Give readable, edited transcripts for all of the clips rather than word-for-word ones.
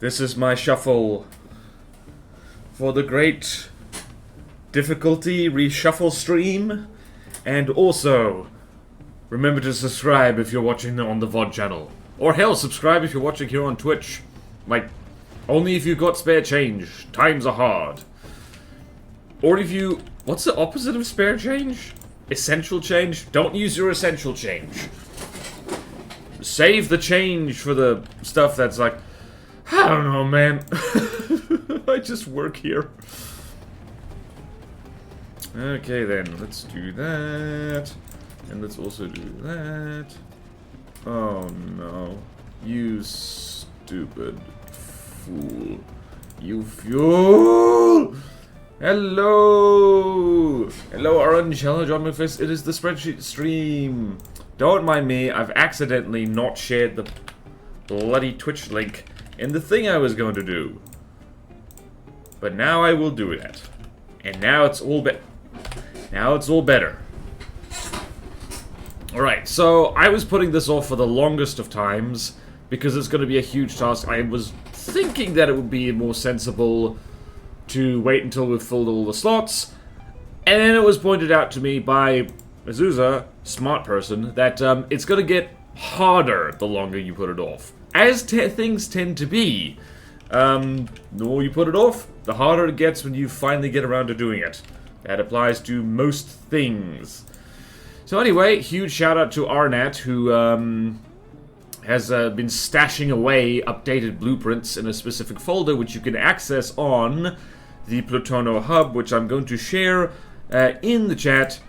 This is my shuffle for the great difficulty reshuffle stream. And also, remember to subscribe if you're watching on the VOD channel. Or hell, subscribe if you're watching here on Twitch. Like, only if you've got spare change. Times are hard. Or if you... What's the opposite of spare change? Essential change? Don't use your essential change. Save the change for the stuff that's like... I don't know, man. I just work here. Okay, then. Let's do that. And let's also do that. Oh, no. You stupid fool. You fool! Hello! Hello, Orange. Hello, John McFist. It is the spreadsheet stream. Don't mind me. I've accidentally not shared the bloody Twitch link in the thing I was going to do. But now I will do that. And now it's all better. Alright, so I was putting this off for the longest of times because it's going to be a huge task. I was thinking that it would be more sensible to wait until we've filled all the slots. And then it was pointed out to me by Azusa, smart person, that it's going to get harder the longer you put it off. As things tend to be. The more you put it off, the harder it gets when you finally get around to doing it. That applies to most things. So anyway, huge shout out to Arnat, who has been stashing away updated blueprints in a specific folder, which you can access on the Plutono hub, which I'm going to share in the chat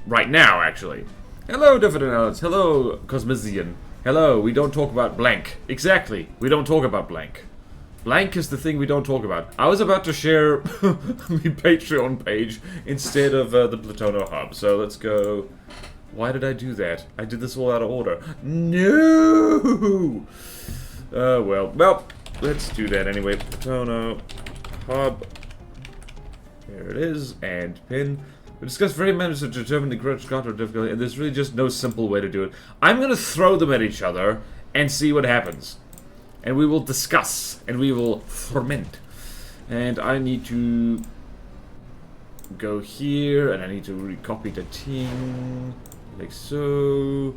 right now, actually. Hello, Diffident Alex. Hello, Cosmizian. Hello, we don't talk about blank. Exactly, we don't talk about blank. Blank is the thing we don't talk about. I was about to share my Patreon page instead of the Plutono hub, so let's go. Why did I do that? I did this all out of order. No! Well, let's do that anyway. Plutono hub. There it is, and pin. We discussed very methods to determine the correct contour difficulty, and there's really just no simple way to do it. I'm gonna throw them at each other and see what happens. And we will discuss, and we will ferment. And I need to go here, and I need to recopy the thing, like so.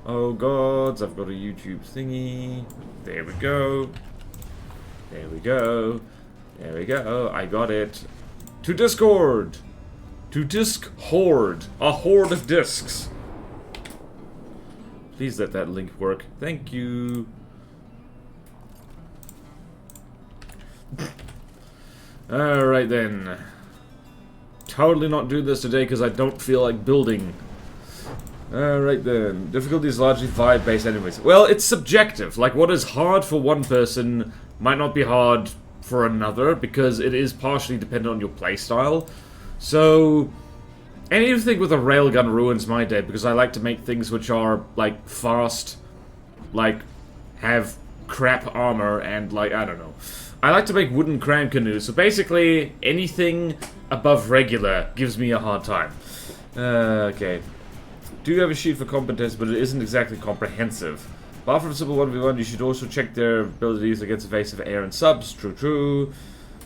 Oh gods, I've got a YouTube thingy. There we go. There we go. There we go. I got it. To Discord! To disc hoard. A horde of discs. Please let that link work. Thank you. Alright then. Totally not doing this today because I don't feel like building. Alright then. Difficulty is largely vibe based anyways. Well, it's subjective. Like, what is hard for one person might not be hard for another because it is partially dependent on your playstyle. So, anything with a railgun ruins my day because I like to make things which are, like, fast, like, have crap armor and, like, I don't know. I like to make wooden cram canoes, so basically anything above regular gives me a hard time. Okay. Do you have a sheet for competence, but it isn't exactly comprehensive. Apart from simple 1v1, you should also check their abilities against evasive air and subs. True.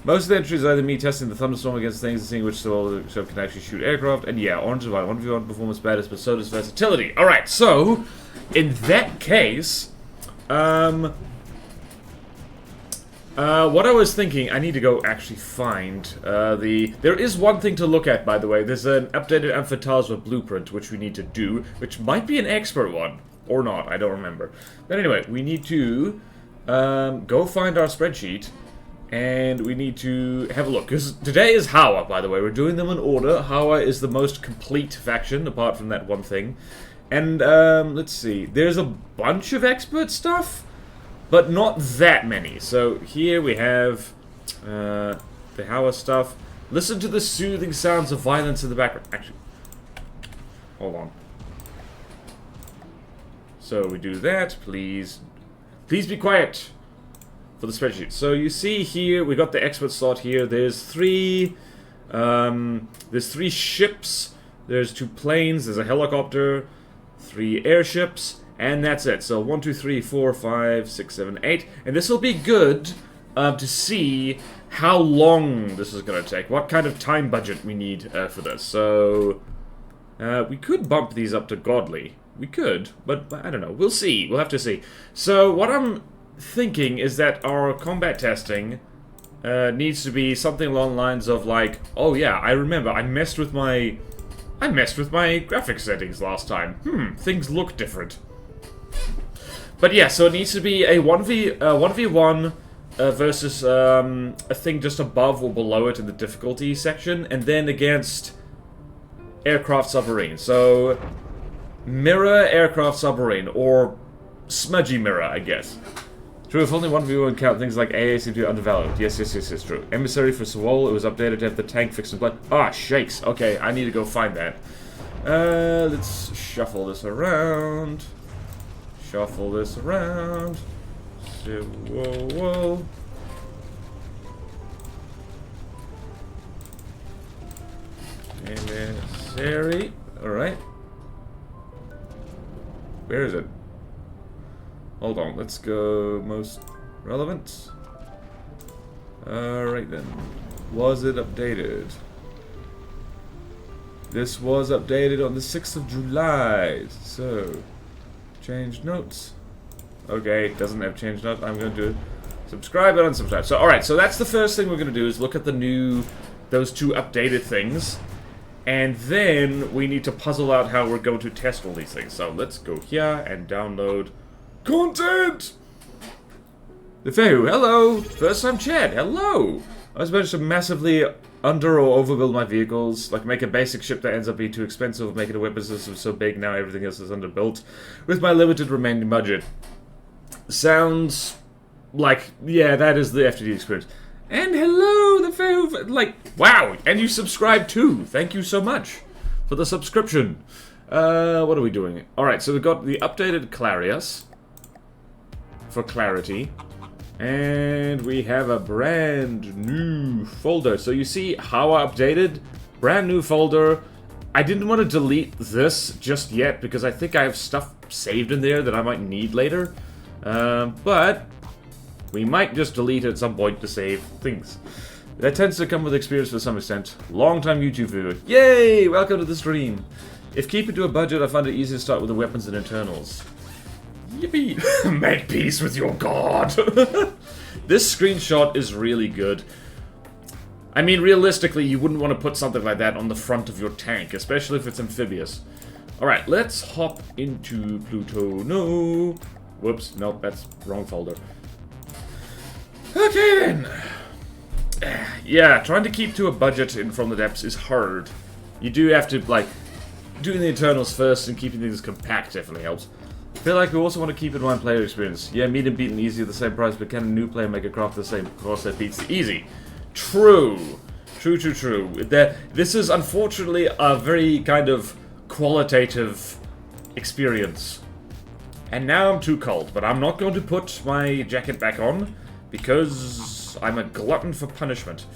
Most of the entries are either me testing the thunderstorm against things and seeing which so can actually shoot aircraft. And yeah, orange is white. 1v1 performance baddest, but so does versatility. Alright, so, in that case, what I was thinking, I need to go actually find there is one thing to look at, by the way. There's an updated Amphitalsma blueprint, which we need to do, which might be an expert one. Or not, I don't remember. But anyway, we need to go find our spreadsheet. And we need to have a look, because today is Hawa, by the way. We're doing them in order. Hawa is the most complete faction, apart from that one thing. And, let's see. There's a bunch of expert stuff, but not that many. So, here we have the Hawa stuff. Listen to the soothing sounds of violence in the background. Actually, hold on. So, we do that, please. Please be quiet. For the spreadsheet. So you see here, we got the expert slot here. There's three ships. There's 2 planes. There's a helicopter, 3 airships, and that's it. So 1, 2, 3, 4, 5, 6, 7, 8, and this will be good to see how long this is going to take, what kind of time budget we need for this. So, we could bump these up to godly. We could, but I don't know. We'll see. We'll have to see. So, what I'm thinking is that our combat testing needs to be something along the lines of like, oh yeah, I remember, I messed with my graphics settings last time. Things look different. But yeah, so it needs to be a 1v1 versus a thing just above or below it in the difficulty section, and then against aircraft submarine. So, mirror aircraft submarine, or smudgy mirror, I guess. True, if only 1v1 count, things like AA seem to be undervalued. Yes, true. Emissary for Sewol, it was updated to have the tank fixed in blood. Ah, shakes. Okay, I need to go find that. Let's shuffle this around. Shuffle this around. Whoa. Emissary. Alright. Where is it? Hold on, let's go most relevant. Alright then. Was it updated? This was updated on the 6th of July. So, change notes. Okay, doesn't have change notes. I'm going to subscribe and unsubscribe. So, alright, so that's the first thing we're going to do is look at those two updated things. And then we need to puzzle out how we're going to test all these things. So, let's go here and download content! The Fehu, hello! First time chat, hello! I was managed to massively under or overbuild my vehicles, like make a basic ship that ends up being too expensive, make it a weapon system so big now everything else is underbuilt, with my limited remaining budget. Sounds like, yeah, that is the FTD experience. And hello, the Fehu, like, wow, and you subscribe too! Thank you so much for the subscription. What are we doing? Alright, so we've got the updated Clarius for clarity, and we have a brand new folder. So you see how I updated? Brand new folder. I didn't want to delete this just yet because I think I have stuff saved in there that I might need later. But we might just delete it at some point to save things. That tends to come with experience to some extent. Long-time YouTube viewer. Yay! Welcome to the stream. If keeping to a budget, I find it easy to start with the weapons and internals. Yippee! Make peace with your god! This screenshot is really good. I mean, realistically, you wouldn't want to put something like that on the front of your tank, especially if it's amphibious. Alright, let's hop into Pluto. No! Whoops, nope, that's wrong folder. Okay then! Yeah, trying to keep to a budget in From the Depths is hard. You do have to, like, doing the internals first and keeping things compact definitely helps. I feel like we also want to keep in mind player experience. Yeah, meet and beat and easy at the same price, but can a new player make a craft the same cost that beats the easy? True. True. This is unfortunately a very kind of qualitative experience. And now I'm too cold, but I'm not going to put my jacket back on because I'm a glutton for punishment.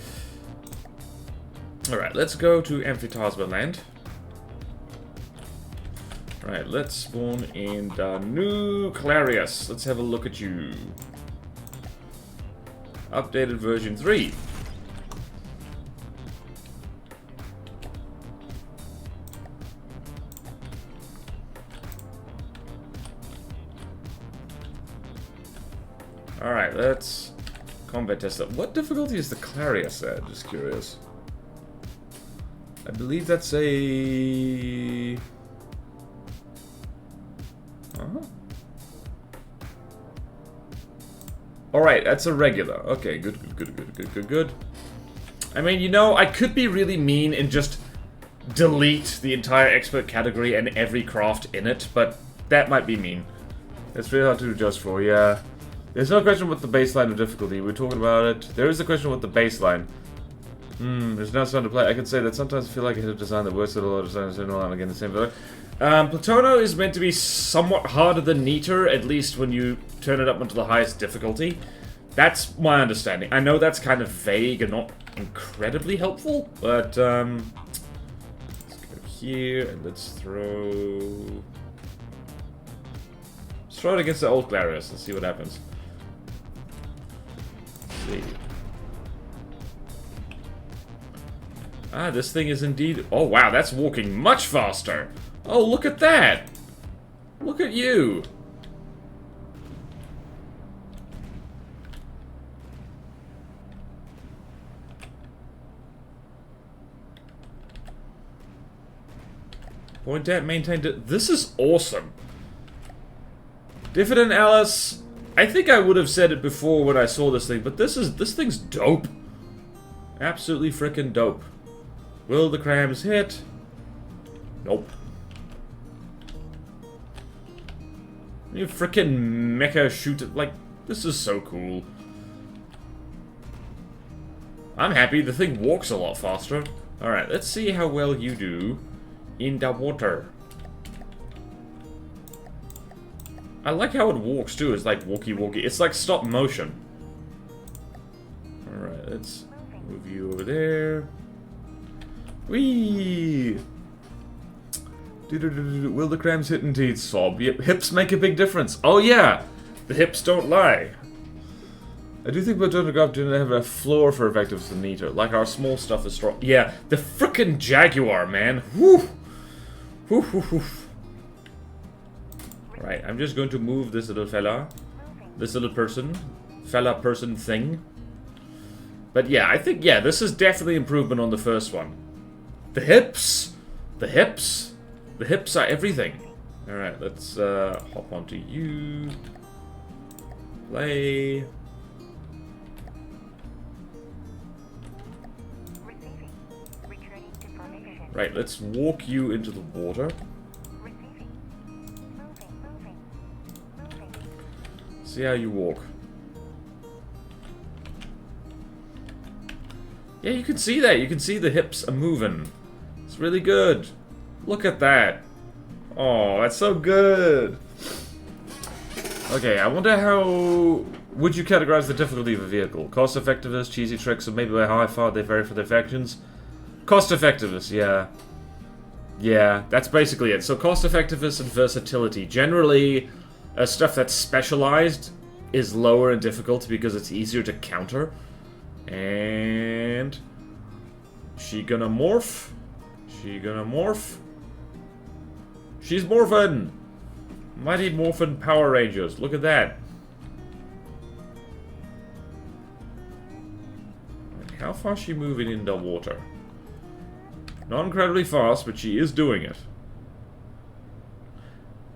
Alright, let's go to Amphitasma Land. Right, let's spawn in the new Clarius. Let's have a look at you. Updated version 3. Alright, let's combat test it. What difficulty is the Clarius at? Just curious. I believe that's a... Alright, that's a regular. Okay, good. I mean, you know, I could be really mean and just delete the entire expert category and every craft in it, but that might be mean. It's really hard to adjust for, yeah. There's no question what the baseline of difficulty. We're talking about it. There is a question what the baseline. There's no sound to play. I could say that sometimes I feel like I hit a design that works at a lot of designers and all again the same value. Platono is meant to be somewhat harder than Neater, at least when you turn it up into the highest difficulty. That's my understanding. I know that's kind of vague and not incredibly helpful, but, let's go here, and let's throw it against the old Clarius, let's see what happens. see. Ah, this thing is indeed... Oh, wow, that's walking much faster. Oh, look at that. Look at you. Point at, maintained it. This is awesome. Diffident Alice. I think I would have said it before when I saw this thing, but this thing's dope. Absolutely freaking dope. Will the crams hit? Nope. You freaking mecha shoot it. Like, this is so cool. I'm happy. The thing walks a lot faster. Alright, let's see how well you do in the water. I like how it walks too. It's like walkie-walkie. It's like stop motion. Alright, let's move you over there. Whee! Will the crams hit indeed? Sob. Yep, hips make a big difference. Oh yeah! The hips don't lie. I do think Bodan didn't have a floor for effectiveness in meter. Like our small stuff is strong. Yeah, the frickin' Jaguar, man. Whew! Whew, whew, whew. Right, I'm just going to move this little fella. This little person. Fella person thing. But yeah, I think, yeah, this is definitely improvement on the first one. The hips! The hips! The hips are everything. Alright, let's hop onto you. Play. Right, let's walk you into the water. See how you walk. Yeah, you can see that. You can see the hips are moving. It's really good. Look at that. Oh, that's so good. Okay, I wonder how... Would you categorize the difficulty of a vehicle? Cost effectiveness, cheesy tricks, or maybe by how far they vary for their factions? Cost effectiveness, yeah. Yeah, that's basically it. So cost effectiveness and versatility. Generally, stuff that's specialized is lower in difficulty because it's easier to counter. And... She gonna morph? She gonna morph? She's morphin'! Mighty Morphin Power Rangers. Look at that. How far is she moving in the water? Not incredibly fast, but she is doing it.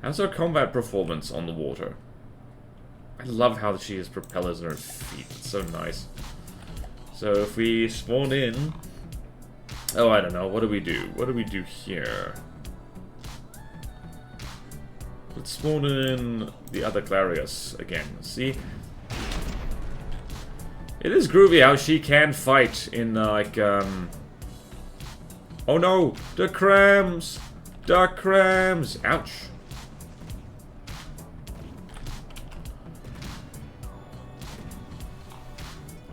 How's her combat performance on the water? I love how she has propellers on her feet. It's so nice. So if we spawn in... Oh, I don't know. What do we do? What do we do here? Let's spawn in the other Clarius again. See? It is groovy how she can fight in, like, Oh no! The crams! The crams! Ouch.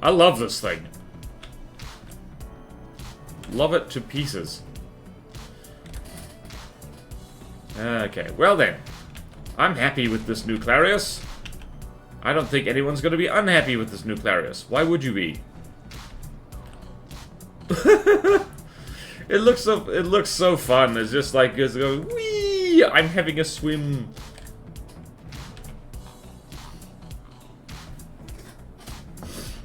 I love this thing. Love it to pieces. Okay, well then. I'm happy with this new Clarius. I don't think anyone's gonna be unhappy with this new Clarius. Why would you be? It looks so fun. It's just like it's going, wee! I'm having a swim.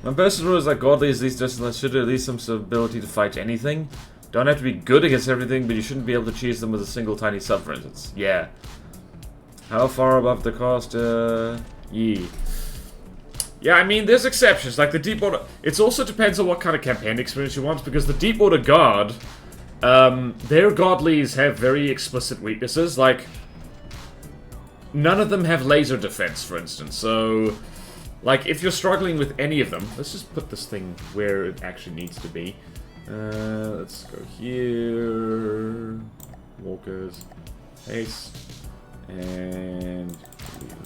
My personal rule is that godly as these distance should at least some ability to fight anything. Don't have to be good against everything, but you shouldn't be able to cheese them with a single tiny sub, for instance. Yeah. How far above the cost, Yee. Yeah, I mean, there's exceptions, like the Deep Water... It also depends on what kind of campaign experience you want, because the Deep Water Guard, their godlies have very explicit weaknesses, like... None of them have laser defense, for instance, so... Like, if you're struggling with any of them... Let's just put this thing where it actually needs to be. Let's go here... Walkers... Haste... And do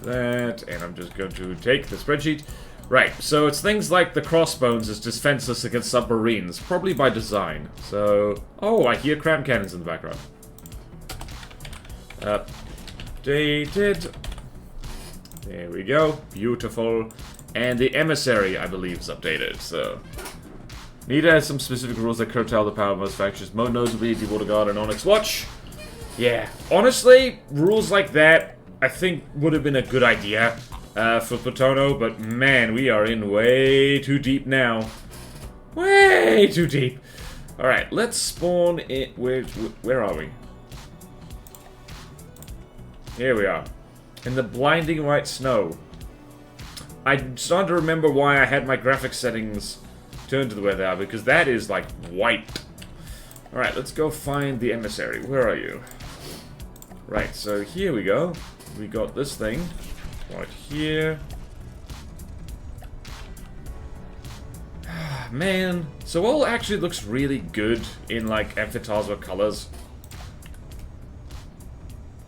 that, and I'm just going to take the spreadsheet. Right, so it's things like the crossbones is defenseless against submarines, probably by design. So, oh, I hear cram cannons in the background. Updated. There we go, beautiful. And the emissary, I believe, is updated, so... Nita has some specific rules that curtail the power of most factions, most notably Deepwater Guard and Onyx Watch. Yeah, honestly, rules like that, I think, would have been a good idea for Platono, but man, we are in way too deep now. Way too deep. Alright, let's spawn in... Where are we? Here we are. In the blinding white snow. I'm starting to remember why I had my graphics settings turned to the way they are, because that is, like, white. Alright, let's go find the emissary. Where are you? Right, so here we go. We got this thing. Right here. Man, Sewol actually looks really good in, like, Amphitasma colors.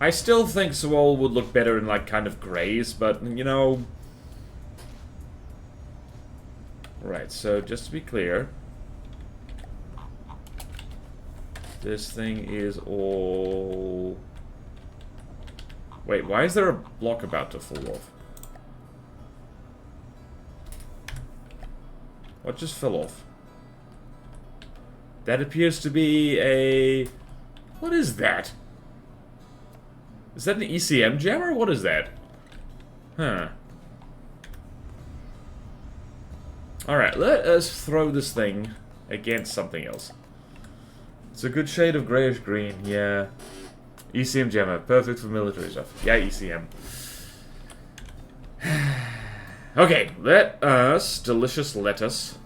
I still think Sewol would look better in, like, kind of grays, but, you know... Right, so just to be clear... This thing is all... Wait, why is there a block about to fall off? What just fell off? That appears to be a... What is that? Is that an ECM jammer? What is that? Huh. Alright, let us throw this thing against something else. It's a good shade of grayish green, yeah. ECM jammer, perfect for military stuff. Yeah, ECM. Okay, let us, delicious lettuce,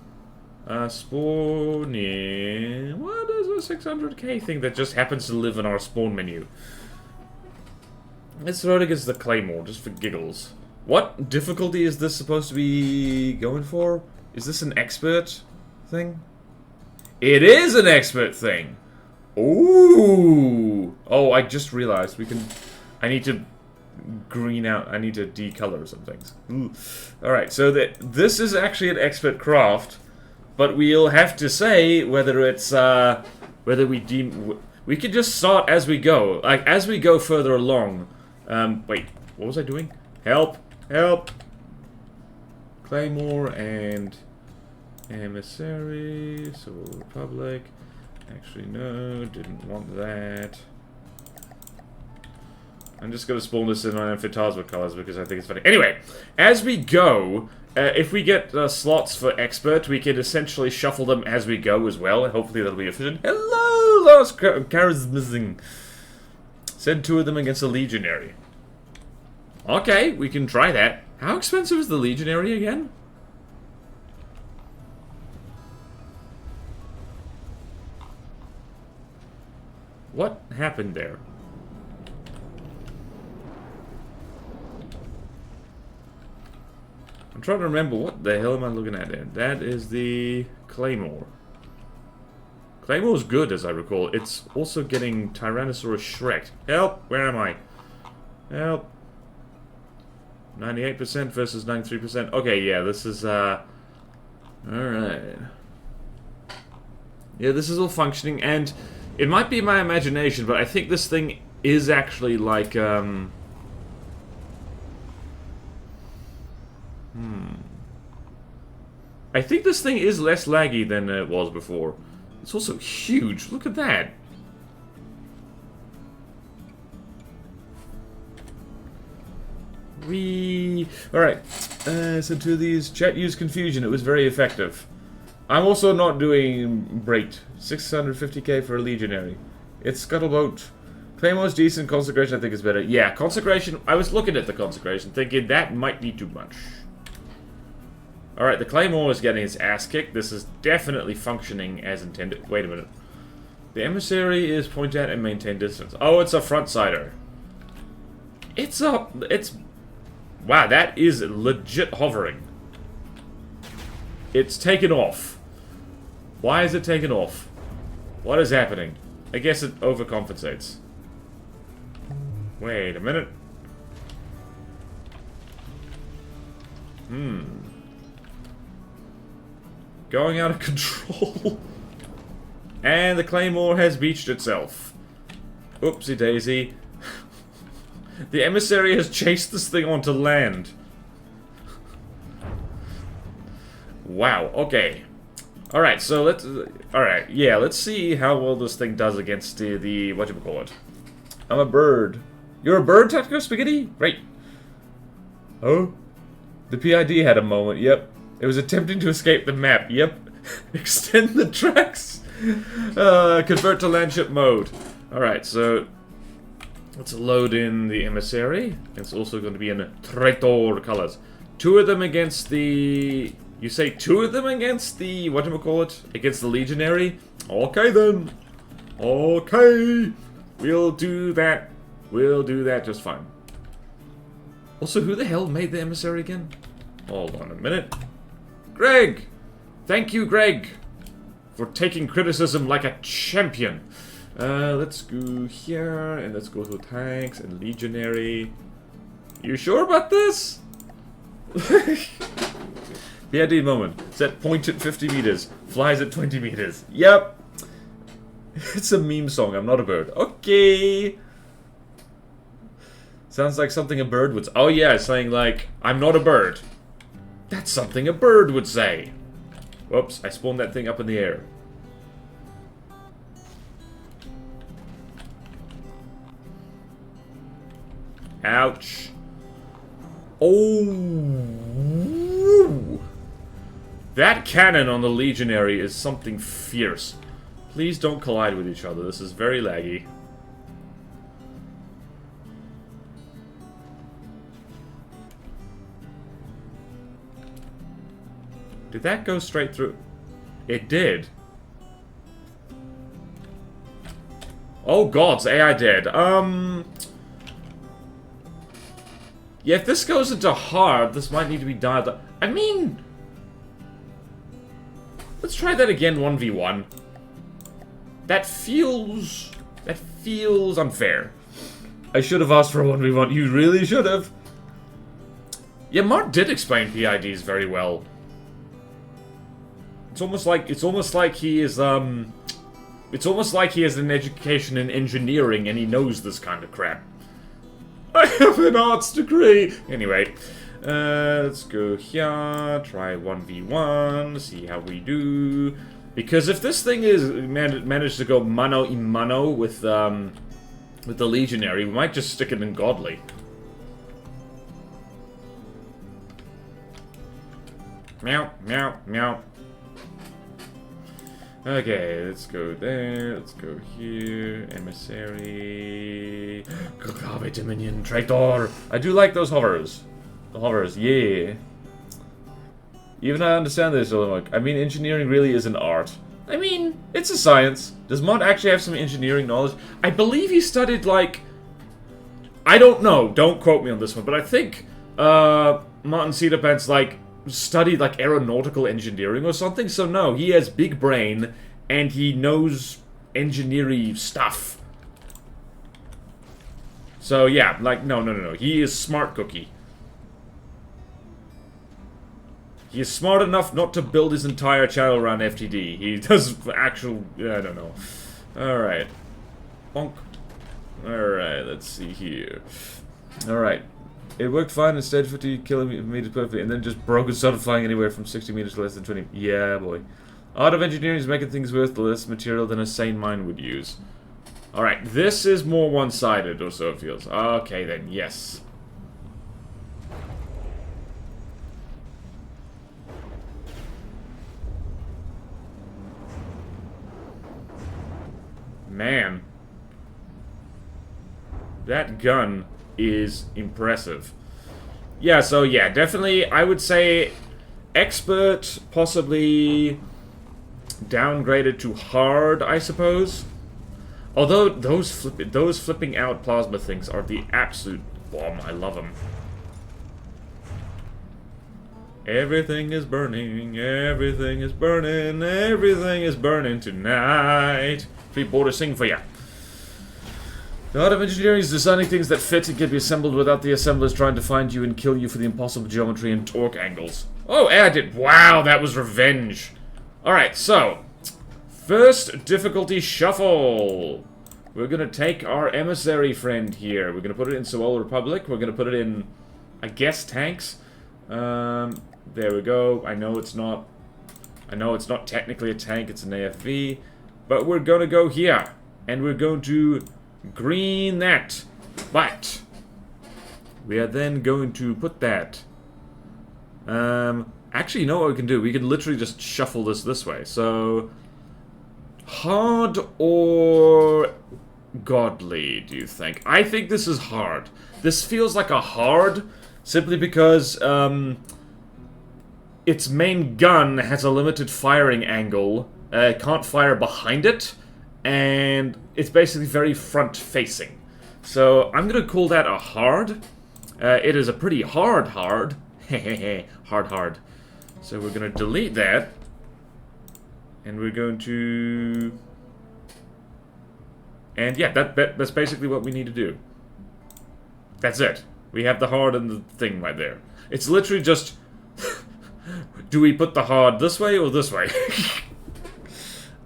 spawn in... What is a 600k thing that just happens to live in our spawn menu? Let's throw it against the Claymore, just for giggles. What difficulty is this supposed to be going for? Is this an expert thing? It is an expert thing! Ooh! Oh, I just realized we can... I need to green out... I need to decolor some things. Alright, so this is actually an expert craft, but we'll have to say whether it's, whether we deem... We can just start as we go. Like, as we go further along... wait, what was I doing? Help! Help! Claymore and... Emissary... Civil Republic... Actually, no, didn't want that. I'm just going to spawn this in on Amphitasma colors because I think it's funny. Anyway, as we go, if we get slots for expert, we can essentially shuffle them as we go as well, and hopefully that'll be efficient. Hello, Last Car's missing. Send 2 of them against a Legionary. Okay, we can try that. How expensive is the Legionary again? What happened there? I'm trying to remember what the hell am I looking at there. That is the Claymore. Claymore's good, as I recall. It's also getting Tyrannosaurus Shrek'd. Help! Where am I? Help! 98% versus 93%. Okay, yeah, this is, Alright. Yeah, this is all functioning, and... It might be my imagination, but I think this thing is actually like, I think this thing is less laggy than it was before. It's also huge. Look at that. Alright. So to these, chat used confusion. It was very effective. I'm also not doing Brait. 650k for a Legionary. It's Scuttleboat. Claymore's decent. Consecration I think is better. Yeah, Consecration. I was looking at the Consecration thinking that might be too much. Alright, the Claymore is getting its ass kicked. This is definitely functioning as intended. Wait a minute. The Emissary is point at and maintain distance. Oh, it's a front-sider. It's a... It's... Wow, that is legit hovering. It's taken off. Why is it taken off? What is happening? I guess it overcompensates. Wait a minute. Going out of control. And the Claymore has beached itself. Oopsie daisy. The Emissary has chased this thing onto land. Wow, okay. Alright, so let's... Alright, yeah, let's see how well this thing does against the whatchamacallit. I'm a bird. You're a bird, Tactical Spaghetti? Great. Oh? The PID had a moment, yep. It was attempting to escape the map, yep. Extend the tracks. Convert to landship mode. Alright, so... let's load in the emissary. It's also going to be in traitor colors. 2 of them against the... You say 2 of them against the... whatchamacallit? Against the legionary? Okay then. Okay. We'll do that. We'll do that just fine. Also, who the hell made the emissary again? Hold on a minute. Greg! Thank you, Greg, for taking criticism like a champion. Let's go here, and let's go to tanks and legionary. You sure about this? PID moment. Set point at 50 meters. Flies at 20 meters. Yep. It's a meme song. I'm not a bird. Okay. Sounds like something a bird would say. Oh yeah, saying like, I'm not a bird. That's something a bird would say. Whoops, I spawned that thing up in the air. Ouch. Oh. That cannon on the legionary is something fierce. Please don't collide with each other. This is very laggy. Did that go straight through? It did. Oh gods, AI dead. Yeah, if this goes into hard, this might need to be dialed up. I mean... let's try that again, 1v1. That feels unfair. I should have asked for a 1v1. You really should have. Yeah, Mark did explain PIDs very well. It's almost like he is it's almost like he has an education in engineering and he knows this kind of crap. I have an arts degree. Anyway, let's go here. Try 1v1. See how we do. Because if this thing is managed to go mano a mano with the legionary, we might just stick it in godly. Meow, meow, meow. Okay, let's go there, let's go here, emissary, Gagave Dominion, traitor! I do like those hovers. The hovers, yeah. Even I understand this, I mean, engineering really is an art. I mean, it's a science. Does Mont actually have some engineering knowledge? I believe he studied, like... I don't know, don't quote me on this one, but I think, Martin Cedarpants, like, studied like aeronautical engineering or something, so no, he has big brain and he knows engineering stuff. So yeah, like no, he is smart cookie. He is smart enough not to build his entire channel around FTD. He does actual, I don't know. Alright. Bonk. Alright, let's see here. Alright. It worked fine instead 50 kilometers perfectly, and then just broke and started flying anywhere from 60 meters to less than 20. Yeah, boy. Art of engineering is making things worth less material than a sane mind would use. Alright, this is more one-sided, or so it feels. Okay, then, yes. Man. That gun is impressive. Yeah, so yeah, definitely I would say expert, possibly downgraded to hard, I suppose. Although those flipping out plasma things are the absolute bomb. I love them. Everything is burning, everything is burning, everything is burning tonight. Free border sing for ya. The art of engineering is designing things that fit and can be assembled without the assemblers trying to find you and kill you for the impossible geometry and torque angles. Oh, I did. Wow, that was revenge. Alright, so. First difficulty shuffle. We're gonna take our emissary friend here. We're gonna put it in Seoul Republic. We're gonna put it in, I guess, tanks. There we go. I know it's not technically a tank, it's an AFV. But we're gonna go here. And we're going to green that. But we are then going to put that. Actually, you know what we can do? We can literally just shuffle this way. So, hard or godly, do you think? I think this is hard. This feels like a hard, simply because its main gun has a limited firing angle. Can't fire behind it, and it's basically very front-facing. So I'm gonna call that a hard. It is a pretty hard. hard. So we're gonna delete that, and we're going to... And yeah, that's basically what we need to do. That's it. We have the hard and the thing right there. It's literally just... do we put the hard this way or this way?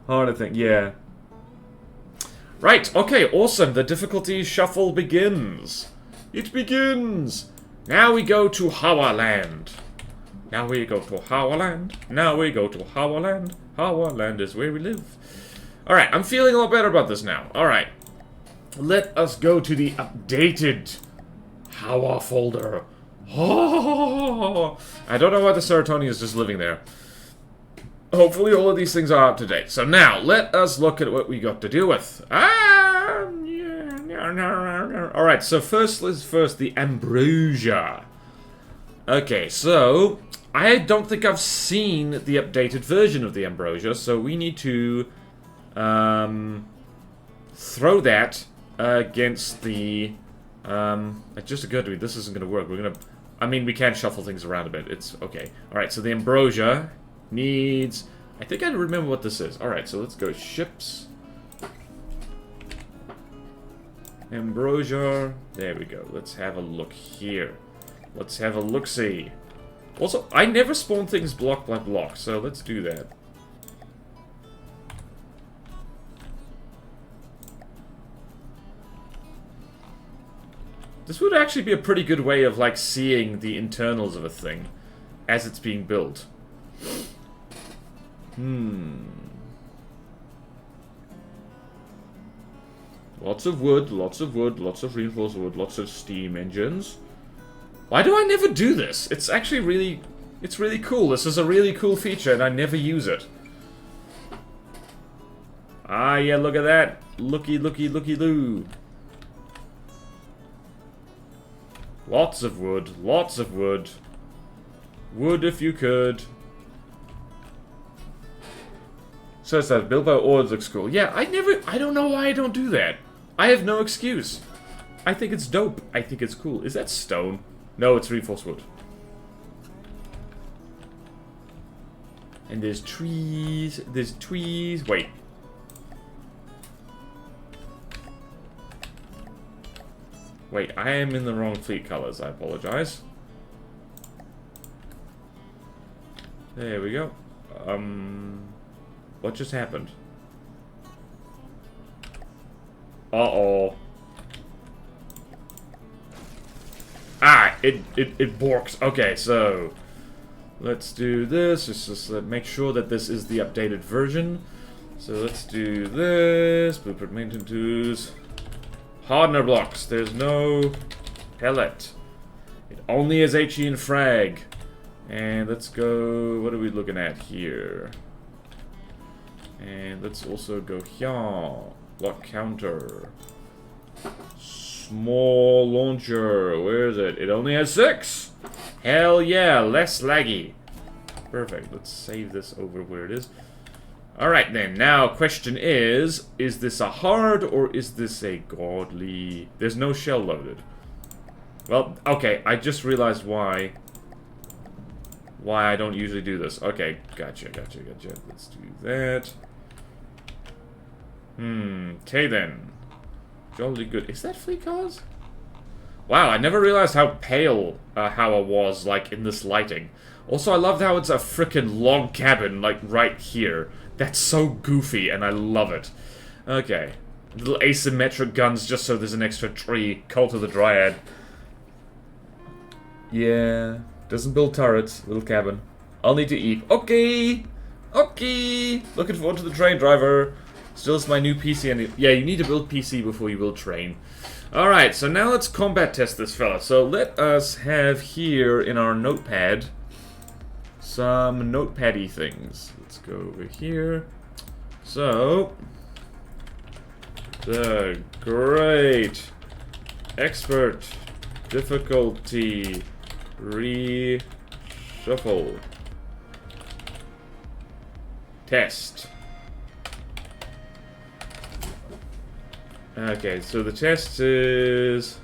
Hard, I think, yeah. Right, okay, awesome. The difficulty shuffle begins. It begins! Now we go to Haugen. Now we go to Haugen. Now we go to Haugen. Haugen is where we live. Alright, I'm feeling a lot better about this now. Alright. Let us go to the updated Haugen folder. Oh, I don't know why the serotonin is just living there. Hopefully all of these things are up to date. So now, let us look at what we got to deal with. Alright, so first, the ambrosia. Okay, so, I don't think I've seen the updated version of the ambrosia, so we need to throw that against the... it just occurred to me, this isn't going to work. We're going to... I mean, we can shuffle things around a bit. It's okay. Alright, so the ambrosia needs... I think I remember what this is. Alright, so let's go ships. Ambrosia. There we go. Let's have a look here. Let's have a look-see. Also, I never spawn things block by block, so let's do that. This would actually be a pretty good way of, like, seeing the internals of a thing as it's being built. Lots of wood, lots of wood, lots of reinforced wood, lots of steam engines. Why do I never do this? It's actually really... It's really cool. This is a really cool feature, and I never use it. Ah, yeah, look at that. Looky, looky, looky loo. Lots of wood, lots of wood. Wood if you could. So it says, Bilbo Ord looks cool. Yeah, I don't know why I don't do that. I have no excuse. I think it's dope. I think it's cool. Is that stone? No, it's reinforced wood. And there's trees. There's trees. Wait. Wait, I am in the wrong fleet colors. I apologize. There we go. What just happened? Uh-oh. Ah, it borks. Okay, so let's do this. Just make sure that this is the updated version. So let's do this. Blueprint maintenance tools. Hardener blocks. There's no pellet. It only has HE and frag. And let's go... What are we looking at here? And let's also go here. Block counter. Small launcher. Where is it? It only has 6. Hell yeah, less laggy. Perfect. Let's save this over where it is. Alright then, now question is this a hard or is this a godly? There's no shell loaded. Well, okay, I just realized why I don't usually do this. Okay, gotcha. Let's do that. Okay then. Jolly good. Is that fleet colors? Wow, I never realized how pale Haugen was, like, in this lighting. Also, I love how it's a frickin' log cabin, like, right here. That's so goofy, and I love it. Okay. Little asymmetric guns just so there's an extra tree. Cult of the Dryad. Yeah. Doesn't build turrets. Little cabin. I'll need to eat. Okay! Okay! Looking forward to the train, driver. Still, it's my new PC. And yeah, you need to build PC before you build train. Alright, so now let's combat test this fella. So let us have here in our notepad some notepad-y things. Let's go over here. So, the great expert difficulty reshuffle test. Okay, so the test is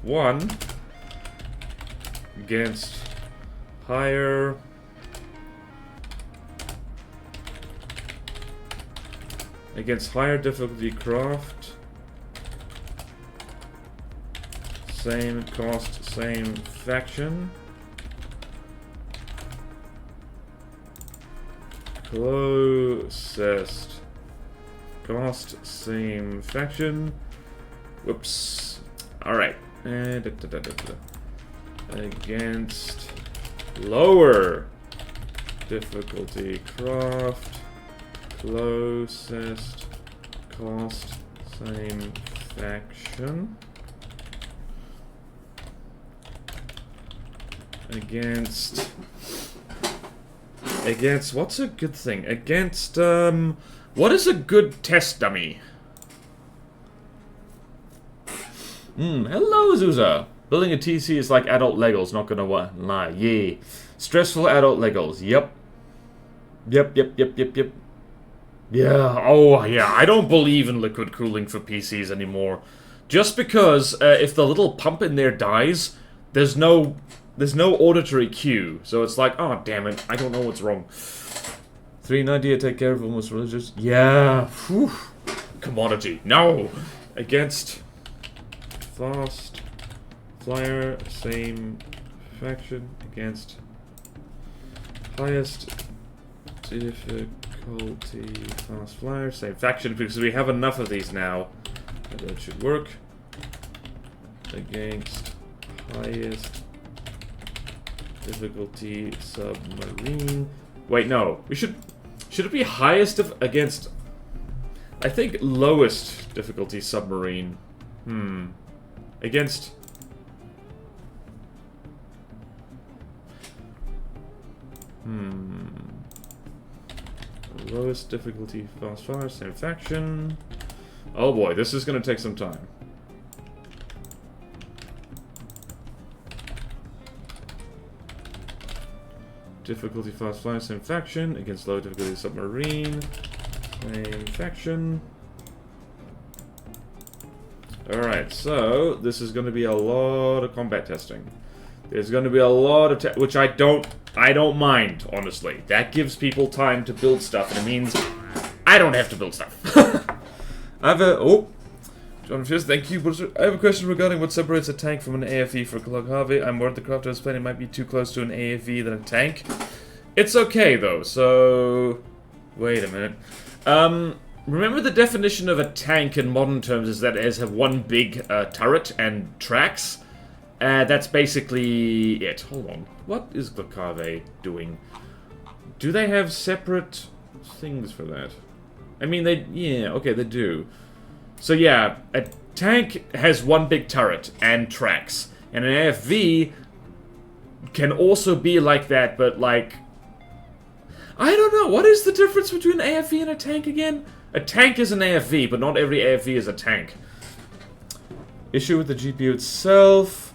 1 against higher difficulty craft, same cost, same faction, closest cost, same faction. Whoops. Alright. Against lower difficulty craft, closest cost, same faction. Against what's a good thing? Against what is a good test dummy? Hello, Zuza. Building a TC is like adult Legos, not gonna lie. Yeah. Stressful adult Legos. Yep. Yep. Yeah. Oh, yeah. I don't believe in liquid cooling for PCs anymore. Just because if the little pump in there dies, there's no auditory cue. So it's like, oh, damn it. I don't know what's wrong. 390 to take care of almost religious. Yeah. Whew. Commodity. No. Against fast flyer, same faction. Against highest difficulty fast flyer, same faction, because we have enough of these now. That should work. Against highest difficulty submarine. Wait, no. We should it be highest against, I think, lowest difficulty submarine. Against lowest difficulty fast fire, same faction. Oh boy, this is gonna take some time. Difficulty fast fire, same faction. Against low difficulty submarine, same faction. Alright, so this is going to be a lot of combat testing. There's going to be a lot of which I don't mind, honestly. That gives people time to build stuff, and it means I don't have to build stuff. John Fierce, thank you. I have a question regarding what separates a tank from an AFE for Clock Harvey. I'm worried the crafter is planning might be too close to an AFE than a tank. It's okay, though, so wait a minute. Remember the definition of a tank in modern terms is that it has one big turret and tracks? That's basically it. Hold on. What is Glacave doing? Do they have separate things for that? I mean, yeah, okay, they do. So yeah, a tank has one big turret and tracks. And an AFV can also be like that, but like... I don't know, what is the difference between an AFV and a tank again? A tank is an AFV, but not every AFV is a tank. Issue with the GPU itself.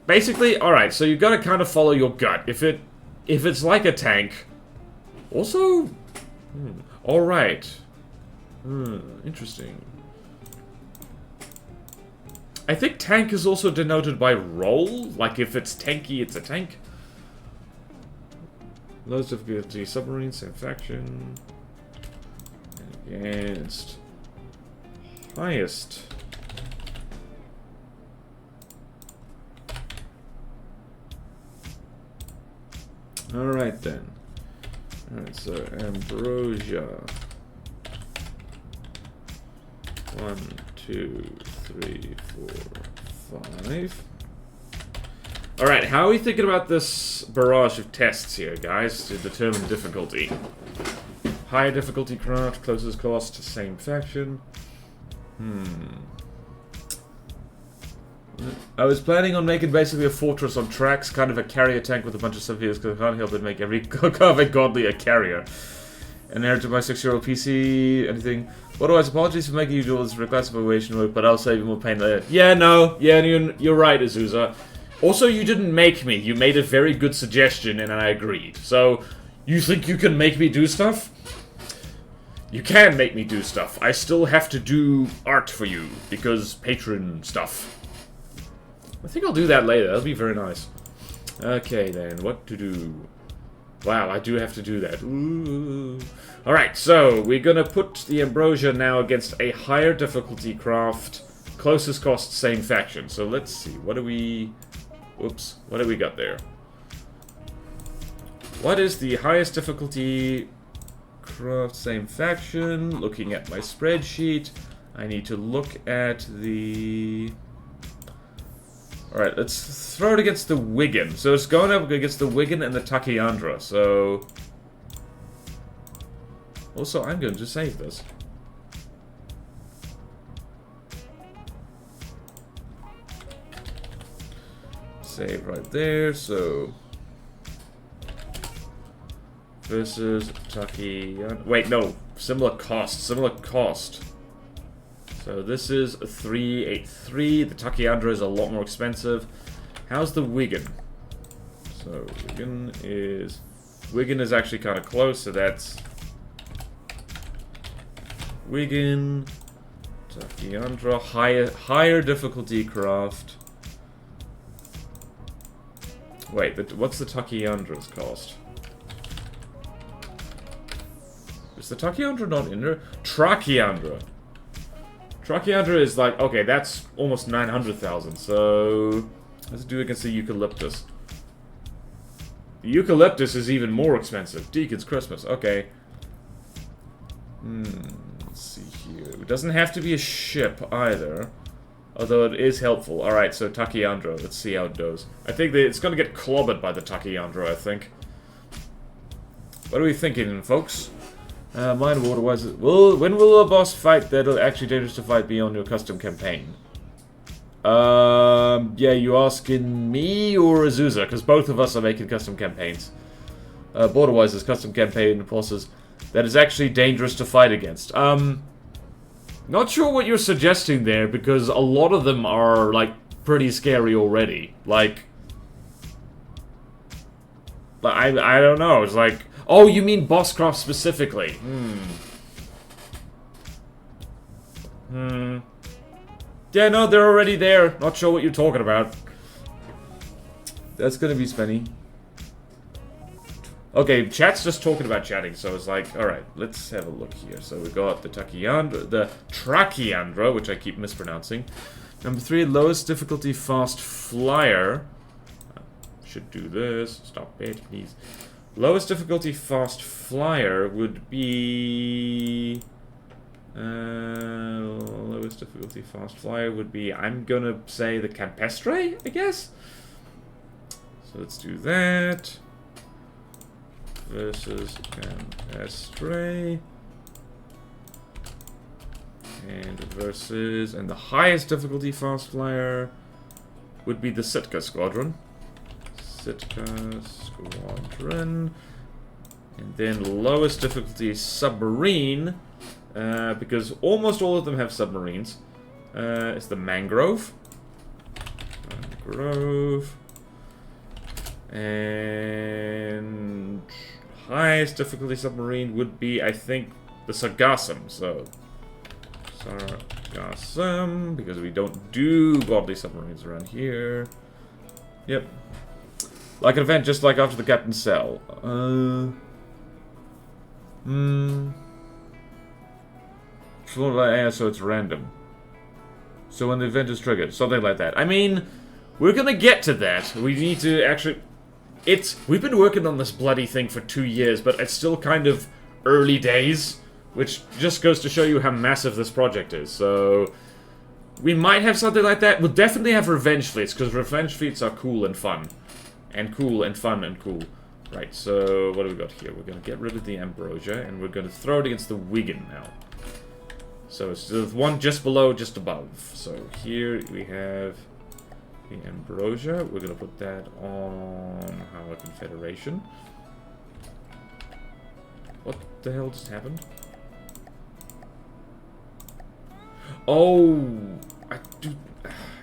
Basically, alright, so you've got to kind of follow your gut. If it's like a tank... Also... Alright. Interesting. I think tank is also denoted by role. Like, if it's tanky, it's a tank. Lowest difficulty submarine, same faction. Against highest. Alright then. Alright, so Ambrosia. 1, 2, 3, 4, 5. Alright, how are we thinking about this barrage of tests here, guys, to determine difficulty? Higher difficulty craft, closest cost, same faction. I was planning on making basically a fortress on tracks, kind of a carrier tank with a bunch of civilians, because I can't help but make every godly a carrier. Inherited by 6-year-old PC, anything. Otherwise, apologies for making you do all this reclassification work, but I'll save you more pain later. Yeah, no, yeah, you're right, Azusa. Also, you didn't make me. You made a very good suggestion, and I agreed. So, you think you can make me do stuff? You can make me do stuff. I still have to do art for you, because patron stuff. I think I'll do that later. That'll be very nice. Okay, then. What to do? Wow, I do have to do that. Ooh. Alright, so we're gonna put the Ambrosia now against a higher difficulty craft. Closest cost, same faction. So let's see. What do we... Oops. What do we got there? What is the highest difficulty craft, same faction? Looking at my spreadsheet. I need to look at the... Alright, let's throw it against the Wigan. So it's going up against the Wigan and the Takiandra, so... Also, I'm going to save this. Save right there, so... Versus Takiandra... Wait, no. Similar cost. So this is a 383. The Takiandra is a lot more expensive. How's the Wigan? So Wigan is actually kind of close. So that's Wigan, Takiandra, higher difficulty craft. Wait, what's the Takiandra's cost? Is the Takiandra not in there? Trakiandra. Trakiandra is like, okay, that's almost 900,000, so... Let's do it against the Eucalyptus. The Eucalyptus is even more expensive. Deacon's Christmas, okay. Let's see here. It doesn't have to be a ship, either. Although it is helpful. Alright, so Takiandra, let's see how it goes. I think that it's gonna get clobbered by the Takiandra, I think. What are we thinking, folks? Mine water-wise. When will a boss fight that'll actually dangerous to fight beyond your custom campaign? Yeah, you asking me or Azusa? Because both of us are making custom campaigns. Border-wise is custom campaign bosses that is actually dangerous to fight against. Not sure what you're suggesting there, because a lot of them are, like, pretty scary already. Like I don't know, it's like... Oh, you mean Bosscraft specifically? Yeah, no, they're already there. Not sure what you're talking about. That's gonna be spenny. Okay, chat's just talking about chatting, so it's like, alright, let's have a look here. So we got the Trakiandra, which I keep mispronouncing. Number 3, lowest difficulty fast flyer. Should do this. Stop it, please. Lowest difficulty fast flyer would be... lowest difficulty fast flyer would be... I'm gonna say the Campestre, I guess? So let's do that. Versus Campestre. And versus... And the highest difficulty fast flyer would be the Sitka Squadron. Sitka Squadron. And then lowest difficulty submarine, because almost all of them have submarines. It's the Mangrove. And highest difficulty submarine would be, I think, the Sargassum. So Sargassum, because we don't do godly submarines around here. Yep. Like an event just like after the Captain's Cell. So it's random. So when the event is triggered, something like that. I mean, we're gonna get to that. We need to actually... We've been working on this bloody thing for 2 years, but it's still kind of early days. Which just goes to show you how massive this project is, so... We might have something like that. We'll definitely have revenge fleets, because revenge fleets are cool and fun. And cool and fun and cool. Right, so what do we got here? We're going to get rid of the Ambrosia, and we're going to throw it against the Wigan now. So it's the one just below, just above. So here we have the Ambrosia. We're going to put that on our Confederation. What the hell just happened? Oh, I do.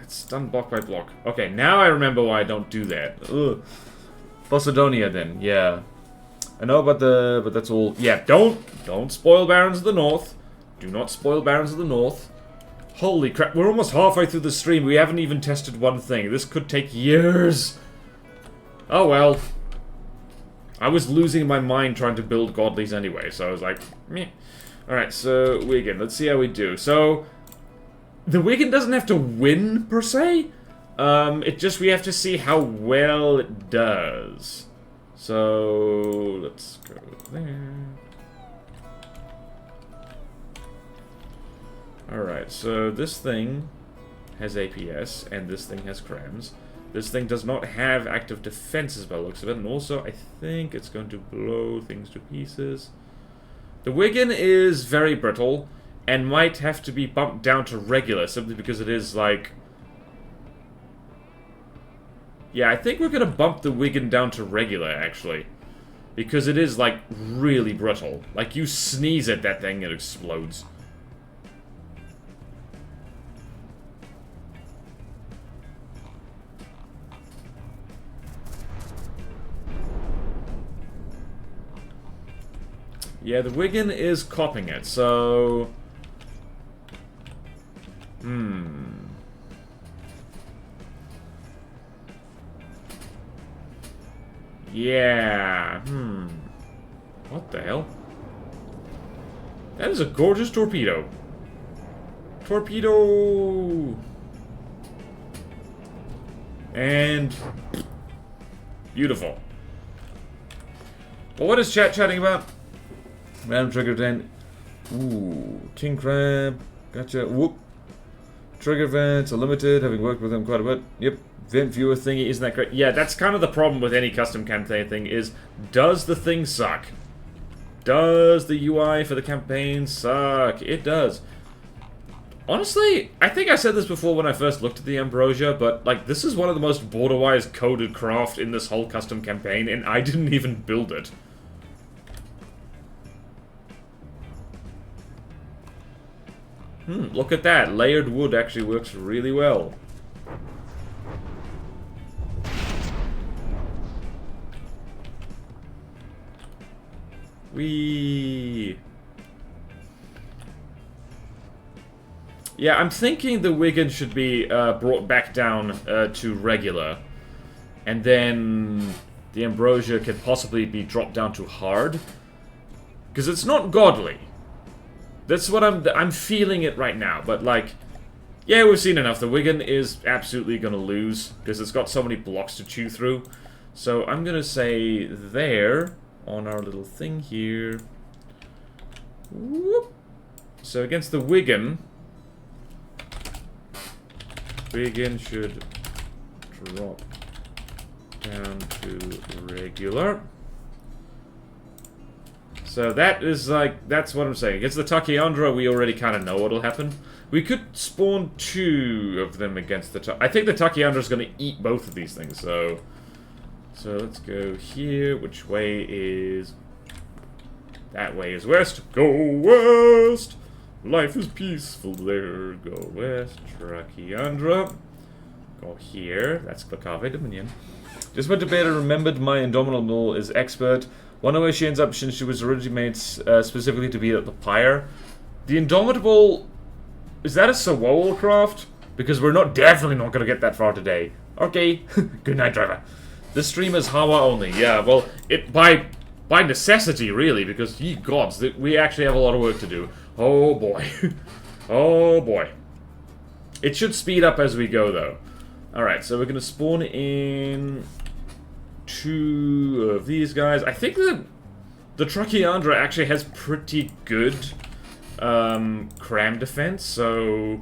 It's done block by block. Okay, now I remember why I don't do that. Ugh. Posidonia then, yeah. I know about the, but that's all. Yeah, don't spoil Barons of the North. Do not spoil Barons of the North. Holy crap, we're almost halfway through the stream. We haven't even tested one thing. This could take years. Oh well. I was losing my mind trying to build godlies anyway, so I was like, meh. Alright, so Wigan, let's see how we do. So, the Wigan doesn't have to win, per se. It just, we have to see how well it does. So, let's go there. Alright, so this thing has APS, and this thing has crams. This thing does not have active defenses by the looks of it, and also I think it's going to blow things to pieces. The Wigan is very brittle, and might have to be bumped down to regular, simply because it is, like... Yeah, I think we're going to bump the Wigan down to regular, actually. Because it is, like, really brittle. Like, you sneeze at that thing, it explodes. Yeah, the Wigan is copying it, so... Yeah, What the hell? That is a gorgeous torpedo. Torpedo! And... beautiful. Well, what is chat chatting about? Random trigger 10. Ooh, King Crab. Gotcha. Whoop. Trigger vents are limited, having worked with them quite a bit. Yep. Vent viewer thingy, isn't that great? Yeah, that's kind of the problem with any custom campaign thing is, does the thing suck? Does the UI for the campaign suck? It does. Honestly, I think I said this before when I first looked at the Ambrosia, but, like, this is one of the most border-wise coded craft in this whole custom campaign, and I didn't even build it. Look at that. Layered wood actually works really well. Whee! Yeah, I'm thinking the Wigan should be brought back down to regular. And then the Ambrosia can possibly be dropped down to hard. Because it's not godly. That's what I'm feeling it right now, but like, yeah, we've seen enough. The Wigan is absolutely gonna lose, because it's got so many blocks to chew through. So I'm gonna say there, on our little thing here. Whoop. So against the Wigan should drop down to regular. So that is like, that's what I'm saying. Against the Tachyandra, we already kind of know what'll happen. We could spawn 2 of them against the I think the Tachyandra is going to eat both of these things, so let's go here. Which way is... That way is west. Go west! Life is peaceful there. Go west. Tachyandra. Go here. That's Klakave Dominion. Just went to bed and remembered my Indomitable is expert. Wonder where she ends up since she was originally made specifically to be at the Pyre. The Indomitable... Is that a Sawol craft? Because we're definitely not going to get that far today. Okay. Good night, driver. This stream is Hawa only. Yeah, well, it by necessity, really, because, ye gods, we actually have a lot of work to do. Oh, boy. Oh, boy. It should speed up as we go, though. Alright, so we're going to spawn in 2 of these guys. I think that the Trachyandra actually has pretty good cram defense, so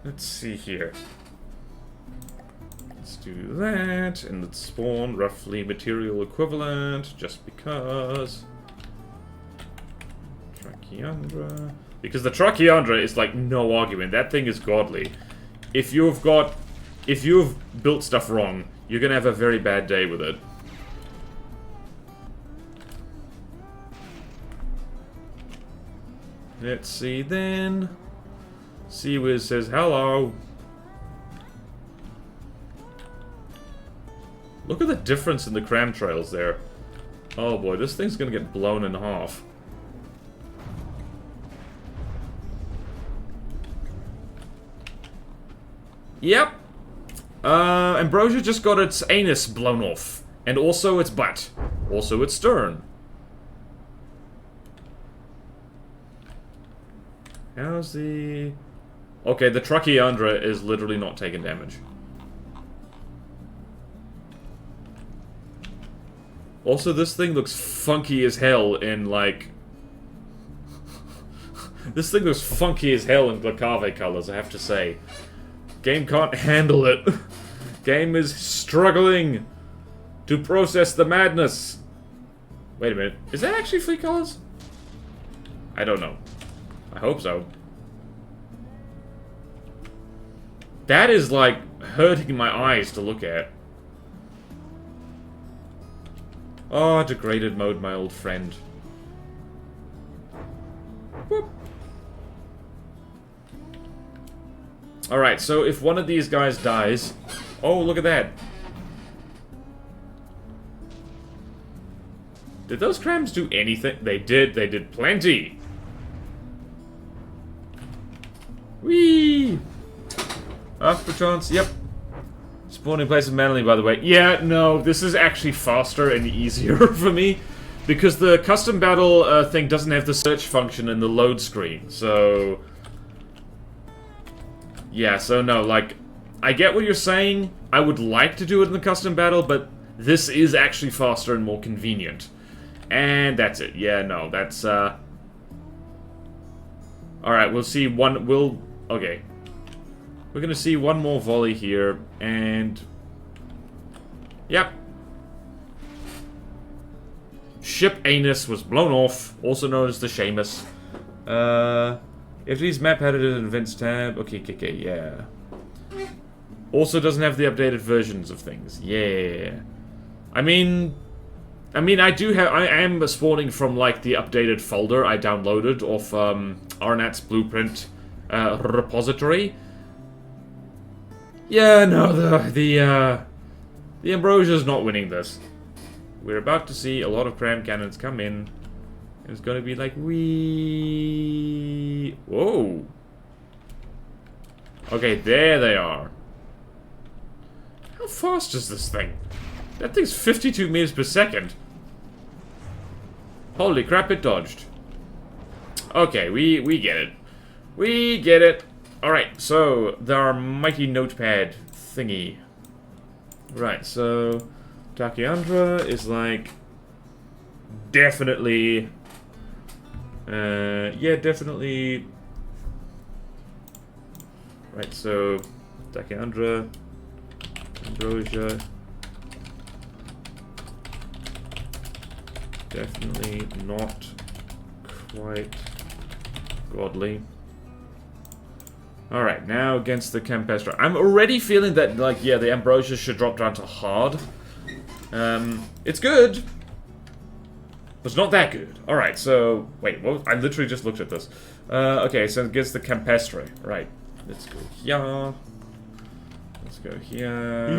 Let's see here. Let's do that, and let's spawn roughly material equivalent, just because. Trachyandra. Because the Trachyandra is like no argument. That thing is godly. If you've built stuff wrong, you're gonna have a very bad day with it. Let's see then. Seawiz says hello. Look at the difference in the cram trails there. Oh boy, this thing's gonna get blown in half. Yep. Ambrosia just got its anus blown off. And also its butt. Also its stern. How's the... Okay, the Trachyandra is literally not taking damage. Also, this thing looks funky as hell in, like... This thing looks funky as hell in Glacave colors, I have to say. Game can't handle it. Game is struggling to process the madness. Wait a minute. Is that actually Fleet colors? I don't know. I hope so. That is, like, hurting my eyes to look at. Oh, degraded mode, my old friend. Whoop. Alright, so if one of these guys dies... Oh, look at that. Did those crams do anything? They did plenty. Whee! After chance, yep. Spawning place of Manly, by the way. Yeah, no, this is actually faster and easier for me. Because the custom battle thing doesn't have the search function in the load screen, so... Yeah, so no, like, I get what you're saying. I would like to do it in the custom battle, but this is actually faster and more convenient. And that's it. Yeah, no, that's, Alright, we'll see one, okay. We're gonna see one more volley here, and... Yep. Ship anus was blown off, also known as the Seamus. If these map had it in events tab, okay, yeah. Also doesn't have the updated versions of things, yeah. I mean, I am spawning from, like, the updated folder I downloaded off, Arnat's Blueprint, repository. Yeah, no, the Ambrosia's not winning this. We're about to see a lot of cram cannons come in. And it's gonna be like, wee. Whoa. Okay, there they are. How fast is this thing? That thing's 52 meters per second. Holy crap, it dodged. Okay, we get it. We get it. Alright, so, our mighty notepad thingy. Right, so, Tachyandra is like, definitely, yeah, definitely. Right, so, Tachyandra, Ambrosia, definitely not quite godly. Alright, now against the Campestre. I'm already feeling that, like, yeah, the Ambrosia should drop down to hard. It's good. But it's not that good. Alright, so... Wait, what? I literally just looked at this. Okay, so against the Campestre. Right. Let's go here. Let's go here.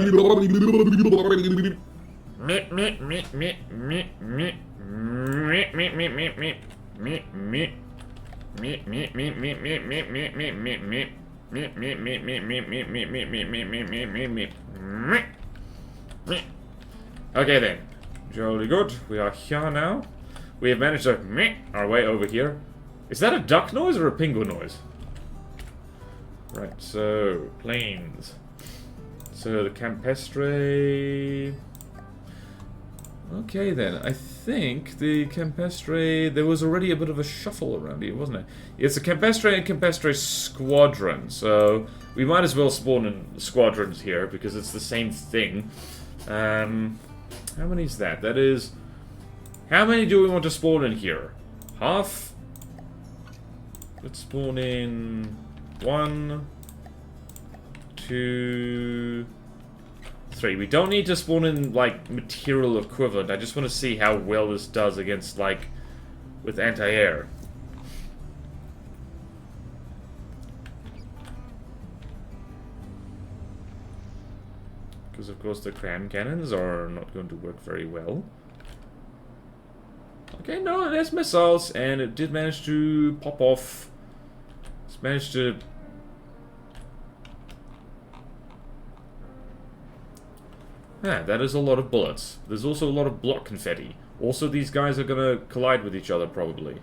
Okay then, jolly good. We are here now. We have managed to our way over here. Is that a duck noise or a penguin noise? Right, so plains. So the Campestre. Okay then, I think the Campestre, there was already a bit of a shuffle around here, wasn't it? It's a Campestre and Campestre squadron, so we might as well spawn in squadrons here because it's the same thing. How many is that? That is... How many do we want to spawn in here? Half? Let's spawn in... 1, 2... 3. We don't need to spawn in, like, material equivalent. I just want to see how well this does against, like, with anti-air. Because, of course, the cram cannons are not going to work very well. Okay, no, there's missiles, and it did manage to pop off. It's managed to... Yeah, that is a lot of bullets. There's also a lot of block confetti. Also, these guys are gonna collide with each other, probably.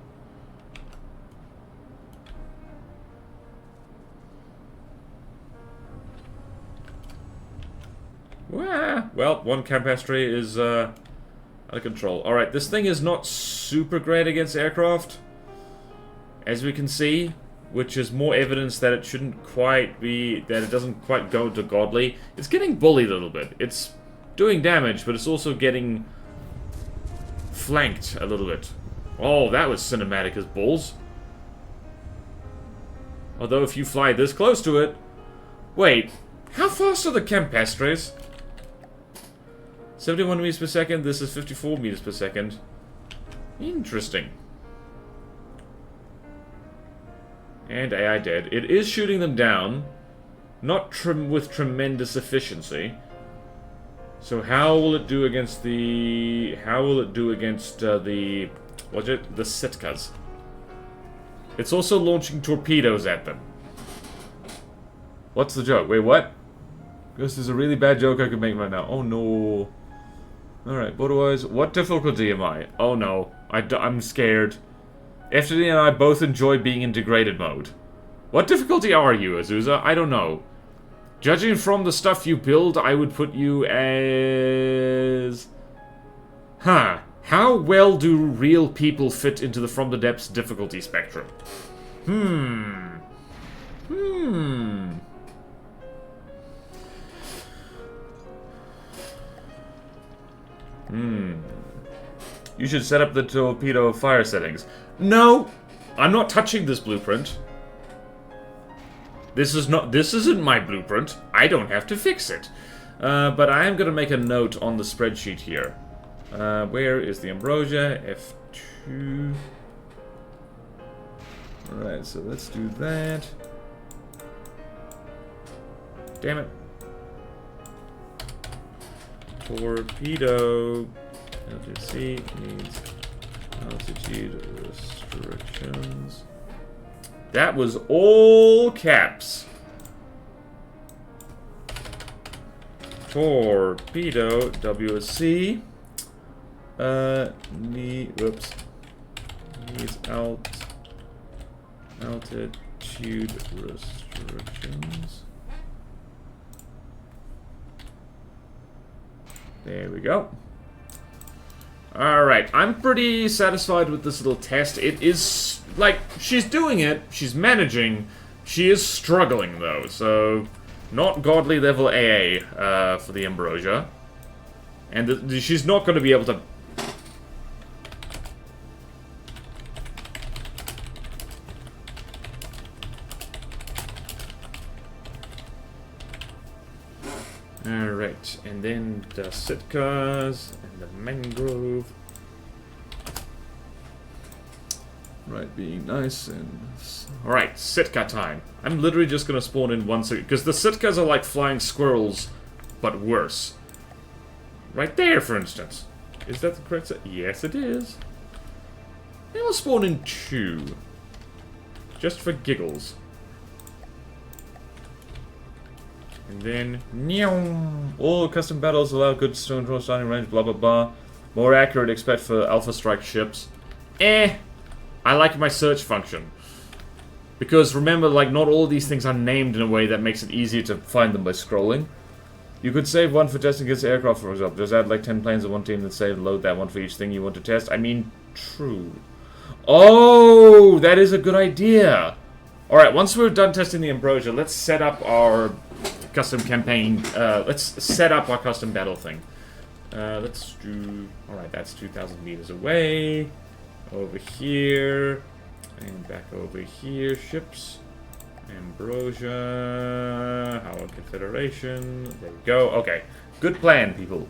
Well, one Campestre is out of control. Alright, this thing is not super great against aircraft, as we can see, which is more evidence that it shouldn't quite be, that it doesn't quite go to godly. It's getting bullied a little bit. It's doing damage, but it's also getting flanked a little bit. Oh, that was cinematic as balls. Although if you fly this close to it... Wait, how fast are the Campestres? 71 meters per second, this is 54 meters per second. Interesting. And AI dead. It is shooting them down. Not with tremendous efficiency. So how will it do against the... How will it do against the... What's it? The Sitkas. It's also launching torpedoes at them. What's the joke? Wait, what? This is a really bad joke I could make right now. Oh no. Alright, otherwise, what difficulty am I? Oh no. I'm scared. FTD and I both enjoy being in degraded mode. What difficulty are you, Azusa? I don't know. Judging from the stuff you build, I would put you as... Huh. How well do real people fit into the From the Depths difficulty spectrum? You should set up the torpedo fire settings. No! I'm not touching this blueprint. This isn't my blueprint. I don't have to fix it. But I am going to make a note on the spreadsheet here. Where is the ambrosia? F2. Alright, so let's do that. Damn it. Torpedo. LTC needs altitude restrictions. That was all caps. Torpedo WSC needs altitude restrictions. There we go. Alright, I'm pretty satisfied with this little test. It is, like, she's doing it, she's managing, she is struggling though, so not godly level AA for the ambrosia. And she's not going to be able to... Alright, and then the Sitkas and the mangrove. Right, being nice and... Alright, Sitka time. I'm literally just gonna spawn in one second, because the Sitkas are like flying squirrels, but worse. Right there, for instance. Is that the correct set? Yes, it is. Maybe I'll spawn in 2. Just for giggles. And then, all custom battles allow good stone draw starting range, blah blah blah. More accurate, expect for Alpha Strike ships. I like my search function. Because remember, like, not all of these things are named in a way that makes it easier to find them by scrolling. You could save one for testing against aircraft, for example. Just add like 10 planes in one team and save and load that one for each thing you want to test. I mean, true. Oh, that is a good idea. Alright, once we're done testing the Ambrosia, let's set up our custom campaign. Let's set up our custom battle thing. Let's do... Alright, that's 2,000 meters away. Over here. And back over here. Ships. Ambrosia. Our Confederation. There we go. Okay. Good plan, people.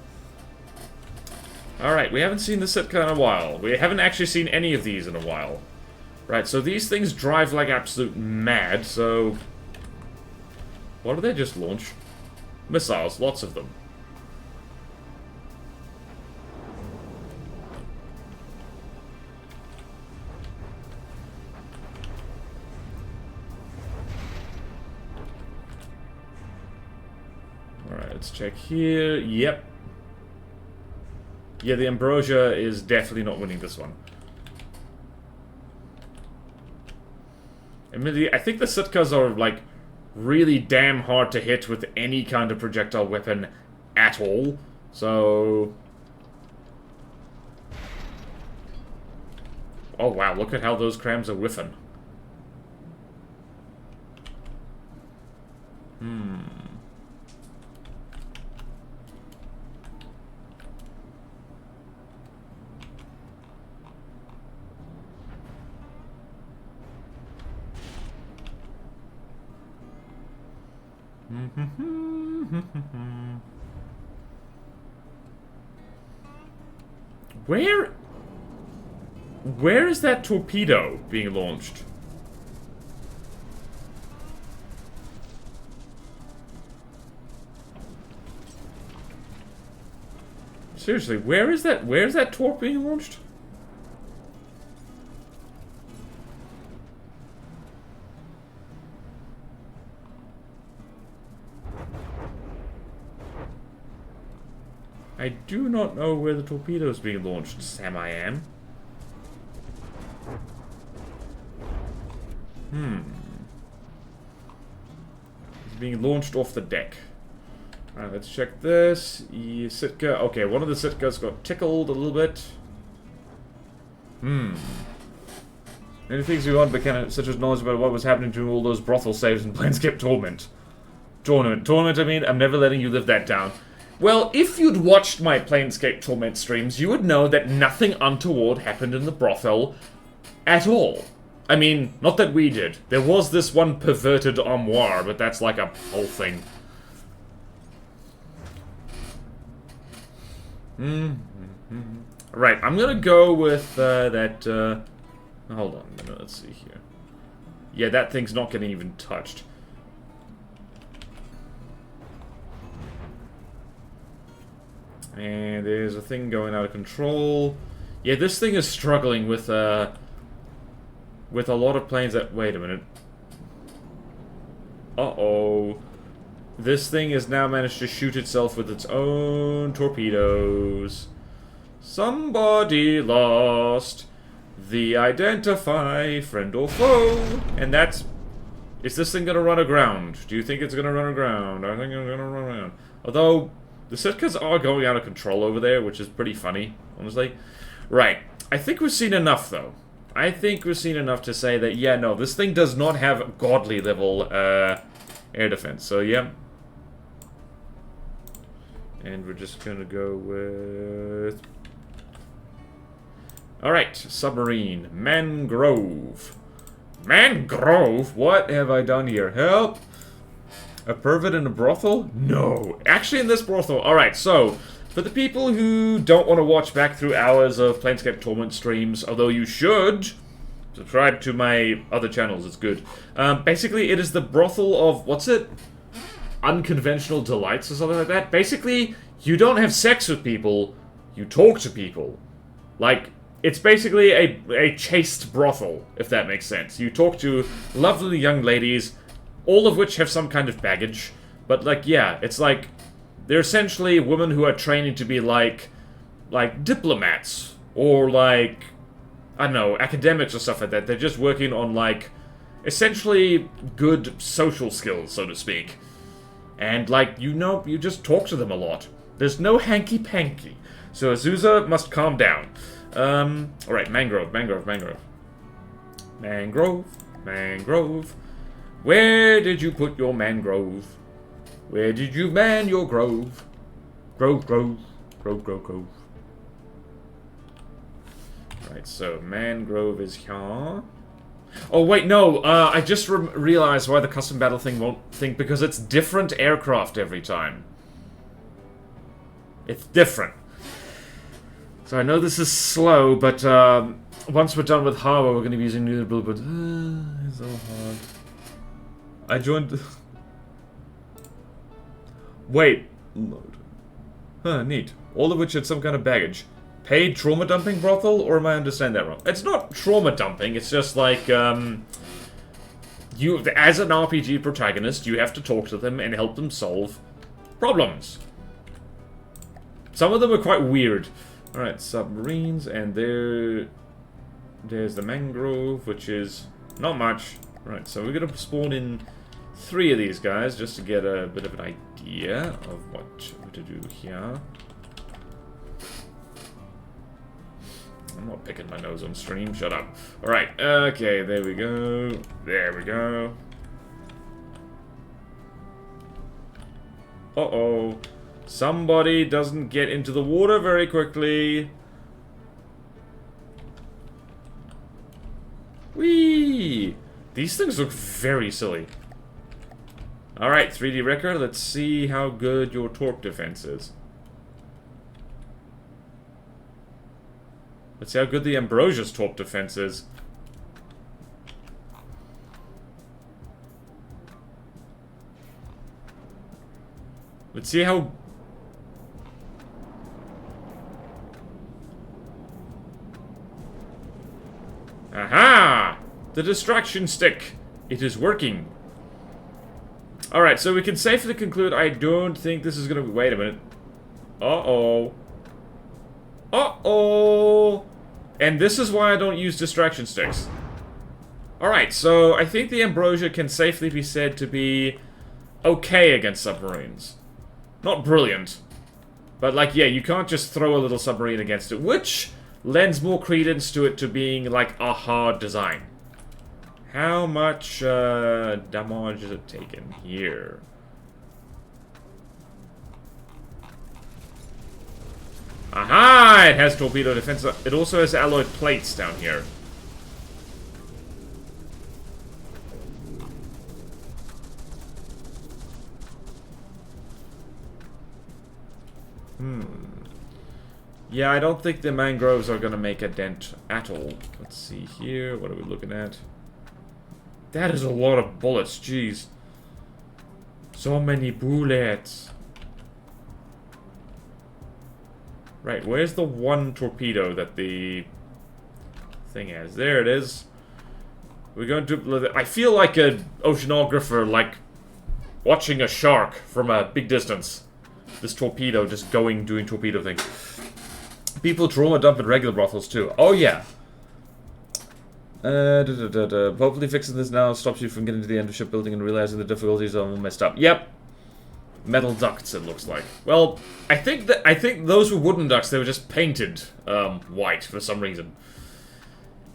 Alright, we haven't seen the Sitka in a while. We haven't actually seen any of these in a while. Right, so these things drive like absolute mad, so... What did they just launch? Missiles, lots of them. Alright, let's check here. Yep. Yeah, the Ambrosia is definitely not winning this one. Admittedly, I think the Sitkas are, like, really damn hard to hit with any kind of projectile weapon at all. So... Oh wow, look at how those crams are whiffing. Where is that torpedo being launched? Seriously, where is that torp being launched? I do not know where the torpedo is being launched, Sam I am. It's being launched off the deck. Alright, let's check this. Sitka. Okay, one of the Sitkas got tickled a little bit. Many things we want, but kind of such as knowledge about what was happening to all those brothel saves in Planescape Torment. Tournament, I mean, I'm never letting you live that down. Well, if you'd watched my Planescape Torment streams, you would know that nothing untoward happened in the brothel at all. I mean, not that we did. There was this one perverted armoire, but that's like a whole thing. Right, I'm gonna go with that, hold on a minute, let's see here. Yeah, that thing's not getting even touched. And there's a thing going out of control. Yeah, this thing is struggling with a lot of planes that... Wait a minute. Uh-oh. This thing has now managed to shoot itself with its own torpedoes. Somebody lost the identify, friend or foe. And that's... Is this thing gonna run aground? Do you think it's gonna run aground? I think it's gonna run around. Although, the Sitkas are going out of control over there, which is pretty funny, honestly. Right. I think we've seen enough, though. I think we've seen enough to say that, yeah, no, this thing does not have godly level air defense. So, yeah. And we're just gonna go with... Alright, submarine. Mangrove. Mangrove? What have I done here? Help! A pervert in a brothel? No. Actually, in this brothel. Alright, so... For the people who don't want to watch back through hours of Planescape Torment streams, although you should, subscribe to my other channels, it's good. Basically, it is the brothel of, what's it? Unconventional delights or something like that. Basically, you don't have sex with people, you talk to people. Like, it's basically a chaste brothel, if that makes sense. You talk to lovely young ladies, all of which have some kind of baggage. But, like, yeah, it's like... They're essentially women who are training to be like diplomats, or like, I don't know, academics or stuff like that. They're just working on like, essentially good social skills, so to speak. And, like, you just talk to them a lot. There's no hanky-panky. So Azusa must calm down. Alright, mangrove. Mangrove. Where did you put your mangrove? Where did you man your grove? Grove. Right, so mangrove is here. Oh, wait, no. I just realized why the custom battle thing won't think, because it's different aircraft every time. It's different. So I know this is slow, but once we're done with harbor, we're going to be using new build, but it's so hard. I joined... Wait. Load. Huh, neat. All of which had some kind of baggage. Paid trauma dumping brothel, or am I understanding that wrong? It's not trauma dumping, it's just like, you, as an RPG protagonist, you have to talk to them and help them solve problems. Some of them are quite weird. Alright, submarines, and there's the mangrove, which is not much. Right, so we're gonna spawn in 3 of these guys, just to get a bit of an idea of what to do here. I'm not picking my nose on stream, shut up. Alright, okay, there we go. There we go. Uh-oh. Somebody doesn't get into the water very quickly. Whee! These things look very silly. Alright, 3D Wrecker, let's see how good your torque defense is. Let's see how good the Ambrosia's torque defense is. Let's see how... Aha! The distraction stick. It is working. Alright, so we can safely conclude I don't think this is gonna be... Wait a minute. Uh-oh. Uh-oh! And this is why I don't use distraction sticks. Alright, so I think the Ambrosia can safely be said to be okay against submarines. Not brilliant. But, like, yeah, you can't just throw a little submarine against it, which lends more credence to it to being, like, a hard design. How much damage is it taken here? Aha! It has torpedo defense. It also has alloy plates down here. Yeah, I don't think the mangroves are gonna make a dent at all. Let's see here. What are we looking at? That is a lot of bullets. Jeez. So many bullets. Right, where's the one torpedo that the thing has? There it is. We're going to... I feel like an oceanographer, like, watching a shark from a big distance. This torpedo just doing torpedo things. People trauma dump in regular brothels, too. Oh, yeah. Hopefully fixing this now stops you from getting to the end of shipbuilding and realizing the difficulties are all messed up. Yep. Metal ducts, it looks like. Well, I think those were wooden ducts. They were just painted white for some reason.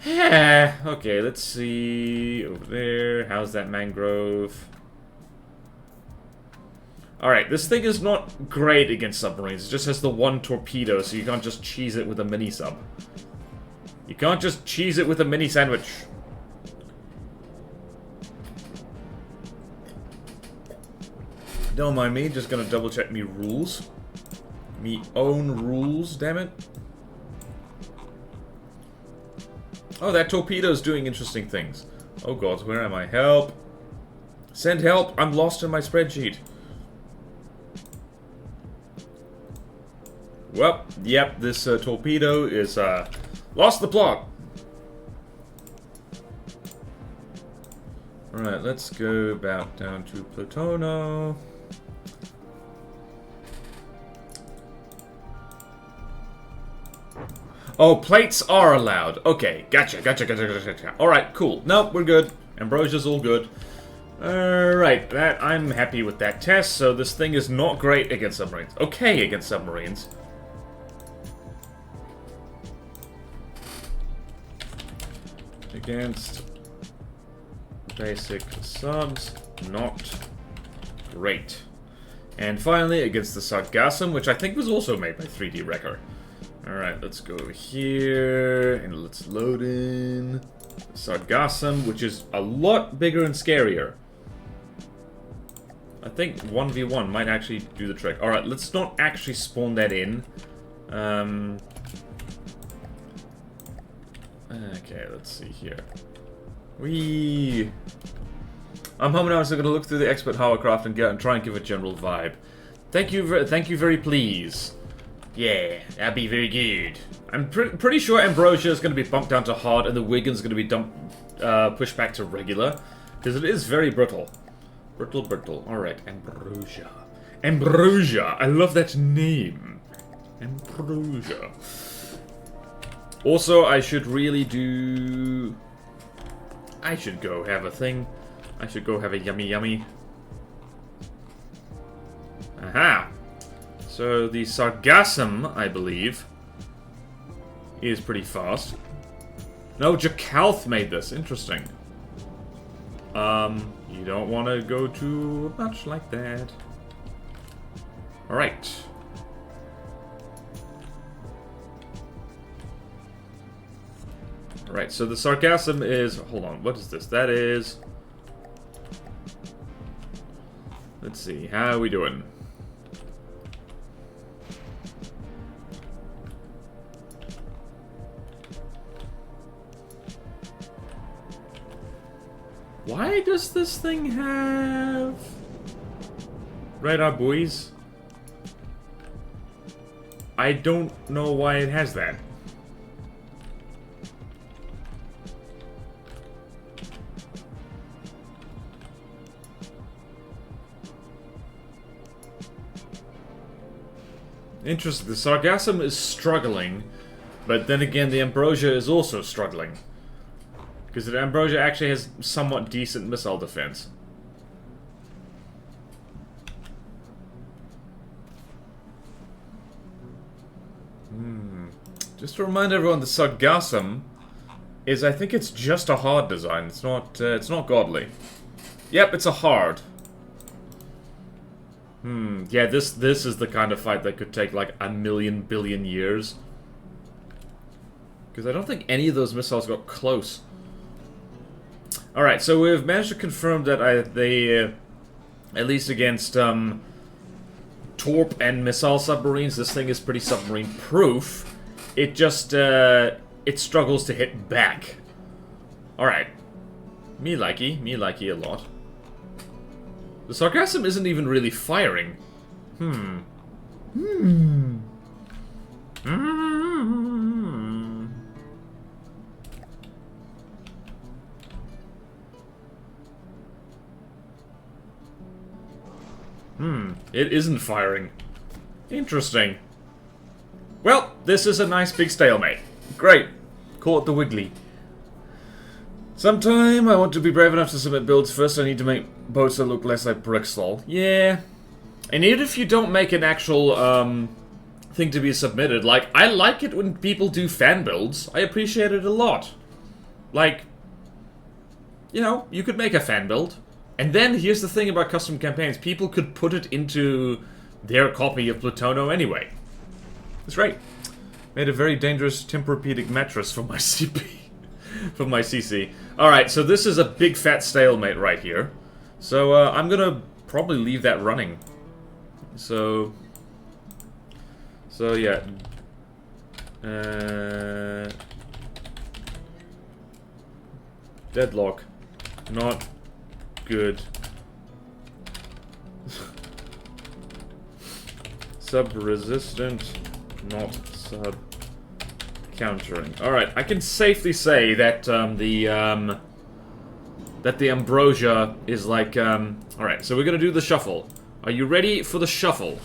Okay, let's see over there. How's that mangrove? Alright, this thing is not great against submarines. It just has the one torpedo, so you can't just cheese it with a mini-sub. You can't just cheese it with a mini-sandwich. Don't mind me, just gonna double-check me rules. Me own rules, damn it. Oh, that torpedo's doing interesting things. Oh god, where am I? Help! Send help! I'm lost in my spreadsheet. Well, yep, this torpedo is, lost the plot. Alright, let's go about down to Plutono. Oh, plates are allowed. Okay, gotcha. Alright, cool. Nope, we're good. Ambrosia's all good. Alright, that I'm happy with that test, so this thing is not great against submarines. Okay against submarines. Against basic subs, not great. And finally, against the Sargassum, which I think was also made by 3D Wrecker. Alright, let's go over here, and let's load in Sargassum, which is a lot bigger and scarier. I think 1v1 might actually do the trick. Alright, let's not actually spawn that in. Okay, let's see here. I'm home now, so I'm gonna look through the expert hovercraft and try and give a general vibe. Thank you very please. Yeah, that'd be very good. I'm pretty sure Ambrosia is gonna be bumped down to hard, and the Wigan's gonna be pushed back to regular, because it is very brittle. Brittle. Alright, Ambrosia. Ambrosia! I love that name. Ambrosia. Also, I should really do... I should go have a thing. I should go have a yummy. Aha! So, the Sargassum, I believe, is pretty fast. No, Jacalth made this. Interesting. You don't want to go too much like that. Alright. Alright, so the Sargassum is... Hold on, what is this? That is... Let's see, how are we doing? Why does this thing have... radar buoys? I don't know why it has that. Interesting. The Sargassum is struggling, but then again, the Ambrosia is also struggling. Because the Ambrosia actually has somewhat decent missile defense. Just to remind everyone, the Sargassum is, I think it's just a hard design. It's not godly. Yep, it's a hard. Yeah, this is the kind of fight that could take like 1,000,000 billion years. Because I don't think any of those missiles got close. Alright, so we've managed to confirm that they, at least against torp and missile submarines, this thing is pretty submarine-proof. It just, it struggles to hit back. Alright. Me likey a lot. The Sargassum isn't even really firing. It isn't firing. Interesting. Well, this is a nice big stalemate. Great. Call it the Wiggly. Sometime I want to be brave enough to submit builds. First I need to make boats that look less like Brixlol. Yeah. And even if you don't make an actual thing to be submitted, like, I like it when people do fan builds. I appreciate it a lot. Like, you know, you could make a fan build. And then, here's the thing about custom campaigns. People could put it into their copy of Plutono anyway. It's great. Made a very dangerous Tempur-Pedic mattress for my CP. For my CC. Alright, so this is a big fat stalemate right here. So, I'm gonna probably leave that running. So, yeah. Deadlock. Not good. Sub-resistant, not sub-countering. Alright, I can safely say that, the Ambrosia is like, Alright, so we're gonna do the shuffle. Are you ready for the shuffle?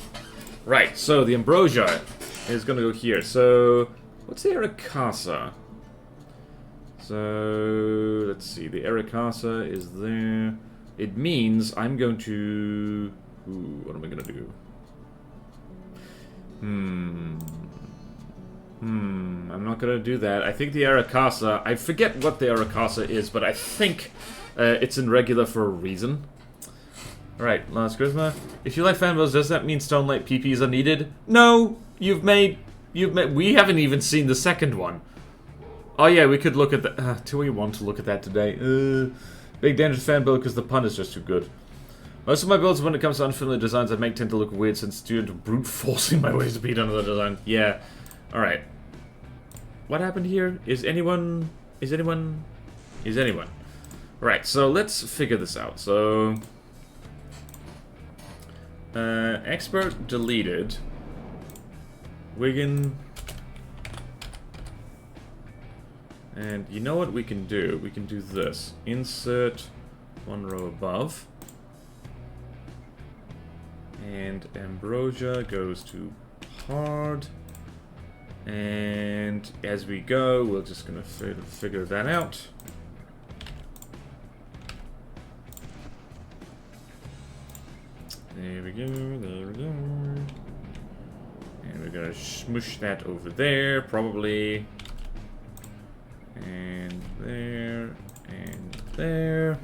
Right, so the Ambrosia is gonna go here. So, what's the Ericasa? So, let's see, the Ericasa is there. it means I'm going to... Ooh, what am I going to do? I'm not going to do that. I think the Arakasa... I forget what the Arakasa is, but I think it's in regular for a reason. Alright, last charisma. If you like fanboys, does that mean Stone Light PPs are needed? No! You've made... We haven't even seen the second one. Oh yeah, we could look at that. Do we want to look at that today? Big dangerous fan build because the pun is just too good. Most of my builds, when it comes to unfamiliar designs, I make tend to look weird since due to brute forcing my way to beat another design. Yeah. Alright. What happened here? Is anyone... Right, so let's figure this out. So... expert deleted. Wigan. And you know what we can do? We can do this. Insert one row above. And Ambrosia goes to hard. And as we go, we're just gonna figure that out. There we go, there we go. And we're gonna smush that over there, probably. And there, and there.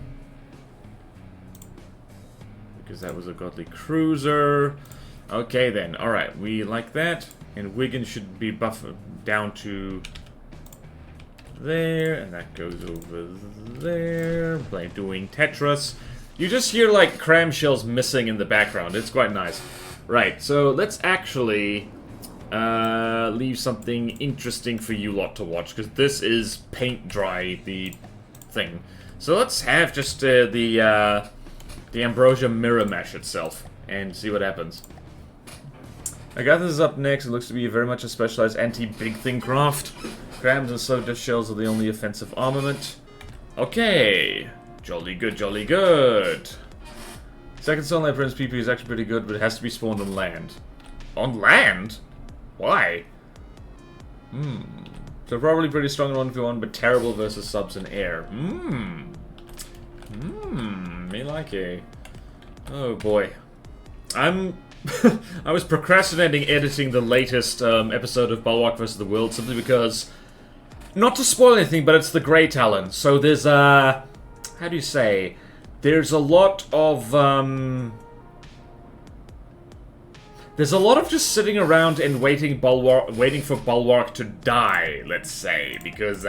Because that was a godly cruiser. Okay then, alright, we like that. And Wigan should be buffered down to there, and that goes over there. By doing Tetris. You just hear like cram shells missing in the background. It's quite nice. Right, so let's actually leave something interesting for you lot to watch, because this is paint dry, the thing. So let's have just the Ambrosia mirror mesh itself, and see what happens. I got this up next. It looks to be very much a specialized anti-big thing craft. Crams and soda shells are the only offensive armament. Okay. Jolly good, jolly good. Second Sunlight Prince PP is actually pretty good, but it has to be spawned on land. On land? Why? So probably pretty strong in 1v1, but terrible versus subs in air. Me like it. Oh boy. I was procrastinating editing the latest episode of Bulwark vs. the World simply because, not to spoil anything, but it's the Grey Talon. So there's how do you say? There's a lot of just sitting around and waiting for Bulwark to die, let's say, because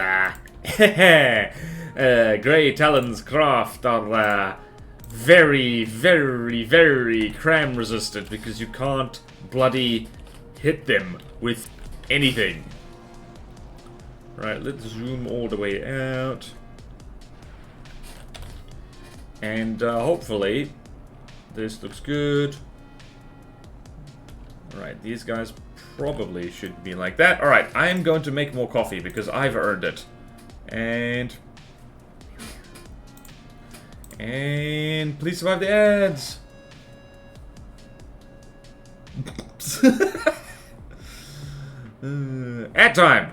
Grey Talon's craft are very, very, very cram resistant because you can't bloody hit them with anything. Right, let's zoom all the way out. And hopefully this looks good. Alright, these guys probably should be like that. Alright, I am going to make more coffee because I've earned it. And please survive the ads. Ad time.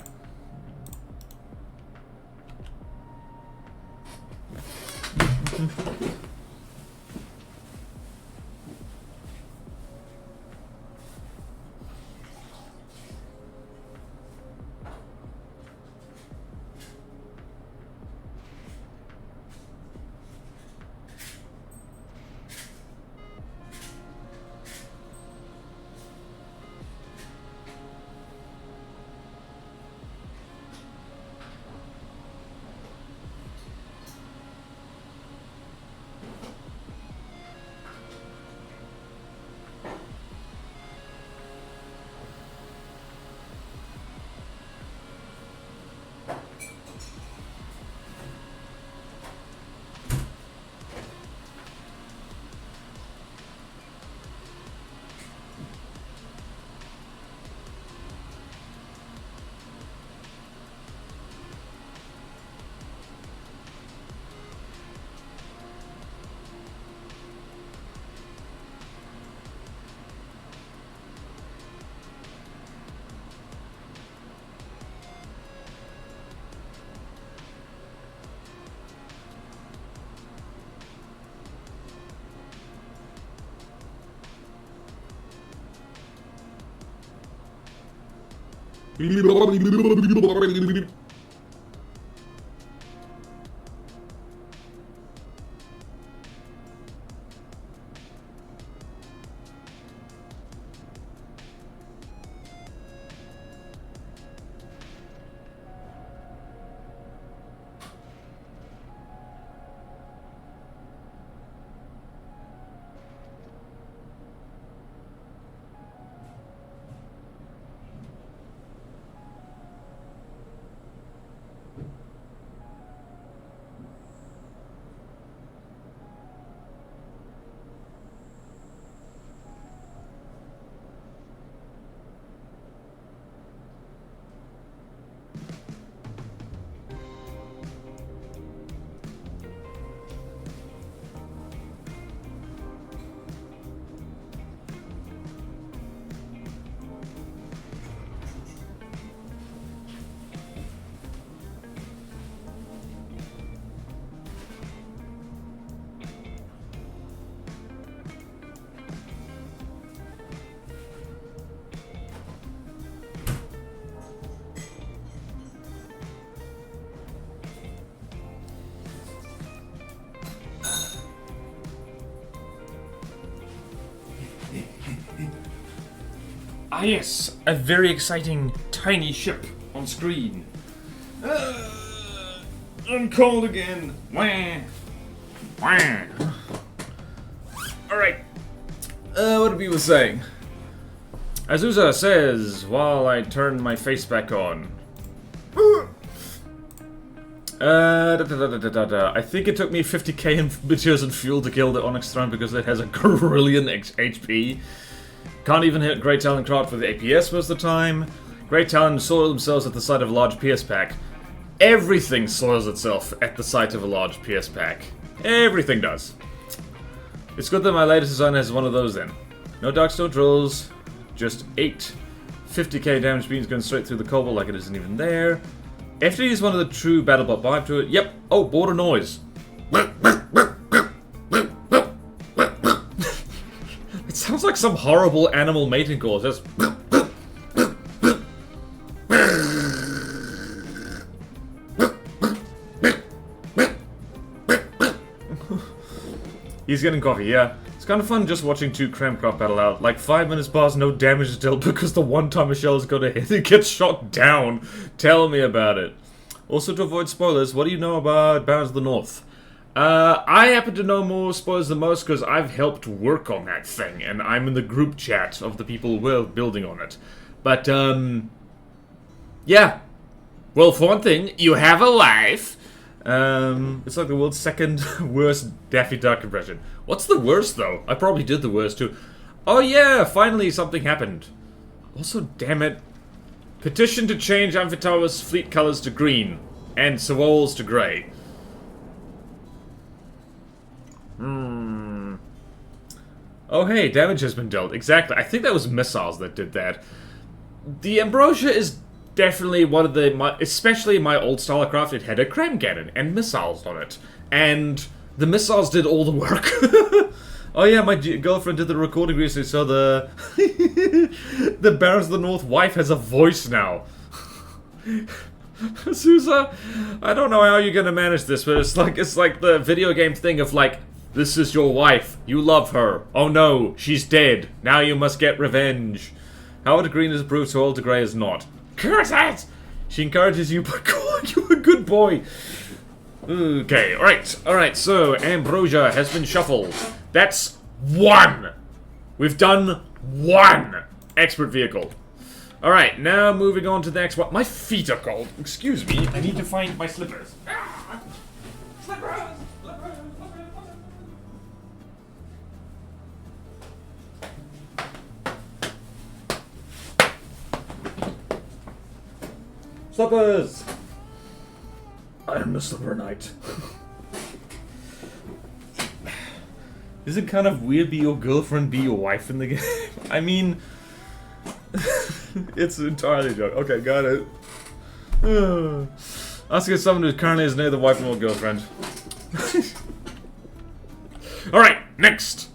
Ah yes, a very exciting tiny ship on screen. I'm cold again. Wah. Wah. Alright. What we were saying? Azusa says, while I turn my face back on. I think it took me 50k in materials and fuel to kill the Onyx Throne because it has a brilliant HP. Can't even hit Great Talon Craft with the APS most of the time. Great Talon soil themselves at the sight of a large PS pack. Everything soils itself at the sight of a large PS pack. Everything does. It's good that my latest design has one of those then. No Darkstone drills, just 8 50k damage beams going straight through the cobble like it isn't even there. FD is one of the true BattleBot vibe to it. Yep. Oh, border noise. It sounds like some horrible animal mating call. Just. He's getting coffee, yeah. It's kind of fun just watching two Cramcraft battle out. Like 5 minutes past, no damage is dealt because the one time a shell is going to hit, it gets shot down. Tell me about it. Also, to avoid spoilers, what do you know about Barons of the North? I happen to know more spoilers than most because I've helped work on that thing, and I'm in the group chat of the people who are building on it. But, yeah. Well, for one thing, you have a life. It's like the world's second worst Daffy Duck impression. What's the worst, though? I probably did the worst, too. Oh, yeah, finally something happened. Also, damn it. Petition to change Amphitawa's fleet colors to green, and Sawol's to grey. Oh, hey, damage has been dealt. Exactly. I think that was missiles that did that. The Ambrosia is definitely one of the, especially my old style of craft, it had a cram cannon and missiles on it. And the missiles did all the work. Oh yeah, my girlfriend did the recording recently, so the the Barons of the North wife has a voice now. Sousa, I don't know how you're gonna manage this, but it's like the video game thing of like, this is your wife, you love her. Oh no, she's dead. Now you must get revenge. Howard Green is approved, so Alder Grey is not. Curse it! She encourages you by calling you a good boy. Okay, alright, so Ambrosia has been shuffled. That's 1! We've done 1 expert vehicle. Alright, now moving on to the next one. My feet are cold. Excuse me, I need to find my slippers. Slippers! Slippers! I am the slipper knight. Is it kind of weird be your girlfriend, be your wife in the game? I mean, it's entirely a joke. Okay, got it. Asking someone who currently is neither wife nor girlfriend. Alright, next,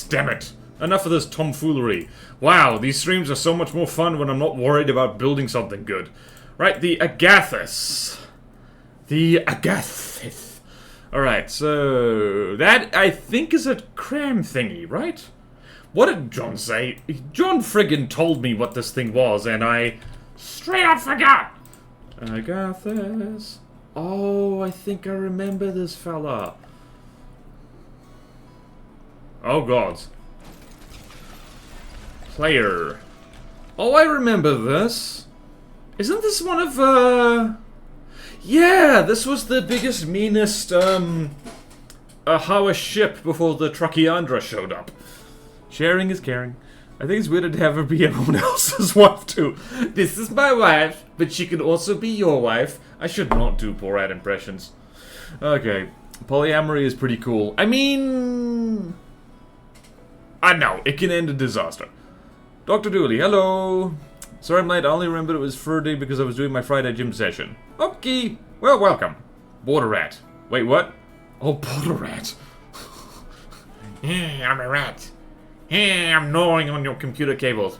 damn it. Enough of this tomfoolery. Wow, these streams are so much more fun when I'm not worried about building something good. Right, the Agathis. The Agathis. Alright, so... that, I think, is a cram thingy, right? What did John say? John friggin' told me what this thing was, and I straight up forgot! Agathis. Oh, I think I remember this fella. Oh, God. Player. Oh, I remember this. Isn't this one of, yeah, this was the biggest, meanest, Hawa ship before the Truckiandra showed up. Sharing is caring. I think it's weird to have her be everyone else's wife, too. This is my wife, but she can also be your wife. I should not do Borat impressions. Okay. Polyamory is pretty cool. I mean... I know, it can end in disaster. Dr. Dooley, hello. Sorry I'm late, I only remembered it was Friday because I was doing my Friday gym session. Okay, well, welcome. Border rat. Wait, what? Oh, border rat. I'm a rat. I'm gnawing on your computer cables.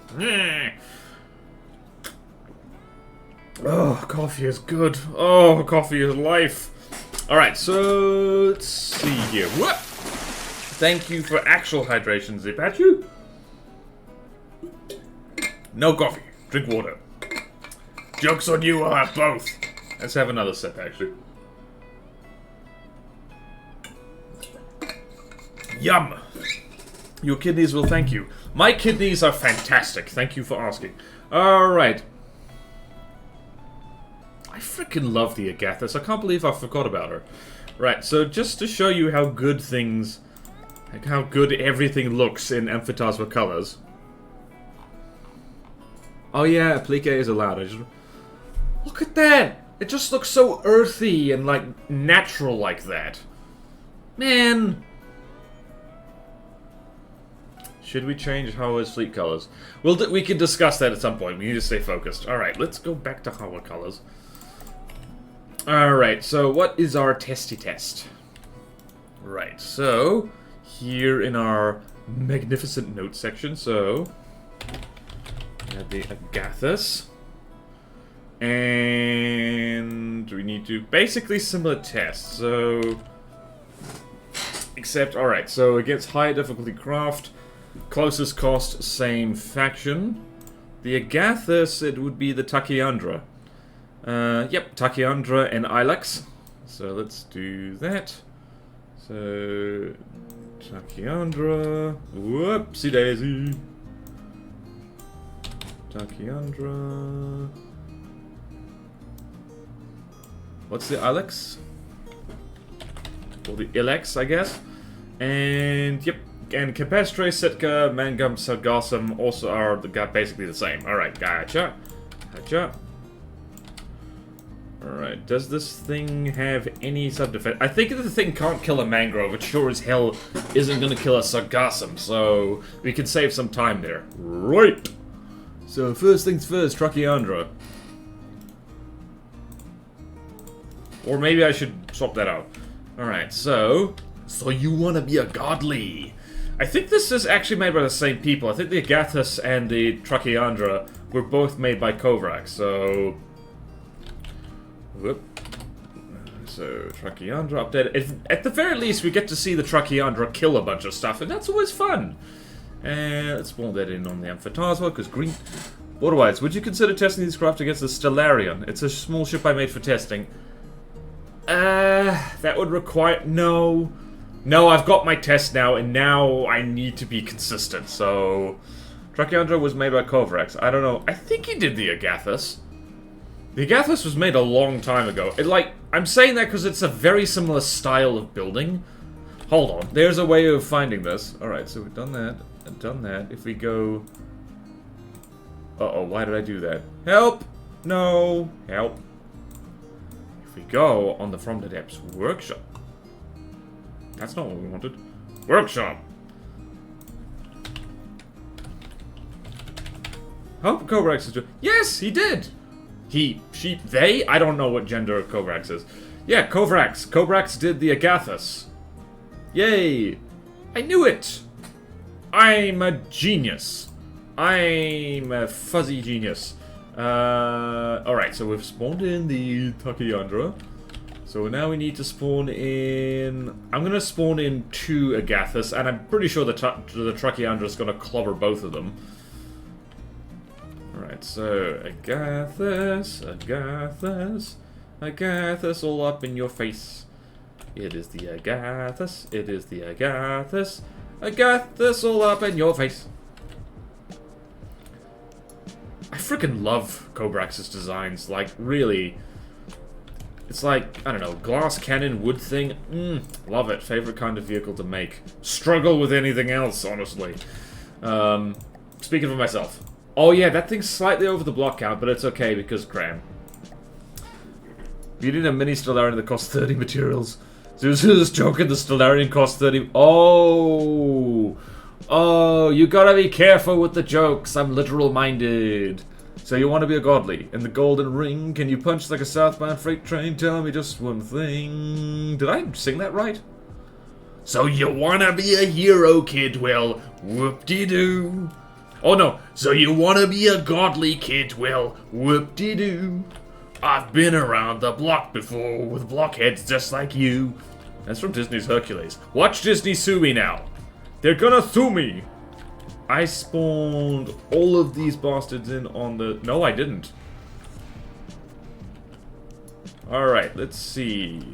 Oh, coffee is good. Oh, coffee is life. Alright, so let's see here. What? Thank you for actual hydration, Zipachu. No coffee. Drink water. Joke's on you, I'll have both. Let's have another sip, actually. Yum. Your kidneys will thank you. My kidneys are fantastic. Thank you for asking. Alright. I freaking love the Agathis. I can't believe I forgot about her. Right, so just to show you how good things... like how good everything looks in Amphitasma colors. Oh yeah, applique is allowed. Look at that! It just looks so earthy and, like, natural like that. Man! Should we change Hawa's fleet colors? We can discuss that at some point. We need to stay focused. Alright, let's go back to Hawa colors. Alright, so what is our testy test? Right, so... here in our magnificent notes section, so... we have the Agathis. And... we need to... basically similar tests, so... except, alright, so against high difficulty craft, closest cost, same faction. The Agathis, it would be the Tachyandra. Yep, Tachyandra and Ilex. So let's do that. So... Tachyandra... whoopsie daisy. Tachyandra... what's the Ilex? Or the Ilex, I guess. And, yep. And Capestre, Sitka, Mangum, Sargassum also are basically the same. Alright, gotcha. Gotcha. Alright, does this thing have any sub-defense? I think the thing can't kill a mangrove. It sure as hell isn't gonna kill a Sargassum, so we can save some time there. Right! So, first things first, Truckiandra. Or maybe I should swap that out. Alright, so you wanna be a godly. I think this is actually made by the same people. I think the Agathis and the Truckiandra were both made by Kovrak, so... whoop. So, Truckiandra updated. At the very least, we get to see the Truckiandra kill a bunch of stuff, and that's always fun. And let's spawn that in on the Amphitasma, because green... otherwise, would you consider testing these craft against the Stellarion? It's a small ship I made for testing. That would require... no. No, I've got my test now, and now I need to be consistent, so... Truckiandra was made by Kovrax. I don't know. I think he did the Agathis. The Agathis was made a long time ago. I'm saying that because it's a very similar style of building. Hold on. There's a way of finding this. Alright, so we've done that. I've done that. If we go... uh-oh, why did I do that? Help! No. Help. If we go on the From the Depths workshop... that's not what we wanted. Workshop! Hope Kovrax is doing... yes, he did! He, she, they? I don't know what gender Kovrax is. Yeah, Kovrax. Kovrax did the Agathis. Yay! I knew it! I'm a genius. I'm a fuzzy genius. Alright, so we've spawned in the Tachyandra. So now we need to spawn in... I'm going to spawn in 2 Agathis, and I'm pretty sure the Trachyandra is going to clobber both of them. Alright, so Agathis, Agathis all up in your face. It is the Agathis, it is the Agathis, Agathis all up in your face. I freaking love Kobrax's designs, like, really. It's like, I don't know, glass cannon, wood thing. Love it. Favorite kind of vehicle to make. Struggle with anything else, honestly. Speaking for myself. Oh yeah, that thing's slightly over the block count, but it's okay because cram. You need a mini Stellarian that costs 30 materials. So this joking, the Stellarian costs 30... Oh! Oh, you gotta be careful with the jokes. I'm literal-minded. So you want to be a godly. In the golden ring, can you punch like a southbound freight train? Tell me just one thing. Did I sing that right? So you want to be a hero, kid? Well, whoop-de-doo. Oh no. So you want to be a godly kid? Well, whoop-de-doo. I've been around the block before with blockheads just like you. That's from Disney's Hercules. Watch Disney sue me now. They're gonna sue me. I spawned all of these bastards in on the... No, I didn't. Alright, let's see.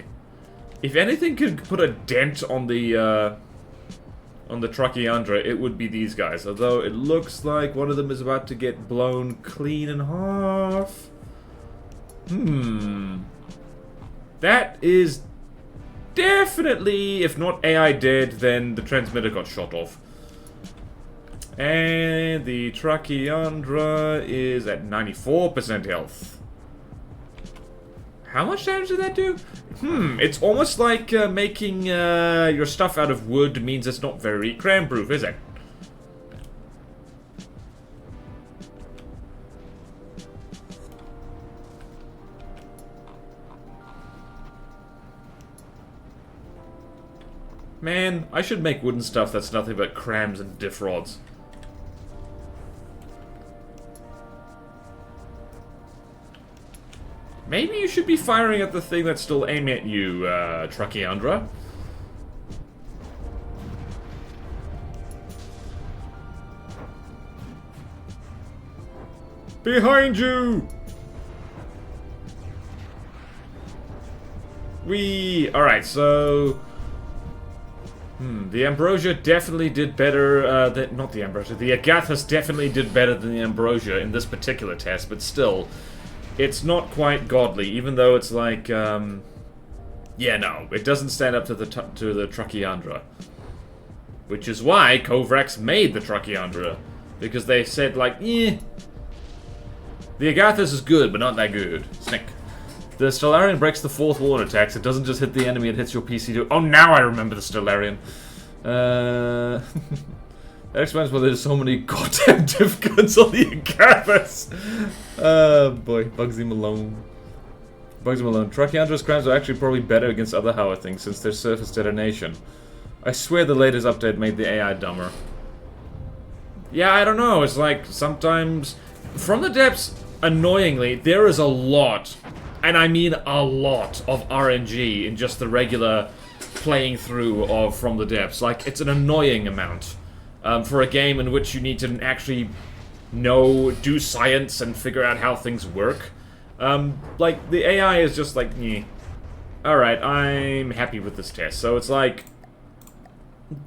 If anything could put a dent on the Trachyandra, it would be these guys. Although it looks like one of them is about to get blown clean in half. That is definitely, if not AI dead, then the transmitter got shot off. And the Trachyandra is at 94% health. How much damage did that do? It's almost like making your stuff out of wood means it's not very cram-proof, is it? Man, I should make wooden stuff that's nothing but crams and diff rods. Maybe you should be firing at the thing that's still aiming at you, Trachyandra. Behind you! Alright, so... the Ambrosia definitely did better, not the Ambrosia, the Agathis definitely did better than the Ambrosia in this particular test, but still... It's not quite godly, even though it's like, yeah, no, it doesn't stand up to the Trachyandra. Which is why Kovrax made the Trachyandra. Because they said, like, the Agathis is good, but not that good. Snick. The Stellarian breaks the fourth wall and attacks. It doesn't just hit the enemy, it hits your PC too. Oh, now I remember the Stellarian. That explains why there's so many goddamn diff guns on the Agathis. Boy, Bugsy Malone. Bugsy Malone. Trachyandras crams are actually probably better against other Hauer things since their surface detonation. I swear the latest update made the AI dumber. Yeah, I don't know. It's like sometimes... From the depths, annoyingly, there is a lot, and I mean a lot, of RNG in just the regular playing through of From the Depths. Like, it's an annoying amount. For a game in which you need to actually do science and figure out how things work. Like, the AI is just like, nyeh. Alright, I'm happy with this test. So it's like,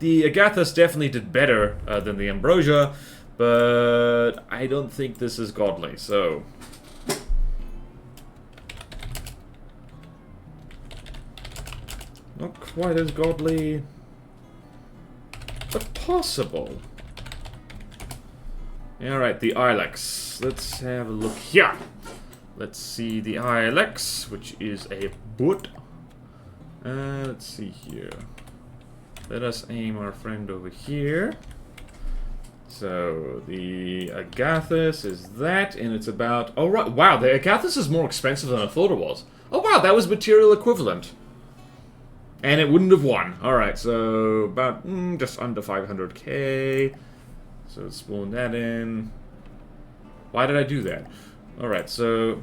the Agathis definitely did better than the Ambrosia, but I don't think this is godly, so... Not quite as godly... but possible. Alright, the Ilex. Let's have a look here. Let's see the Ilex, which is a boot. Let's see here. Let us aim our friend over here. So, the Agathis is that, and it's about... Oh, right. Wow, the Agathis is more expensive than I thought it was. Oh, wow, that was material equivalent. And it wouldn't have won. Alright, so about just under 500k. So let's spawn that in. Why did I do that? Alright, so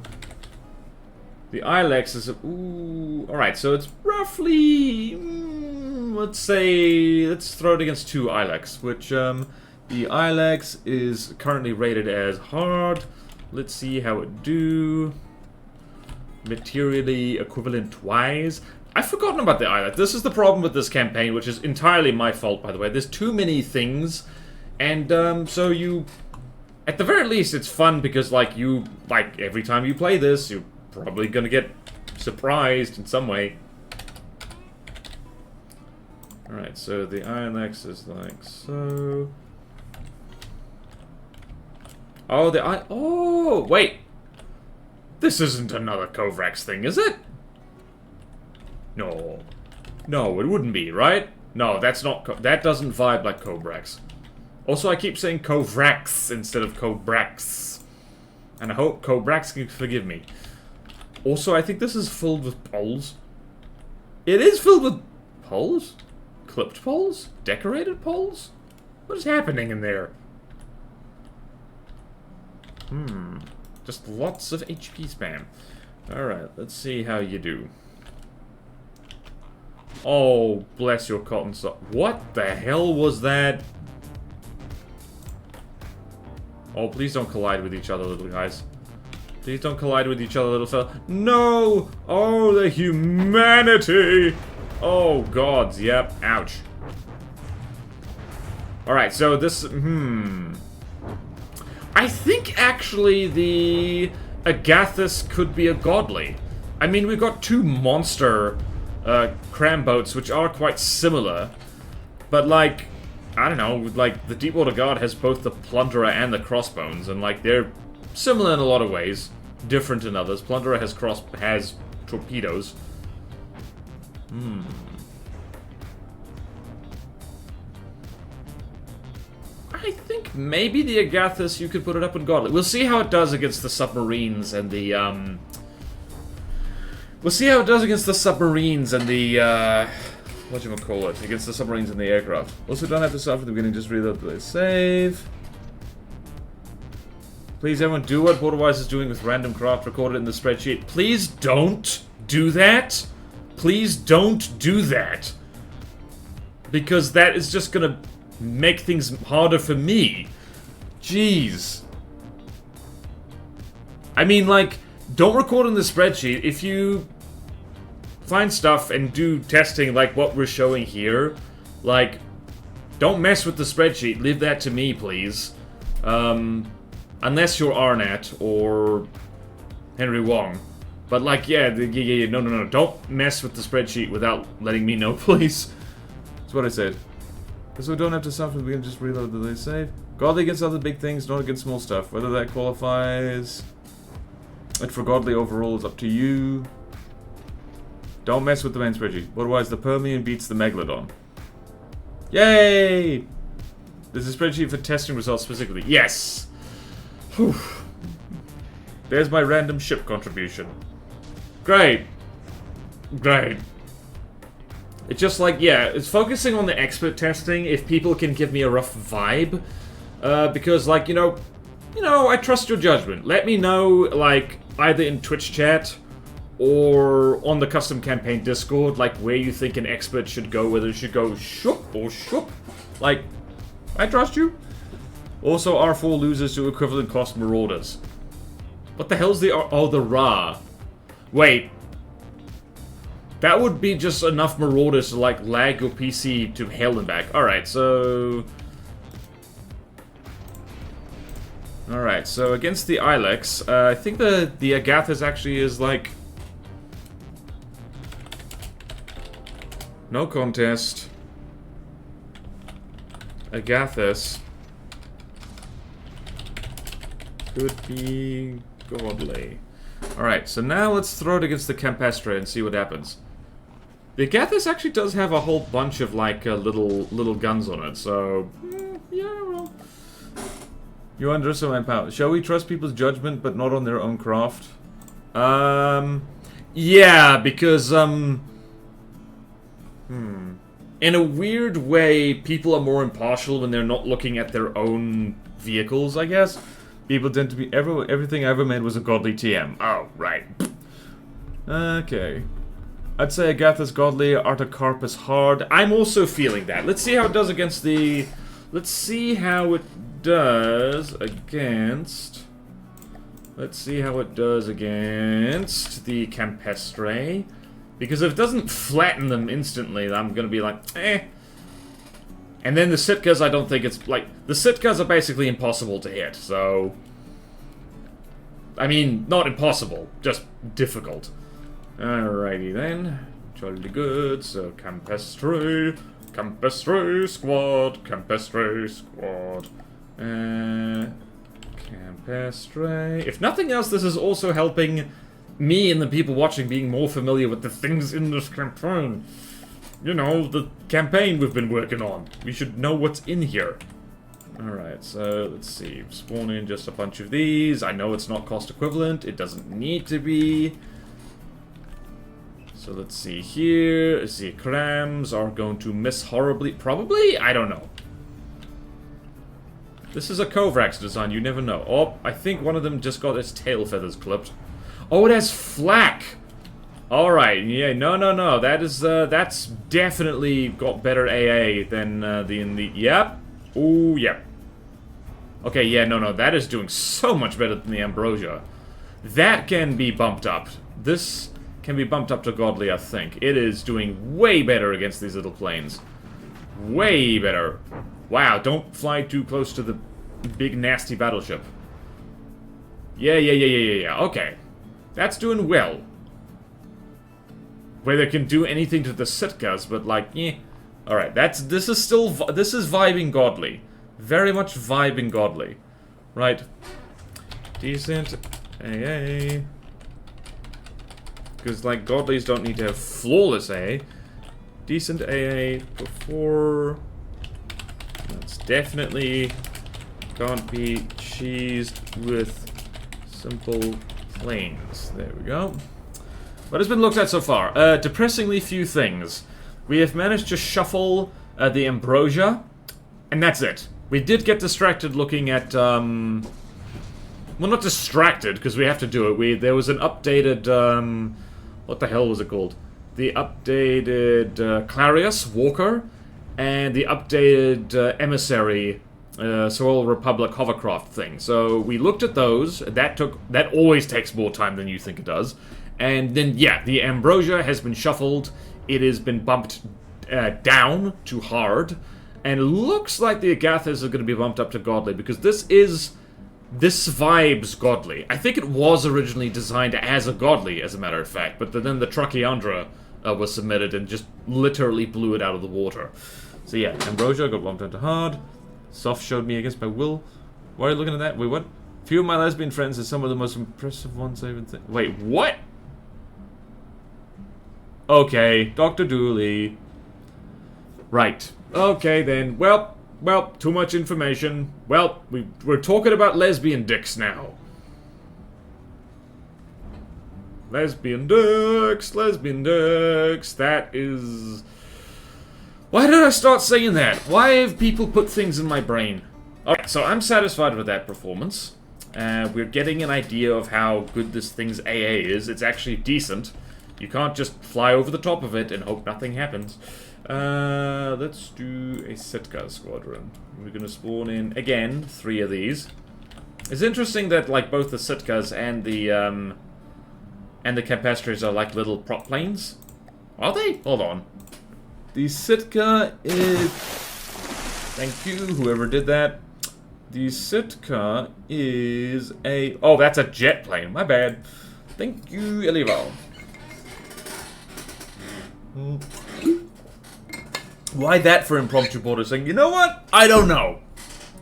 the Ilex is... Ooh, alright, so it's roughly... let's say... Let's throw it against 2 Ilex, which... the Ilex is currently rated as hard. Let's see how it do. Materially equivalent wise. I've forgotten about the Ilex. This is the problem with this campaign, which is entirely my fault, by the way. There's too many things, and so you... At the very least, it's fun because, like, every time you play this, you're probably gonna get surprised in some way. Alright, so the Ilex is like so... Oh, oh, wait! This isn't another Kovrax thing, is it? No. No, it wouldn't be, right? No, that's not... that doesn't vibe like Kovrax. Also, I keep saying Kovrax instead of Kovrax. And I hope Kovrax can forgive me. Also, I think this is filled with poles. It is filled with poles? Clipped poles? Decorated poles? What is happening in there? Just lots of HP spam. Alright, let's see how you do. Oh, bless your cotton sock. What the hell was that? Oh, please don't collide with each other, little guys. Please don't collide with each other, little fella. No! Oh, the humanity! Oh, gods, yep. Ouch. Alright, so this... I think, actually, the Agathis could be a godly. I mean, we've got 2 monster cram boats, which are quite similar. But, like, I don't know, like, the Deepwater Guard has both the Plunderer and the Crossbones, and, like, they're similar in a lot of ways, different in others. Plunderer has torpedoes. I think maybe the Agathis, you could put it up in Godly. We'll see how it does against the submarines and the, We'll see how it does against the submarines and the, whatchamacallit, against the submarines and the aircraft. Also, don't have to start from the beginning, just reload the save. Please, everyone, do what Borderwise is doing with random craft, record it in the spreadsheet. Please don't do that. Please don't do that. Because that is just gonna make things harder for me. Jeez. I mean, like, don't record in the spreadsheet. If you find stuff and do testing like what we're showing here, like, don't mess with the spreadsheet. Leave that to me, please. Unless you're Arnett or Henry Wong. But, like, yeah, no. Don't mess with the spreadsheet without letting me know, please. That's what I said. Because we don't have to suffer, we can just reload the save. Godly against other big things, not against small stuff. Whether that qualifies... But for Godly overall is up to you. Don't mess with the main spreadsheet. Otherwise, the Permian beats the Megalodon. Yay! There's a spreadsheet for testing results specifically. Yes! Whew. There's my random ship contribution. Great. Great. It's just like, yeah, it's focusing on the expert testing if people can give me a rough vibe. Because, like, you know, I trust your judgment. Let me know, like, either in Twitch chat or on the custom campaign Discord, like, where you think an expert should go, whether it should go shoop or shoop. Like, I trust you. Also, R4 loses to equivalent cost Marauders. What the hell's the oh, the Ra. Wait. That would be just enough Marauders to, like, lag your PC to hell and back. Alright, so... Alright, so against the Ilex, I think the Agathis actually is, like... No contest. Agathis could be godly. Alright, so now let's throw it against the Campestre and see what happens. The Agathis actually does have a whole bunch of, like, little guns on it, so... yeah, well... You underestimate my power. Shall we trust people's judgment, but not on their own craft? Yeah, because, In a weird way, people are more impartial when they're not looking at their own vehicles, I guess. People tend to be... Everything I ever made was a godly TM. Oh, right. Okay. I'd say Agatha's godly, Artacarp is hard. I'm also feeling that. Let's see how it does against the... Let's see how it does against... Let's see how it does against the Campestre. Because if it doesn't flatten them instantly, I'm gonna be like, eh. And then the Sitkas, I don't think it's, like... The Sitkas are basically impossible to hit, so... I mean, not impossible, just difficult. Alrighty then. Jolly good, so Campestre... Campestre squad, Campestre squad. Campestre... If nothing else, this is also helping me and the people watching being more familiar with the things in this campaign. You know, the campaign we've been working on. We should know what's in here. Alright, so let's see. Spawn in just a bunch of these. I know it's not cost equivalent. It doesn't need to be. So let's see here. The crams are going to miss horribly. Probably? I don't know. This is a Kovrax design. You never know. Oh, I think one of them just got its tail feathers clipped. Oh, it has flak! Alright, yeah, no. That is, that's definitely got better AA than, yep. Ooh, yep. Okay, yeah, no, that is doing so much better than the Ambrosia. That can be bumped up. This can be bumped up to Godly, I think. It is doing way better against these little planes. Way better. Wow, don't fly too close to the big, nasty battleship. Yeah, okay. That's doing well. Whether it can do anything to the Sitkas, but like, yeah. Alright, this is vibing godly. Very much vibing godly. Right. Decent AA. Because, like, godlies don't need to have flawless AA. Decent AA before... That's definitely can't be cheesed with simple planes. There we go. What has been looked at so far? Depressingly few things. We have managed to shuffle the Ambrosia, and that's it. We did get distracted looking at, well, not distracted, because we have to do it. There was an updated, what the hell was it called? The updated Clarius Walker, and the updated Emissary Soil Republic hovercraft thing. So we looked at those. That always takes more time than you think it does. And then, yeah, the Ambrosia has been shuffled. It has been bumped down to hard. And it looks like the Agathas are going to be bumped up to godly, because this vibes godly. I think it was originally designed as a godly, as a matter of fact, but then the Truckiandra was submitted and just literally blew it out of the water. So yeah, Ambrosia got bumped down to hard. Soft showed me against my will. Why are you looking at that? Wait, what? Few of my lesbian friends are some of the most impressive ones I even think. Wait, what? Okay, Dr. Dooley. Right. Okay, then. Well, too much information. Well, we're talking about lesbian dicks now. Lesbian dicks, that is... Why did I start saying that? Why have people put things in my brain? Alright, so I'm satisfied with that performance. We're getting an idea of how good this thing's AA is. It's actually decent. You can't just fly over the top of it and hope nothing happens. Let's do a Sitka squadron. We're gonna spawn in, again, 3 of these. It's interesting that, like, both the Sitkas and the Campestres are like little prop planes. Are they? Hold on. The Sitka is... Thank you, whoever did that. The Sitka is a... Oh, that's a jet plane. My bad. Thank you, Elival. Why that for impromptu border saying, you know what? I don't know.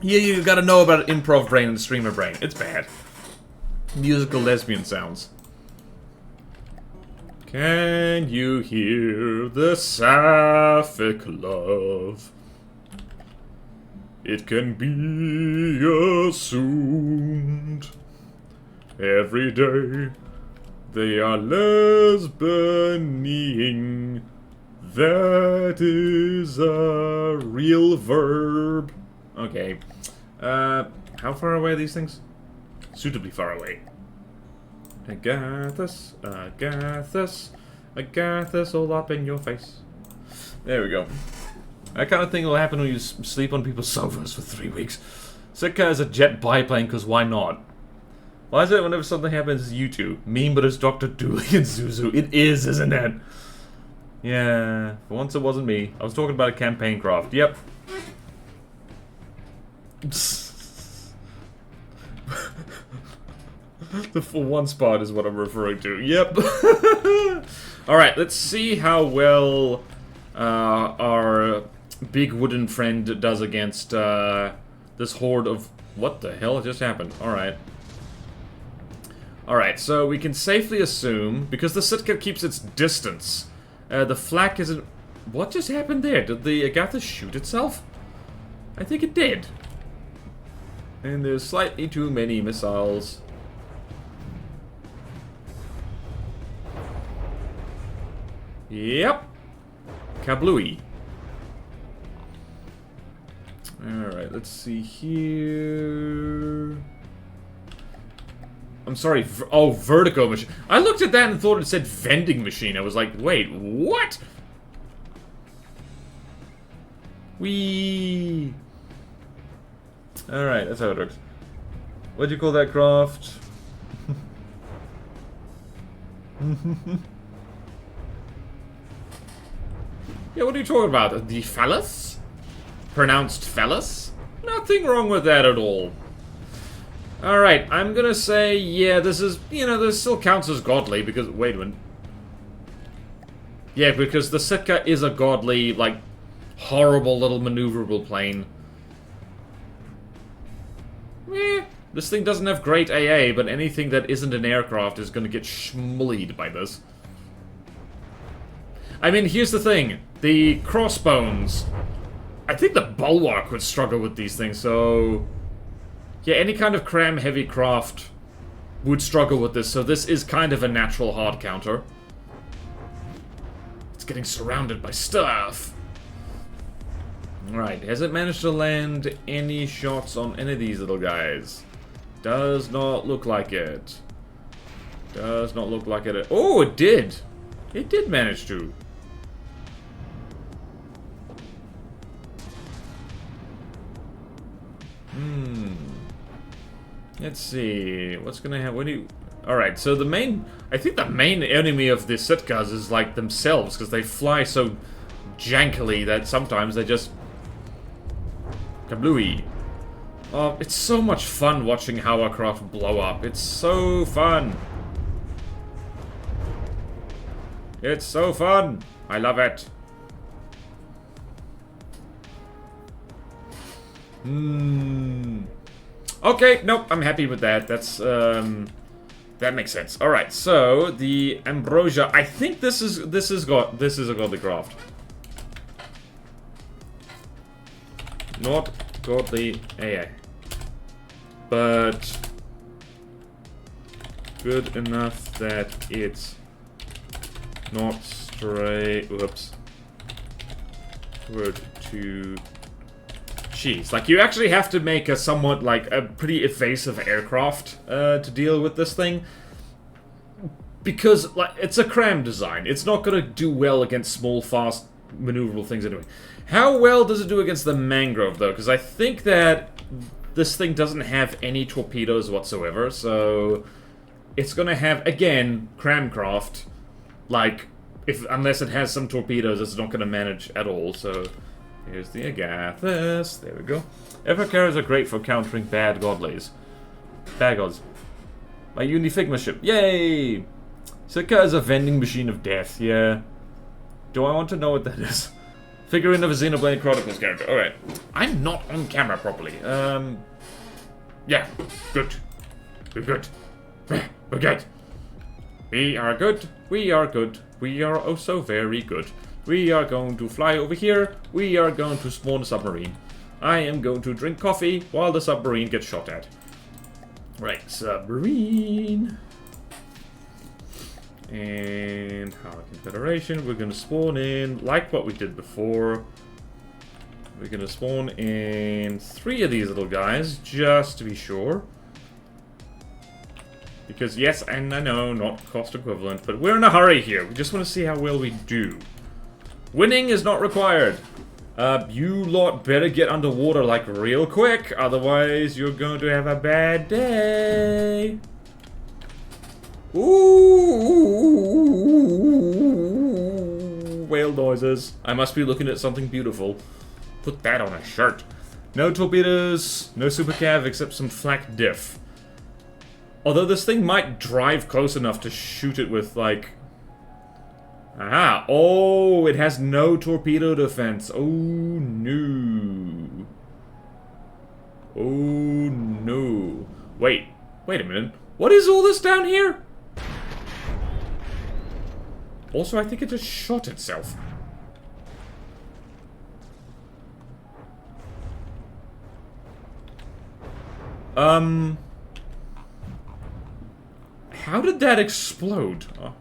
You gotta know about improv brain and streamer brain. It's bad. Musical lesbian sounds. Can you hear the sapphic love? It can be assumed. Every day they are lesbianing That is a real verb. Okay. How far away are these things? Suitably far away. Agathis, Agathis, all up in your face. There we go. That kind of thing will happen when you sleep on people's sofas for 3 weeks. Sitka is a jet biplane, because why not? Why is it whenever something happens, it's you two? Mean, but it's Dr. Dooley and Zuzu. It is, isn't it? Yeah, for once it wasn't me. I was talking about a campaign craft. Yep. The for once part is what I'm referring to. Yep. Alright, let's see how well our big wooden friend does against this horde of... What the hell just happened? Alright. Alright, so we can safely assume, because the Sitka keeps its distance, the flak isn't... What just happened there? Did the Agatha shoot itself? I think it did. And there's slightly too many missiles. Yep. Kablooey. Alright, let's see here... I'm sorry, oh, vertigo machine. I looked at that and thought it said vending machine. I was like, wait, what? Whee! Alright, that's how it works. What'd you call that craft? Yeah, what are you talking about? The phallus? Pronounced phallus? Nothing wrong with that at all. Alright, I'm gonna say, yeah, this is, you know, this still counts as godly, because, wait a minute. Yeah, because the Sitka is a godly, like, horrible little maneuverable plane. This thing doesn't have great AA, but anything that isn't an aircraft is gonna get schmullied by this. I mean, here's the thing. The crossbones. I think the Bulwark would struggle with these things, so... Yeah, any kind of cram-heavy craft would struggle with this, so this is kind of a natural hard counter. It's getting surrounded by stuff. Alright, has it managed to land any shots on any of these little guys? Does not look like it. Does not look like it. Oh, it did! It did manage to. Let's see, what's gonna happen? What do you... Alright, so the main... I think the main enemy of the Sitkas is, like, themselves, because they fly so jankily that sometimes they just... Kablooey. Oh, it's so much fun watching how our craft blow up. It's so fun. It's so fun. I love it. Okay, nope, I'm happy with that. That's, that makes sense. Alright, so, the Ambrosia, I think this is a godly craft. Not godly AA. But good enough that it's not stray, whoops, word to... Jeez, like, you actually have to make a somewhat, like, a pretty evasive aircraft to deal with this thing. Because, like, it's a cram design. It's not gonna do well against small, fast, maneuverable things anyway. How well does it do against the Mangrove, though? Because I think that this thing doesn't have any torpedoes whatsoever, so... It's gonna have, again, cramcraft. Like, unless it has some torpedoes, it's not gonna manage at all, so... Here's the Agathis. There we go. Evercarriers are great for countering bad godlies. Bad gods. My Unifigma ship. Yay! Sitka is a vending machine of death, yeah. Do I want to know what that is? Figurine of a Xenoblade Chronicles character. Alright. I'm not on camera properly. Yeah. Good. We're good. We're good. We are good. We are good. We are oh so very good. We are going to fly over here. We are going to spawn a submarine. I am going to drink coffee while the submarine gets shot at. Right, submarine. And Haugen Federation, we're gonna spawn in, like what we did before. We're gonna spawn in 3 of these little guys, just to be sure. Because yes, and I know, not cost equivalent, but we're in a hurry here. We just want to see how well we do. Winning is not required. You lot better get underwater like real quick, otherwise you're going to have a bad day. Ooh, whale noises. I must be looking at something beautiful. Put that on a shirt. No torpedoes, no super cav except some flak diff. Although this thing might drive close enough to shoot it with, like... Aha! Oh, it has no torpedo defense. Oh, no. Oh, no. Wait a minute. What is all this down here? Also, I think it just shot itself. How did that explode? Oh.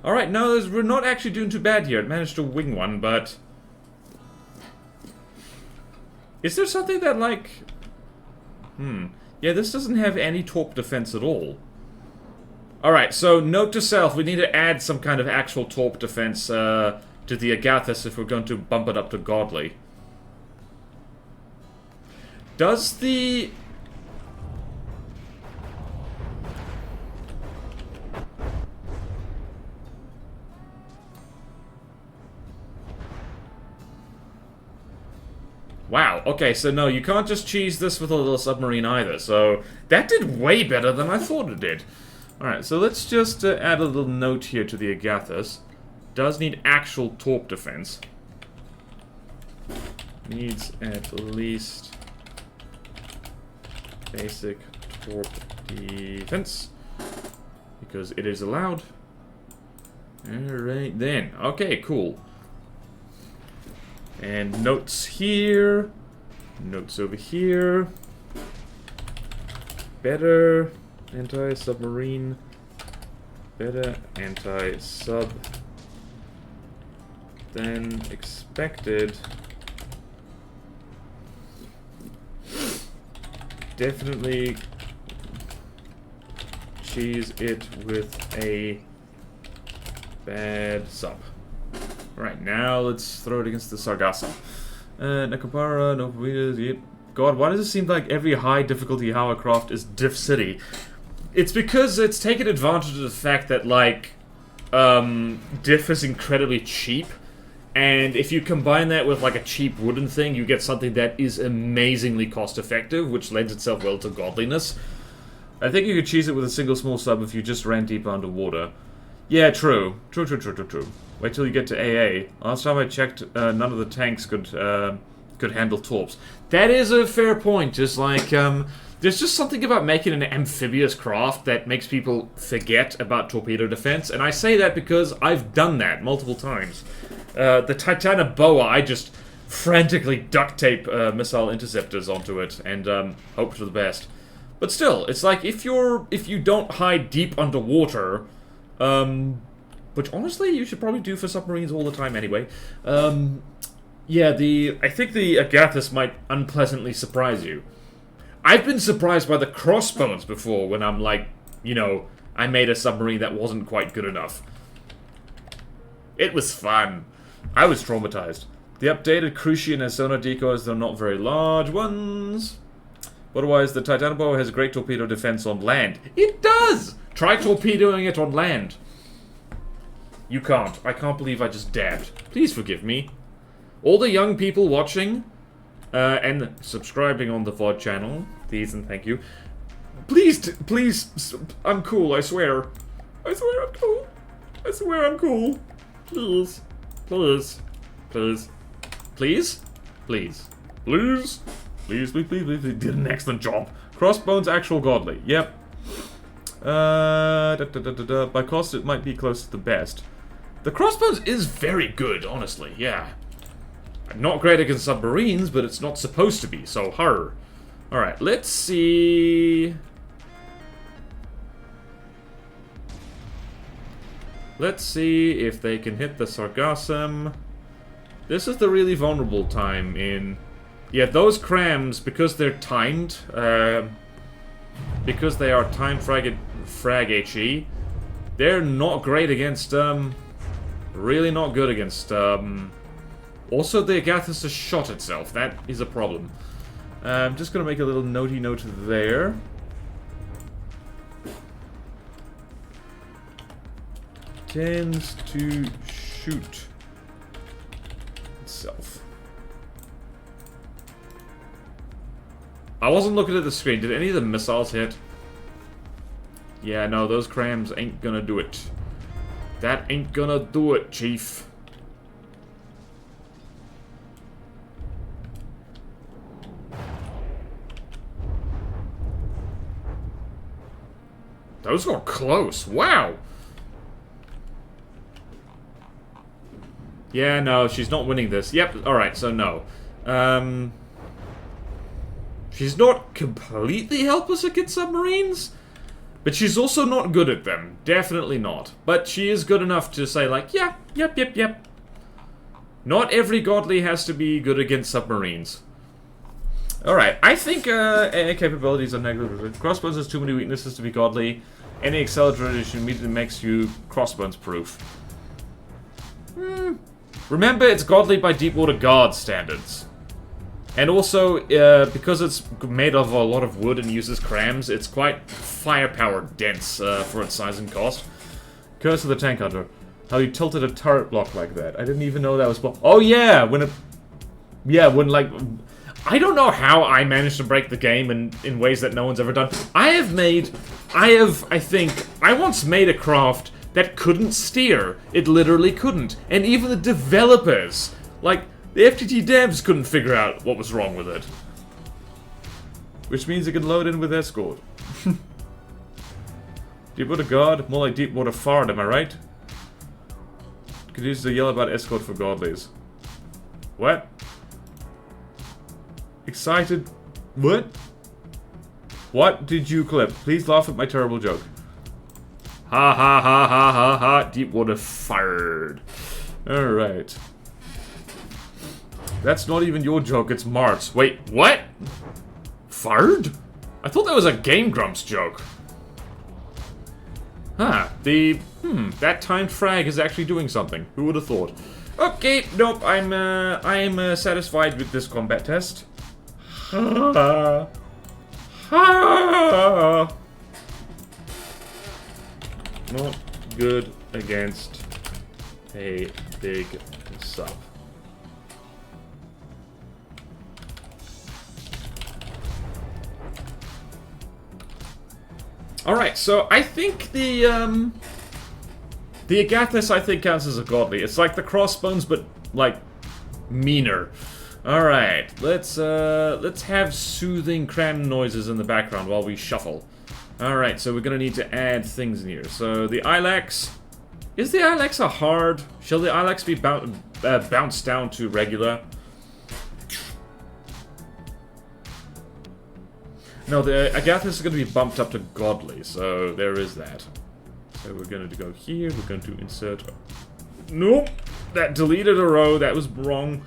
Alright, no, we're not actually doing too bad here. It managed to wing one, but... Is there something that, like... Yeah, this doesn't have any torp defense at all. Alright, so note to self, we need to add some kind of actual torp defense to the Agathis if we're going to bump it up to godly. Does the... Wow, okay, so no, you can't just cheese this with a little submarine either, so that did way better than I thought it did. Alright, so let's just add a little note here to the Agathis. Does need actual torp defense. Needs at least basic torp defense, because it is allowed. Alright then, okay, cool. And notes here. Notes over here. Better anti-submarine. Better anti-sub than expected. Definitely cheese it with a bad sub. Right, now let's throw it against the Sargasso. Nakapara, no Prometheus, yep. God, why does it seem like every high difficulty hovercraft is Diff City? It's because it's taken advantage of the fact that, like, Diff is incredibly cheap. And if you combine that with, like, a cheap wooden thing, you get something that is amazingly cost-effective, which lends itself well to godliness. I think you could cheese it with a single small sub if you just ran deeper underwater. Yeah, true. True. Wait till you get to AA. Last time I checked, none of the tanks could handle torps. That is a fair point. Just like, there's just something about making an amphibious craft that makes people forget about torpedo defense, and I say that because I've done that multiple times. The Titanoboa, I just frantically duct tape missile interceptors onto it and hope for the best. But still, it's like if you don't hide deep underwater. Which honestly you should probably do for submarines all the time anyway. Yeah, I think the Agathis might unpleasantly surprise you. I've been surprised by the crossbones before when I'm like, you know, I made a submarine that wasn't quite good enough. It was fun. I was traumatized. The updated Crucian and sonar decoys, they're not very large ones. Otherwise, the Titanoboa has great torpedo defense on land. It does! Try torpedoing it on land. You can't. I can't believe I just dabbed. Please forgive me. All the young people watching and subscribing on the VOD channel, please and thank you. Please, I'm cool, I swear. I swear I'm cool. I swear I'm cool. Please. Please. Please. Please? Please. Please? Please, did an excellent job. Crossbones actual godly. Yep. By cost, it might be close to the best. The crossbones is very good, honestly, yeah. Not great against submarines, but it's not supposed to be, so Alright, let's see... Let's see if they can hit the Sargassum. This is the really vulnerable time in... Yeah, those crams, because they're timed, because they are timed frag HE, they're not great against, really not good against, also the Agathis has shot itself. That is a problem. I'm just gonna make a little notey note there. Tends to shoot itself. I wasn't looking at the screen. Did any of the missiles hit? Yeah, no, those crams ain't gonna do it. That ain't gonna do it, Chief. Those were close. Wow. Yeah, no, she's not winning this. Yep, alright, so no. She's not completely helpless against submarines, but she's also not good at them. Definitely not. But she is good enough to say, like, yeah, yep. Not every godly has to be good against submarines. Alright, I think any capabilities are negligible. Crossbones has too many weaknesses to be godly. Any acceleration immediately makes you crossbones proof. Remember, it's godly by Deepwater Guard standards. And also, because it's made of a lot of wood and uses crams, it's quite firepower dense for its size and cost. Curse of the Tank Hunter. How you tilted a turret block like that. I didn't even know that was... Oh yeah! When it... Yeah, when like... I don't know how I managed to break the game in ways that no one's ever done. I think... I once made a craft that couldn't steer. It literally couldn't. And even the developers, like, the FTT devs couldn't figure out what was wrong with it. Which means it can load in with escort. Deepwater Guard? More like Deepwater Fard, am I right? Could use the yell about escort for godlies. What? Excited? What? What did you clip? Please laugh at my terrible joke. Ha ha ha ha ha ha. Deepwater fired. Alright. That's not even your joke, it's Mart's. Wait, what? Fired? I thought that was a Game Grumps joke. Huh, that timed frag is actually doing something. Who would have thought? Okay, nope, I'm satisfied with this combat test. Ha ha. Not good against a big sub. Alright, so I think the Agathis, I think, counts as a godly. It's like the crossbones, but, like, meaner. Alright, let's have soothing cram noises in the background while we shuffle. Alright, so we're gonna need to add things in here. So, the Ilex... Is the Ilex a hard? Shall the Ilex be bounced down to regular? No, the Agathis is going to be bumped up to godly, so there is that. So we're going to go here, we're going to insert... Nope! That deleted a row, that was wrong.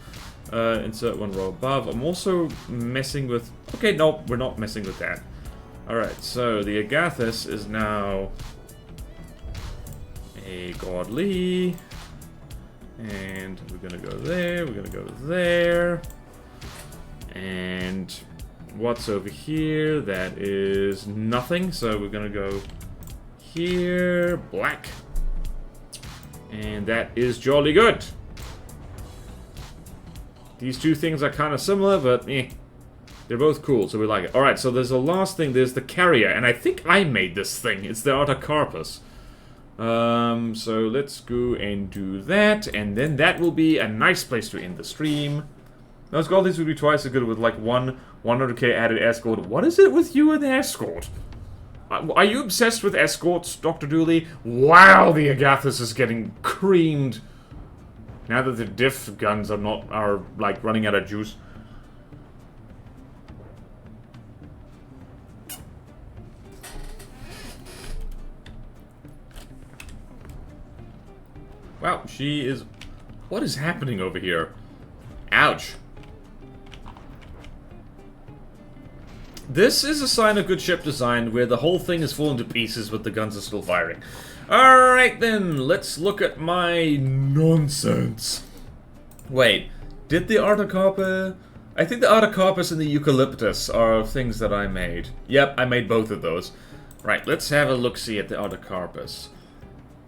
Insert one row above. I'm also messing with... Okay, nope, we're not messing with that. Alright, so the Agathis is now... a godly. And we're going to go there, we're going to go there. And... what's over here? That is nothing, so we're gonna go here, black. And that is jolly good. These two things are kind of similar, but they're both cool, so we like it. Alright, so there's the last thing, there's the carrier, and I think I made this thing. It's the Artocarpus. So let's go and do that, and then that will be a nice place to end the stream. Those godlies would be twice as good with like 100k added escort. What is it with you and the escort? Are you obsessed with escorts, Dr. Dooley? Wow, the Agathis is getting creamed. Now that the diff guns are like running out of juice. Wow, she is... What is happening over here? Ouch. This is a sign of good ship design, where the whole thing is falling to pieces, but the guns are still firing. Alright then, let's look at my nonsense. Wait, did the Artocarpus... I think the Artocarpus and the Eucalyptus are things that I made. Yep, I made both of those. Right, let's have a look-see at the Artocarpus.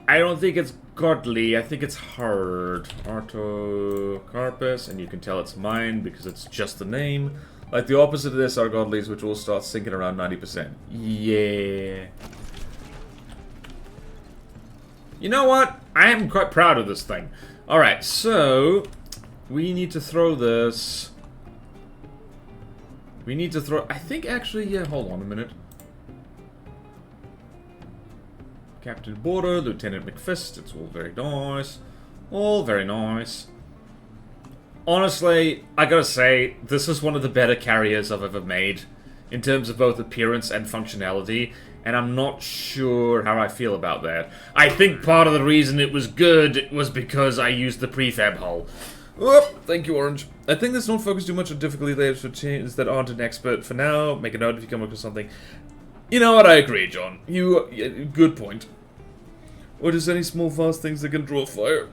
I don't think it's godly, I think it's hard. Artocarpus, and you can tell it's mine because it's just the name. Like the opposite of this are godlies, which will start sinking around 90%. Yeah. You know what? I am quite proud of this thing. Alright, so... we need to throw this... we need to throw... I think actually, yeah, hold on a minute. Captain Border, Lieutenant McFist, it's all very nice. All very nice. Honestly, I gotta say, this is one of the better carriers I've ever made. In terms of both appearance and functionality. And I'm not sure how I feel about that. I think part of the reason it was good was because I used the prefab hull. Whoop, thank you, Orange. I think this don't focus too much on difficulty layers for changes that aren't an expert for now. Make a note if you come across something. You know what, I agree, John. Good point. Or just any small fast things that can draw fire.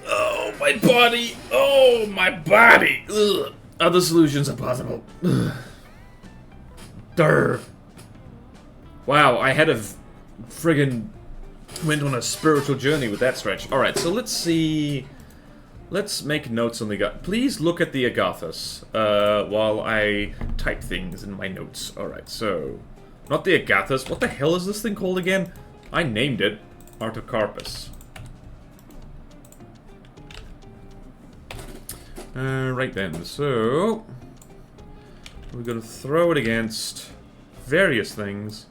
Oh, my body! Oh, my body! Ugh. Other solutions are possible. Ugh. Durr. Wow, I had a friggin' went on a spiritual journey with that stretch. Alright, so let's see... let's make notes on the... Please look at the Agathos, while I type things in my notes. Alright, so... not the Agathos. What the hell is this thing called again? I named it Artocarpus. Right then, so... we're gonna throw it against various things.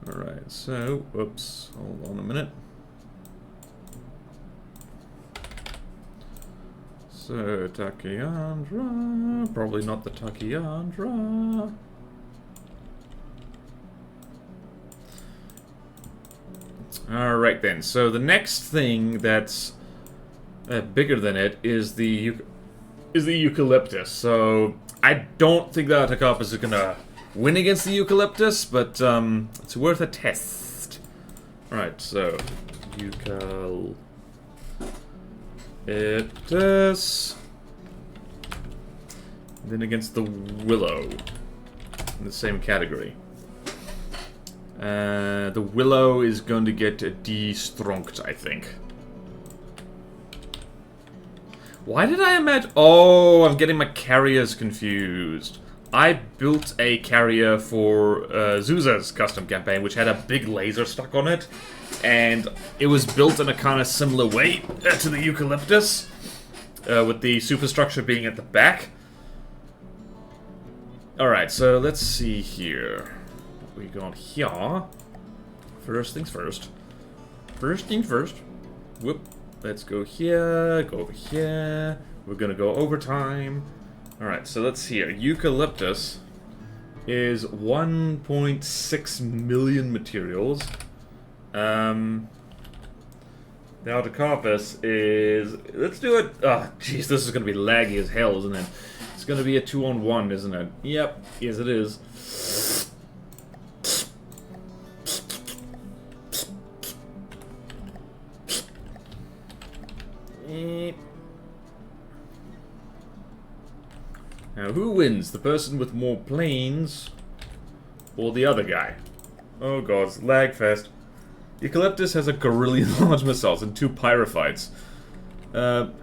Alright, so... whoops, hold on a minute. So, Tachyandra... probably not the Tachyandra... Alright then, so the next thing that's bigger than it is the Eucalyptus. So I don't think that Artocarpus is gonna win against the Eucalyptus, but it's worth a test. Alright, so Eucalyptus. And then against the Willow in the same category. The Willow is going to get destrunked, I think. Why did I imagine... oh, I'm getting my carriers confused. I built a carrier for Zuza's custom campaign, which had a big laser stuck on it. And it was built in a kind of similar way to the Eucalyptus, with the superstructure being at the back. Alright, so let's see here. We got here. First things first. First things first. Whoop. Let's go here. Go over here. We're gonna go overtime. Alright, so let's see here. Eucalyptus is 1.6 million materials. The Artocarpus is... let's do it... oh, jeez, this is gonna be laggy as hell, isn't it? It's gonna be a 2-on-1, isn't it? Yep, yes it is. Now, who wins? The person with more planes or the other guy? Oh god, it's lag fest. Eucalyptus has a gorillion large missiles and 2 pyrophytes.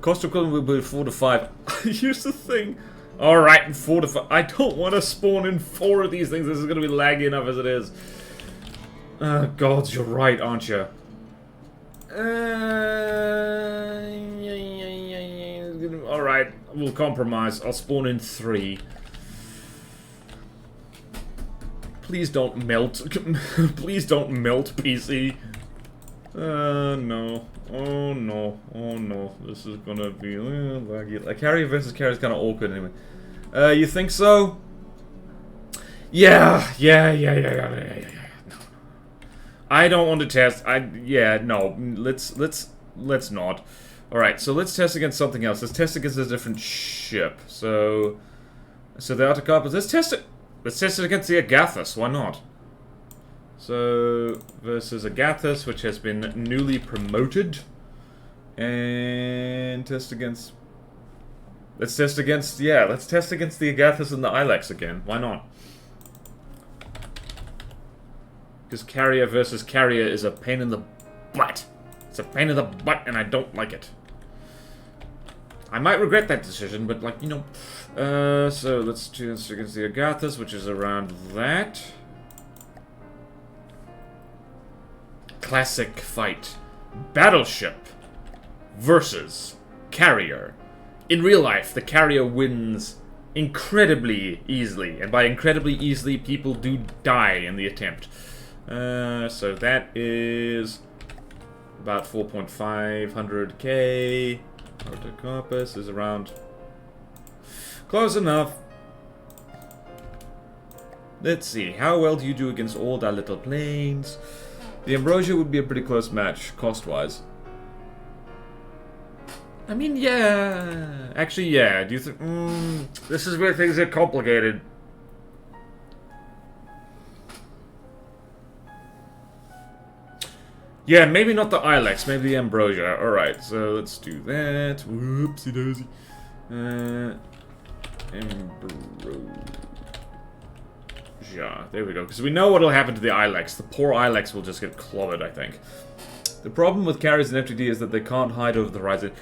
Cost equivalent will be 4 to 5. Here's the thing. Alright, 4 to 5. I don't want to spawn in 4 of these things. This is going to be laggy enough as it is. Gods, you're right, aren't you? Alright, we'll compromise. I'll spawn in 3. Please don't melt. Please don't melt, PC. No. Oh no. Oh no. This is gonna be laggy. Like, carrier versus carrier is kind of awkward anyway. You think so? Yeah. No. I don't want to test. No. Let's not. Alright, so let's test against something else. Let's test against a different ship. So the Autocarpus. Let's test it. Let's test it against the Agathis. Why not? So, versus Agathis, which has been newly promoted. And test against... Let's test against the Agathis and the Ilex again. Why not? Because carrier versus carrier is a pain in the butt. It's a pain in the butt, and I don't like it. I might regret that decision, but, like, you know... so let's test against the Agathis, which is around that. Classic fight. Battleship versus carrier. In real life, the carrier wins incredibly easily. And by incredibly easily, people do die in the attempt. So that is about 4,500k. Autocarpus is around... Close enough. Let's see. How well do you do against all that little planes? The Ambrosia would be a pretty close match, cost-wise. I mean, yeah. Actually, yeah. Do you think... this is where things get complicated. Yeah, maybe not the Ilex, maybe the Ambrosia. Alright, so let's do that. Whoopsie daisy. Ambrosia. There we go. Because we know what'll happen to the Ilex. The poor Ilex will just get clobbered, I think. The problem with carriers in FTD is that they can't hide over the horizon.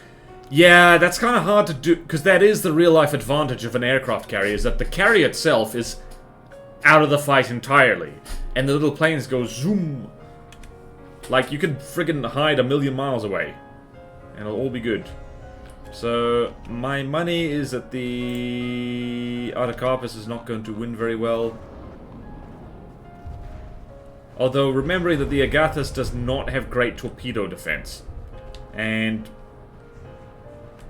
Yeah, that's kind of hard to do, because that is the real-life advantage of an aircraft carrier, is that the carrier itself is out of the fight entirely. And the little planes go zoom. Like, you could friggin' hide a million miles away. And it'll all be good. So, my money is that the Autocarpus is not going to win very well. Although, remembering that the Agathis does not have great torpedo defense. And...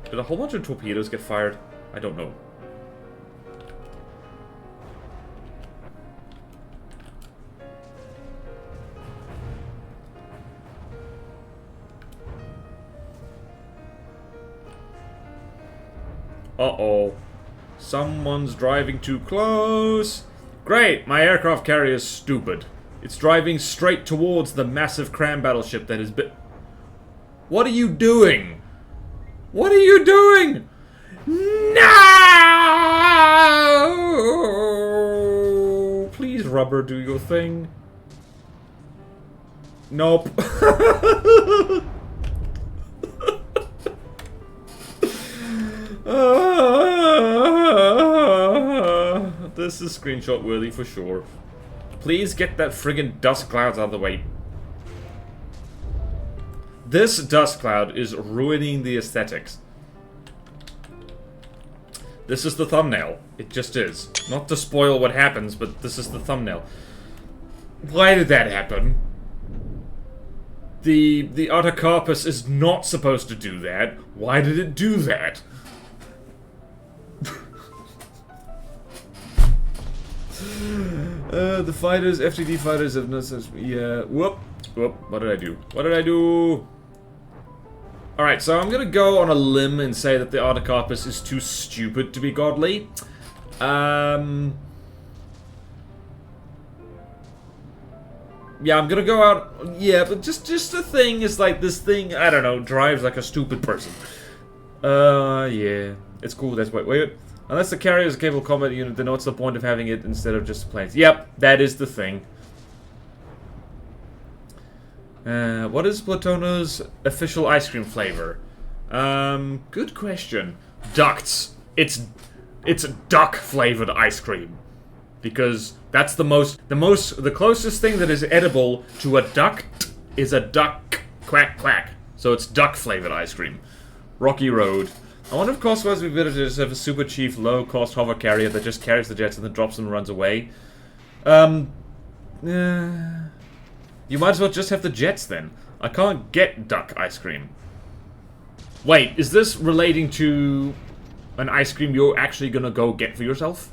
did a whole bunch of torpedoes get fired? I don't know. Uh-oh. Someone's driving too close. Great! My aircraft carrier is stupid. It's driving straight towards the massive cram battleship that is What are you doing? What are you doing? No! Please, rubber, do your thing. Nope. This is screenshot worthy for sure. Please get that friggin' dust clouds out of the way. This dust cloud is ruining the aesthetics. This is the thumbnail. It just is. Not to spoil what happens, but this is the thumbnail. Why did that happen? The Autocarpus is not supposed to do that. Why did it do that? The fighters, FTD fighters have no such... yeah, whoop. What did I do? What did I do? Alright, so I'm gonna go on a limb and say that the Autocarpus is too stupid to be godly. Yeah, I'm gonna go out... yeah, but just the thing is like, this thing, I don't know, drives like a stupid person. Yeah. It's cool, that's... wait. Unless the carrier is a capable combat unit, then what's the point of having it instead of just planes? Yep, that is the thing. What is Platono's official ice cream flavor? Good question. Ducts. It's duck-flavored ice cream. Because that's the closest thing that is edible to a duct is a duck quack quack. So it's duck-flavored ice cream. Rocky Road. I wonder if cost-wise we'd better just have a super cheap, low-cost hover carrier that just carries the jets and then drops them and runs away. You might as well just have the jets then. I can't get duck ice cream. Wait, is this relating to an ice cream you're actually gonna go get for yourself?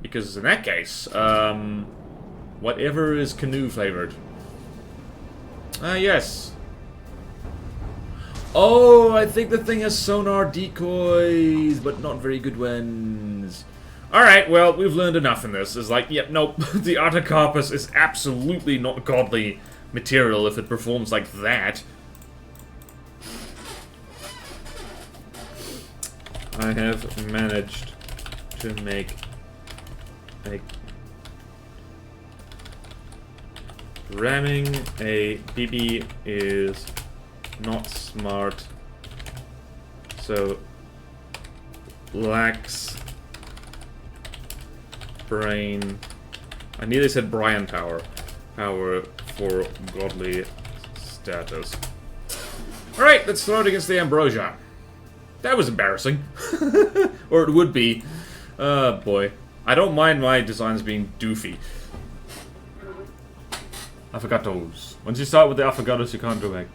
Because in that case, whatever is canoe flavored. Ah, yes. Oh, I think the thing has sonar decoys, but not very good ones. Alright, well, we've learned enough in this. It's like, yep, nope, the Artocarpus is absolutely not godly material if it performs like that. I have managed to make a... Ramming a BB is not smart, so lacks brain. I nearly said Brian Power. Power for godly status. Alright, let's throw it against the Ambrosia. That was embarrassing. Or it would be. Boy. I don't mind my designs being doofy. Affogatos. Once you start with the affogatos, you can't go back.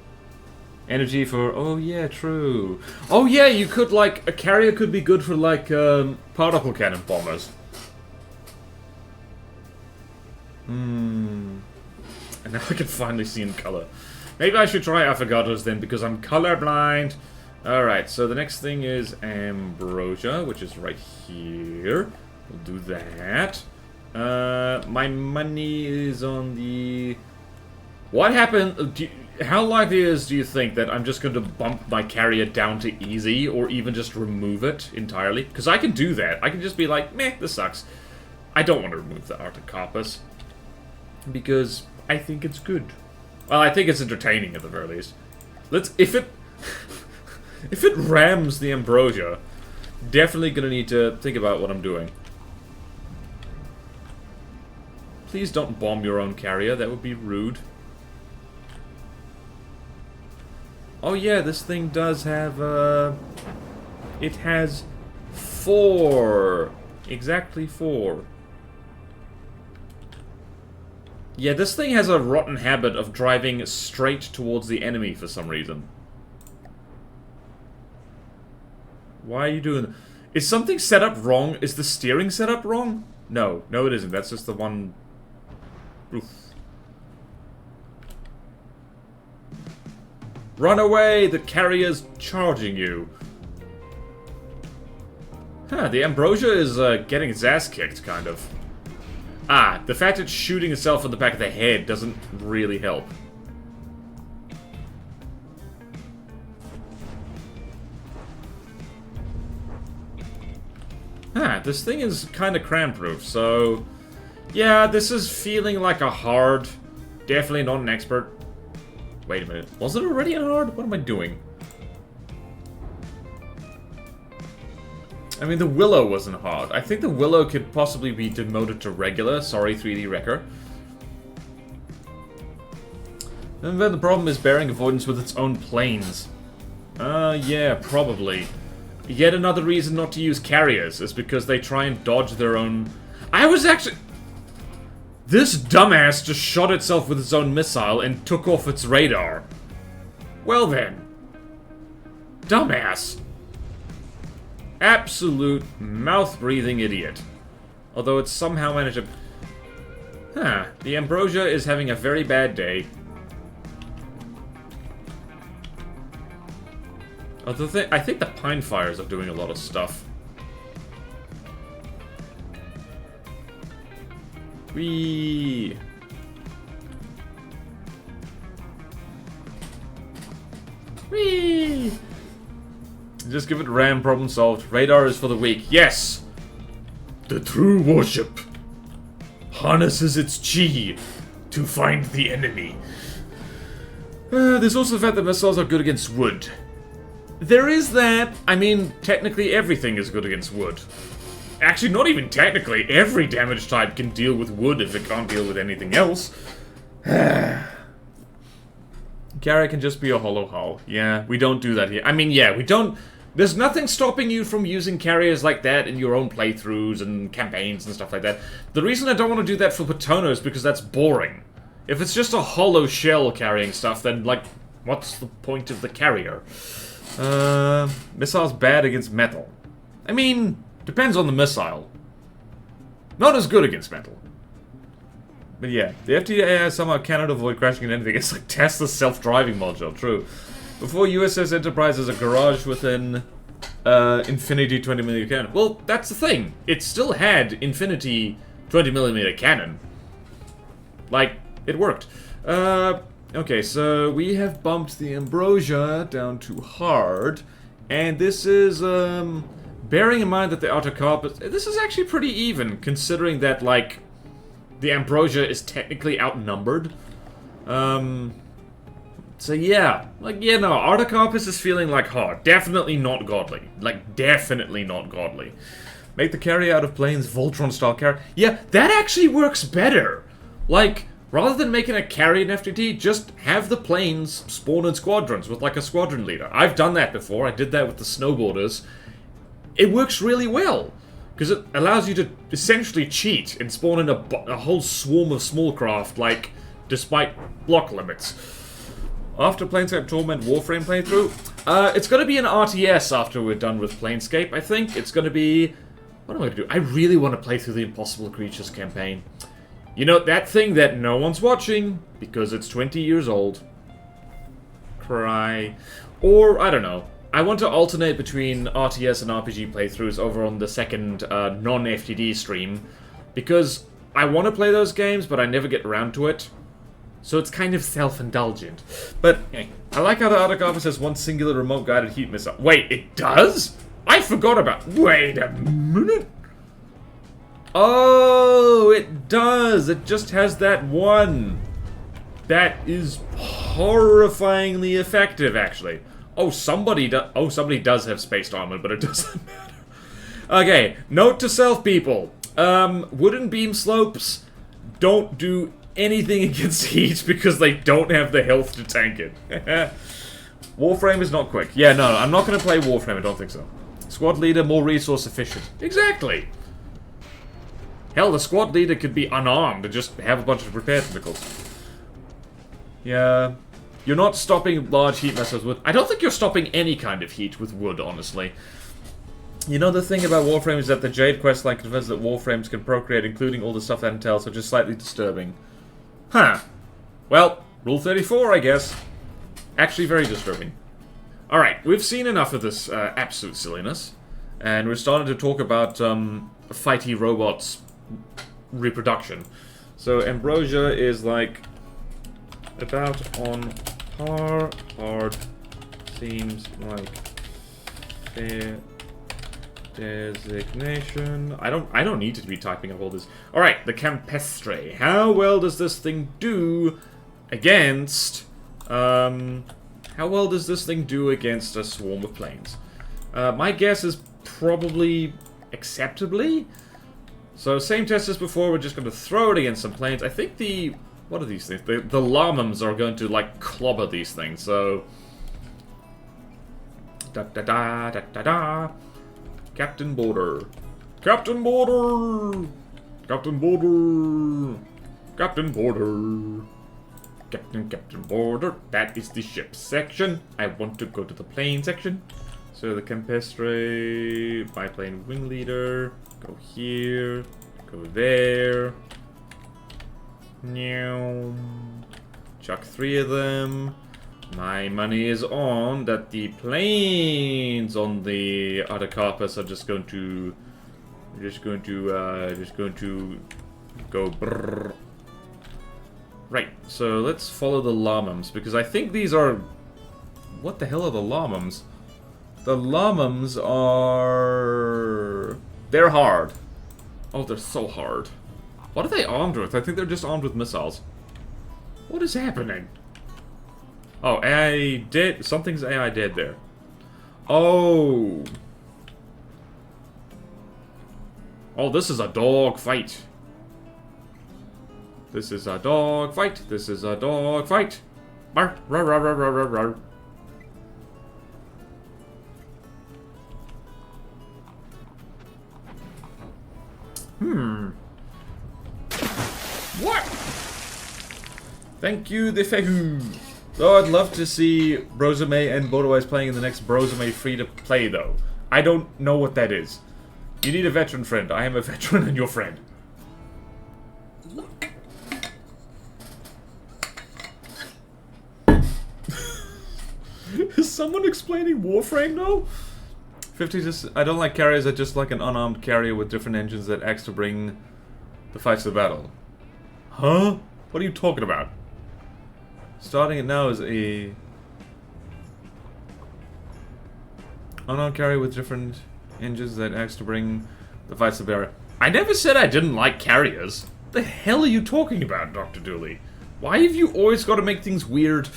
Energy for... Oh, yeah, true. Oh, yeah, you could, like... A carrier could be good for, like, particle cannon bombers. And now I can finally see in color. Maybe I should try affogatos then, because I'm colorblind. Alright, so the next thing is Ambrosia, which is right here. We'll do that. My money is on the... What happened? How likely do you think that I'm just going to bump my carrier down to easy, or even just remove it entirely? Because I can do that. I can just be like, meh, this sucks. I don't want to remove the Artocarpus. Because I think it's good. Well, I think it's entertaining at the very least. If it... if it rams the Ambrosia, definitely going to need to think about what I'm doing. Please don't bomb your own carrier, that would be rude. Oh yeah, this thing does have, it has 4. Exactly 4. Yeah, this thing has a rotten habit of driving straight towards the enemy for some reason. Why are you doing that? Is something set up wrong? Is the steering set up wrong? No. No, it isn't. That's just the one... Oof. Run away! The carrier's charging you. Huh, the Ambrosia is getting its ass kicked, kind of. Ah, the fact it's shooting itself in the back of the head doesn't really help. Ah, this thing is kind of cram-proof, so... Yeah, this is feeling like a hard. Definitely not an expert. Wait a minute. Was it already a hard? What am I doing? I mean, the Willow wasn't hard. I think the Willow could possibly be demoted to regular. Sorry, 3D Wrecker. And then the problem is bearing avoidance with its own planes. Yeah, probably. Yet another reason not to use carriers is because they try and dodge their own... I was actually... This dumbass just shot itself with its own missile and took off its radar. Well then. Dumbass. Absolute mouth-breathing idiot. Although it's somehow managed to... Huh. The Ambrosia is having a very bad day. Although I think the Pine Fires are doing a lot of stuff. Whee! Whee! Just give it RAM, problem solved. Radar is for the weak. Yes! The true warship harnesses its chi to find the enemy. There's also the fact that missiles are good against wood. There is that. I mean, technically everything is good against wood. Actually, not even technically. Every damage type can deal with wood if it can't deal with anything else. Carrier can just be a hollow hull. Yeah, we don't do that here. I mean, yeah, we don't... There's nothing stopping you from using carriers like that in your own playthroughs and campaigns and stuff like that. The reason I don't want to do that for Pattona is because that's boring. If it's just a hollow shell carrying stuff, then, like, what's the point of the carrier? Missile's bad against metal. I mean, depends on the missile. Not as good against metal. But yeah, the FTA somehow cannot avoid crashing into anything. It's like Tesla's self-driving module, true. Before USS Enterprise is a garage within Infinity 20mm cannon. Well, that's the thing. It still had Infinity 20mm cannon. Like, it worked. Okay, so we have bumped the Ambrosia down to hard. And this is, bearing in mind that the outer carpet... This is actually pretty even, considering that, like, the Ambrosia is technically outnumbered. So yeah, like, yeah, no, Articarpus is feeling like hard. Definitely not godly. Like, definitely not godly. Make the carry out of planes Voltron-style carry. Yeah, that actually works better. Like, rather than making a carry in FTT, just have the planes spawn in squadrons with, like, a squadron leader. I've done that before. I did that with the snowboarders. It works really well. Because it allows you to essentially cheat and spawn in a whole swarm of small craft, like, despite block limits. After Planescape Torment Warframe playthrough, it's going to be an RTS after we're done with Planescape, I think. It's going to be... What am I going to do? I really want to play through the Impossible Creatures campaign. You know, that thing that no one's watching, because it's 20 years old. Cry. Or, I don't know. I want to alternate between RTS and RPG playthroughs over on the second non-FTD stream, because I want to play those games, but I never get around to it. So it's kind of self-indulgent. But, hey, I like how the Articarpus has one singular remote-guided heat missile. Wait, it does? I forgot about... Wait a minute. Oh, it does. It just has that one. That is horrifyingly effective, actually. Oh, somebody does have spaced armor, but it doesn't matter. Okay, note to self, people. Wooden beam slopes don't do anything against heat because they don't have the health to tank it. Warframe is not quick. Yeah, no, I'm not going to play Warframe, I don't think so. Squad leader, more resource efficient. Exactly! Hell, the squad leader could be unarmed and just have a bunch of repair tentacles. Yeah. You're not stopping large heat missiles with... I don't think you're stopping any kind of heat with wood, honestly. You know, the thing about Warframe is that the Jade questline confirms that Warframes can procreate, including all the stuff that entails, which is slightly disturbing. Huh. Well, Rule 34, I guess. Actually very disturbing. Alright, we've seen enough of this absolute silliness. And we're starting to talk about fighty robots reproduction. So Ambrosia is like... about on par. Hard seems like fair designation. I don't need to be typing up all this. Alright, the Campestre. How well does this thing do against how well does this thing do against a swarm of planes? My guess is probably acceptably. So same test as before, we're just gonna throw it against some planes. I think the... What are these things? The Lamams are going to, like, clobber these things, so... Da-da-da-da-da-da. Captain Border. Captain Border! Captain Border! Captain Border! Captain Border. That is the ship section. I want to go to the plane section. So the Campestre, biplane wing leader. Go here. Go there. Chuck 3 of them. My money is on that the planes on the Articarpus are just going to go brrr. Right, so let's follow the Lamams, because I think these are... What the hell are the Lamams? The Lamams are... They're hard. Oh, they're so hard. What are they armed with? I think they're just armed with missiles. What is happening? Oh, AI dead. Something's AI dead there. Oh. Oh, this is a dog fight. This is a dog fight. This is a dog fight. Rar, rar, rar, rar, rar, rar. What? Thank you, the Fehu. Oh, I'd love to see Brosame and Bodawise playing in the next Brosame free-to-play, though. I don't know what that is. You need a veteran friend. I am a veteran and your friend. Is someone explaining Warframe now? 50 just... I don't like carriers that just like an unarmed carrier with different engines that acts to bring the fights to the battle. Huh? What are you talking about? Starting it now is a... unarmed carrier with different engines that acts to bring the fights to the battle. I never said I didn't like carriers. The hell are you talking about, Dr. Dooley? Why have you always got to make things weird?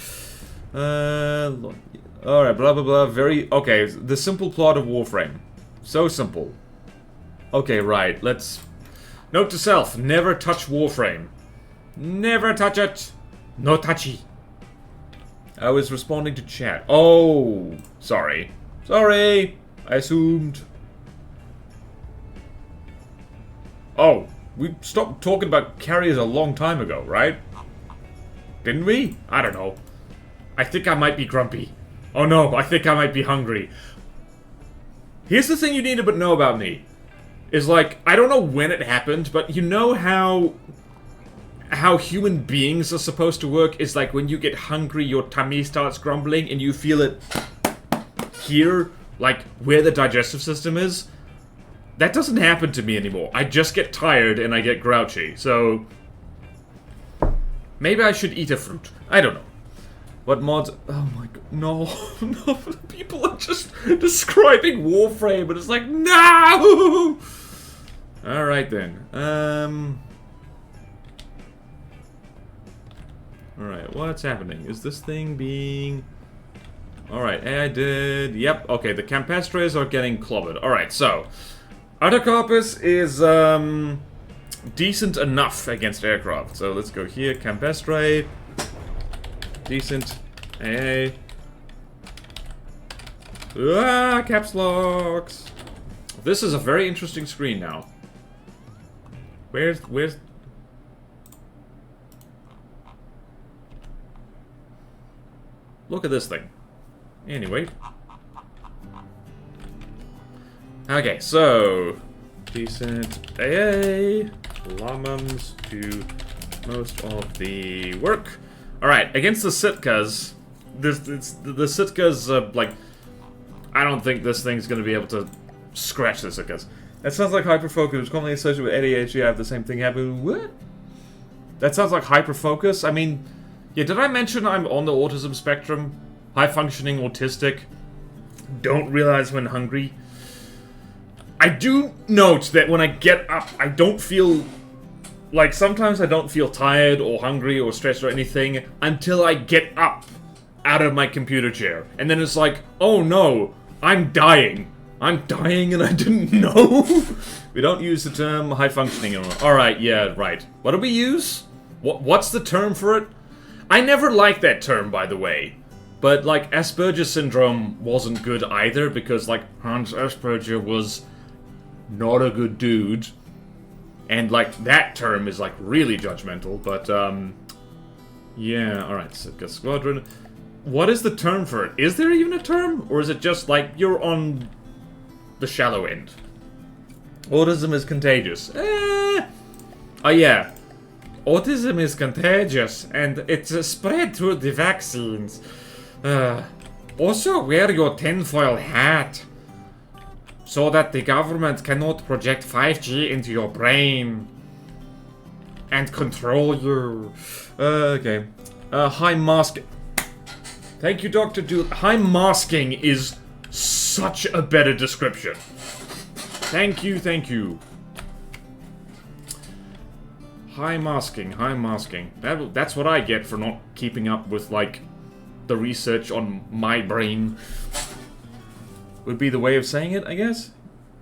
Alright, blah blah blah, okay, the simple plot of Warframe. So simple. Okay, right, let's... Note to self, never touch Warframe. Never touch it! No touchy. I was responding to chat. Oh, sorry. Sorry! I assumed. Oh, we stopped talking about carriers a long time ago, right? Didn't we? I don't know. I think I might be grumpy. Oh no, I think I might be hungry. Here's the thing you need to know about me. Is like, I don't know when it happened, but you know how human beings are supposed to work is like when you get hungry, your tummy starts grumbling and you feel it here, like where the digestive system is. That doesn't happen to me anymore. I just get tired and I get grouchy, so... Maybe I should eat a fruit. I don't know. What mods... Oh my god, no. No, people are just describing Warframe and it's like, no! Alright then. Alright, what's happening? Is this thing being... Alright, AI did... Yep, okay, the Campestres are getting clobbered. Alright, so... Autocarpus is, decent enough against aircraft. So let's go here, Campestre. Decent. AA. Ah, caps locks. This is a very interesting screen now. Where's... Look at this thing. Anyway. Okay, so... Decent AA. Lamums do most of the work. Alright, against the Sitkas... the Sitkas, like... I don't think this thing's gonna be able to scratch the Sitkas. That sounds like hyperfocus. It's commonly associated with ADHD. I have the same thing happen. What? That sounds like hyperfocus? I mean... Yeah, did I mention I'm on the autism spectrum? High-functioning autistic. Don't realize when hungry. I do note that when I get up, I don't feel... Like, sometimes I don't feel tired or hungry or stressed or anything until I get up out of my computer chair. And then it's like, oh no, I'm dying. I'm dying and I didn't know. We don't use the term high-functioning anymore. Alright, yeah, right. What do we use? What's the term for it? I never liked that term, by the way. But, like, Asperger's syndrome wasn't good either, because, like, Hans Asperger was not a good dude. And, like, that term is, like, really judgmental, but, yeah, alright, Sitka Squadron. What is the term for it? Is there even a term? Or is it just, like, you're on the shallow end? Autism is contagious. Oh, yeah. Autism is contagious, and it's spread through the vaccines. Also, wear your tinfoil hat, so that the government cannot project 5G into your brain and control you. Okay. High masking. Thank you, Dr. Dude. High masking is such a better description. Thank you, thank you. High masking, high masking. That's what I get for not keeping up with, like, the research on my brain. Would be the way of saying it, I guess?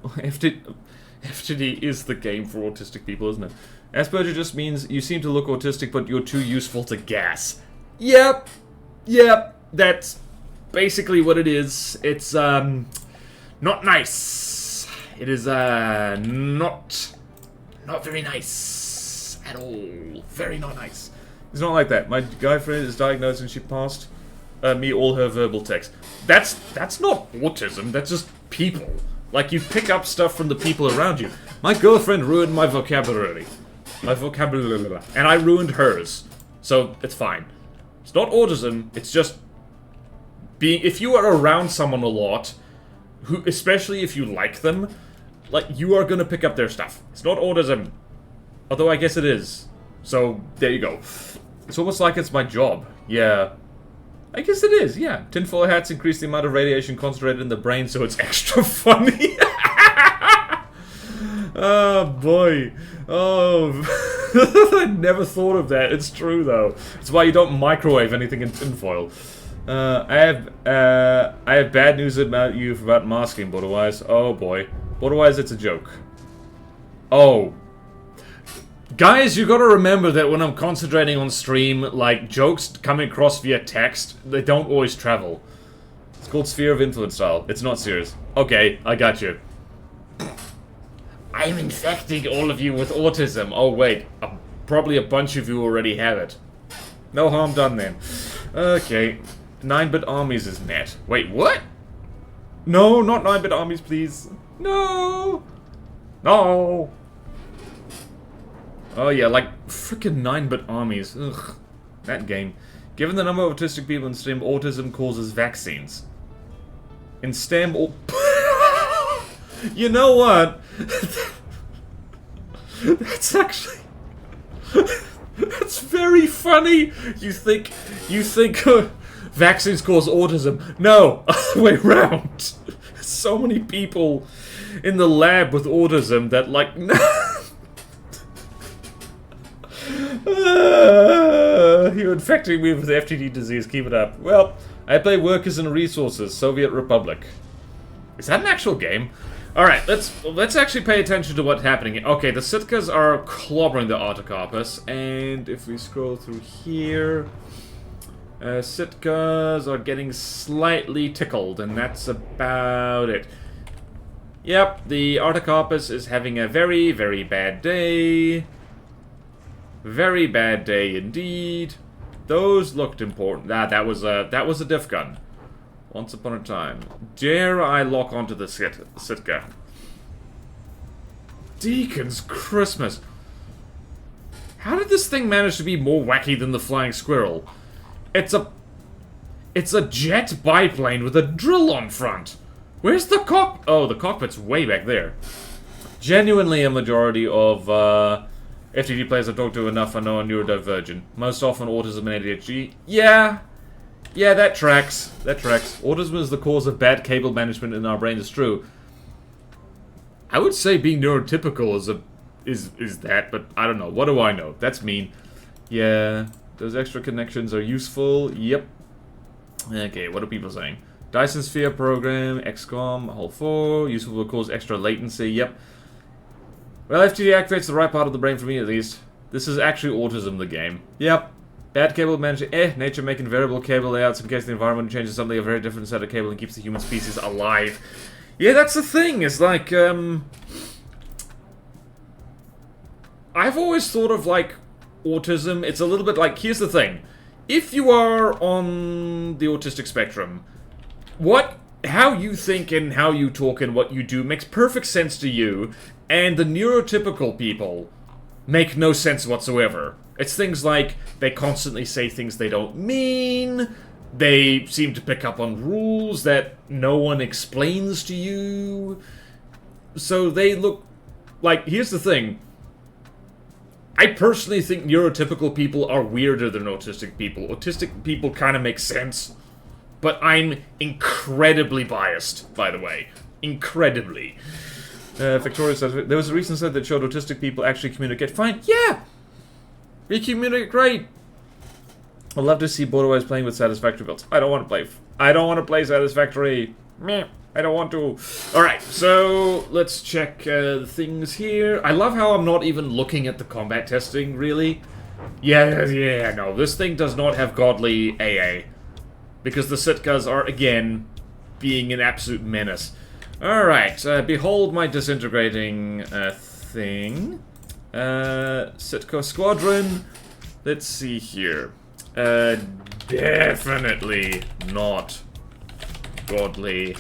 FTD is the game for autistic people, isn't it? Asperger just means you seem to look autistic, but you're too useful to gas. Yep. Yep. That's basically what it is. It's, not nice. It is, not very nice. At all. Very not nice. It's not like that. My girlfriend is diagnosed and she passed me all her verbal text. That's not autism. That's just people. Like, you pick up stuff from the people around you. My girlfriend ruined my vocabulary. My vocabulary. And I ruined hers. So, it's fine. It's not autism, it's just being... If you are around someone a lot, who, especially if you like them, like, you are gonna pick up their stuff. It's not autism. Although I guess it is. So, there you go. It's almost like it's my job. Yeah. I guess it is, yeah. Tinfoil hats increase the amount of radiation concentrated in the brain, so it's extra funny. Oh, boy. Oh. I never thought of that. It's true, though. It's why you don't microwave anything in tinfoil. I have bad news about you about masking, Otherwise. Oh, boy. Otherwise, it's a joke. Oh. Guys, you gotta remember that when I'm concentrating on stream, like, jokes coming across via text, they don't always travel. It's called Sphere of Influence style. It's not serious. Okay, I got you. I'm infecting all of you with autism. Oh, wait. Probably a bunch of you already have it. No harm done, then. Okay. 9-bit armies is met. Wait, what? No, not 9-bit armies, please. No! No! Oh yeah, like frickin' 9-bit armies. Ugh, that game. Given the number of autistic people in STEM, autism causes vaccines. In STEM, you know what? That's actually... That's very funny! You think vaccines cause autism. No! Other way around. So many people in the lab with autism that, like... You're infecting me with FTD disease, keep it up. Well, I play Workers and Resources, Soviet Republic. Is that an actual game? Alright, let's actually pay attention to what's happening. Okay, the Sitkas are clobbering the Artocarpus, and if we scroll through here... Sitkas are getting slightly tickled, and that's about it. Yep, the Artocarpus is having a very, very bad day. Very bad day indeed. Those looked important. That was a diff gun. Once upon a time. Dare I lock onto the Sitka? Deacon's Christmas. How did this thing manage to be more wacky than the flying squirrel? It's a jet biplane with a drill on front. Where's the Oh, the cockpit's way back there. Genuinely a majority of FTD players I've talked to enough are neurodivergent. Most often autism and ADHD. Yeah, that tracks. That tracks. Autism is the cause of bad cable management in our brain. Is true. I would say being neurotypical is that, but I don't know. What do I know? That's mean. Yeah, those extra connections are useful. Yep. Okay, what are people saying? Dyson Sphere program, XCOM, Hull 4, useful will cause extra latency. Yep. Well, FTD activates the right part of the brain for me, at least. This is actually autism, the game. Yep. Bad cable management. Nature making variable cable layouts in case the environment changes something, a very different set of cable and keeps the human species alive. Yeah, that's the thing. It's like, I've always thought of, like, autism. It's a little bit like, here's the thing. If you are on the autistic spectrum, how you think and how you talk and what you do makes perfect sense to you, and the neurotypical people make no sense whatsoever. It's things like, they constantly say things they don't mean, they seem to pick up on rules that no one explains to you, so they look like, here's the thing, I personally think neurotypical people are weirder than autistic people. Autistic people kind of make sense, but I'm incredibly biased, by the way. Incredibly. Victoria says, there was a recent study that showed autistic people actually communicate fine. Yeah! We communicate great! I'd love to see Borderlands playing with Satisfactory builds. I don't want to play Satisfactory. Meh. I don't want to. Alright, so let's check things here. I love how I'm not even looking at the combat testing, really. Yeah, no, this thing does not have godly AA. Because the Sitkas are, again, being an absolute menace. Alright, behold my disintegrating thing. Sitka Squadron. Let's see here. Definitely not godly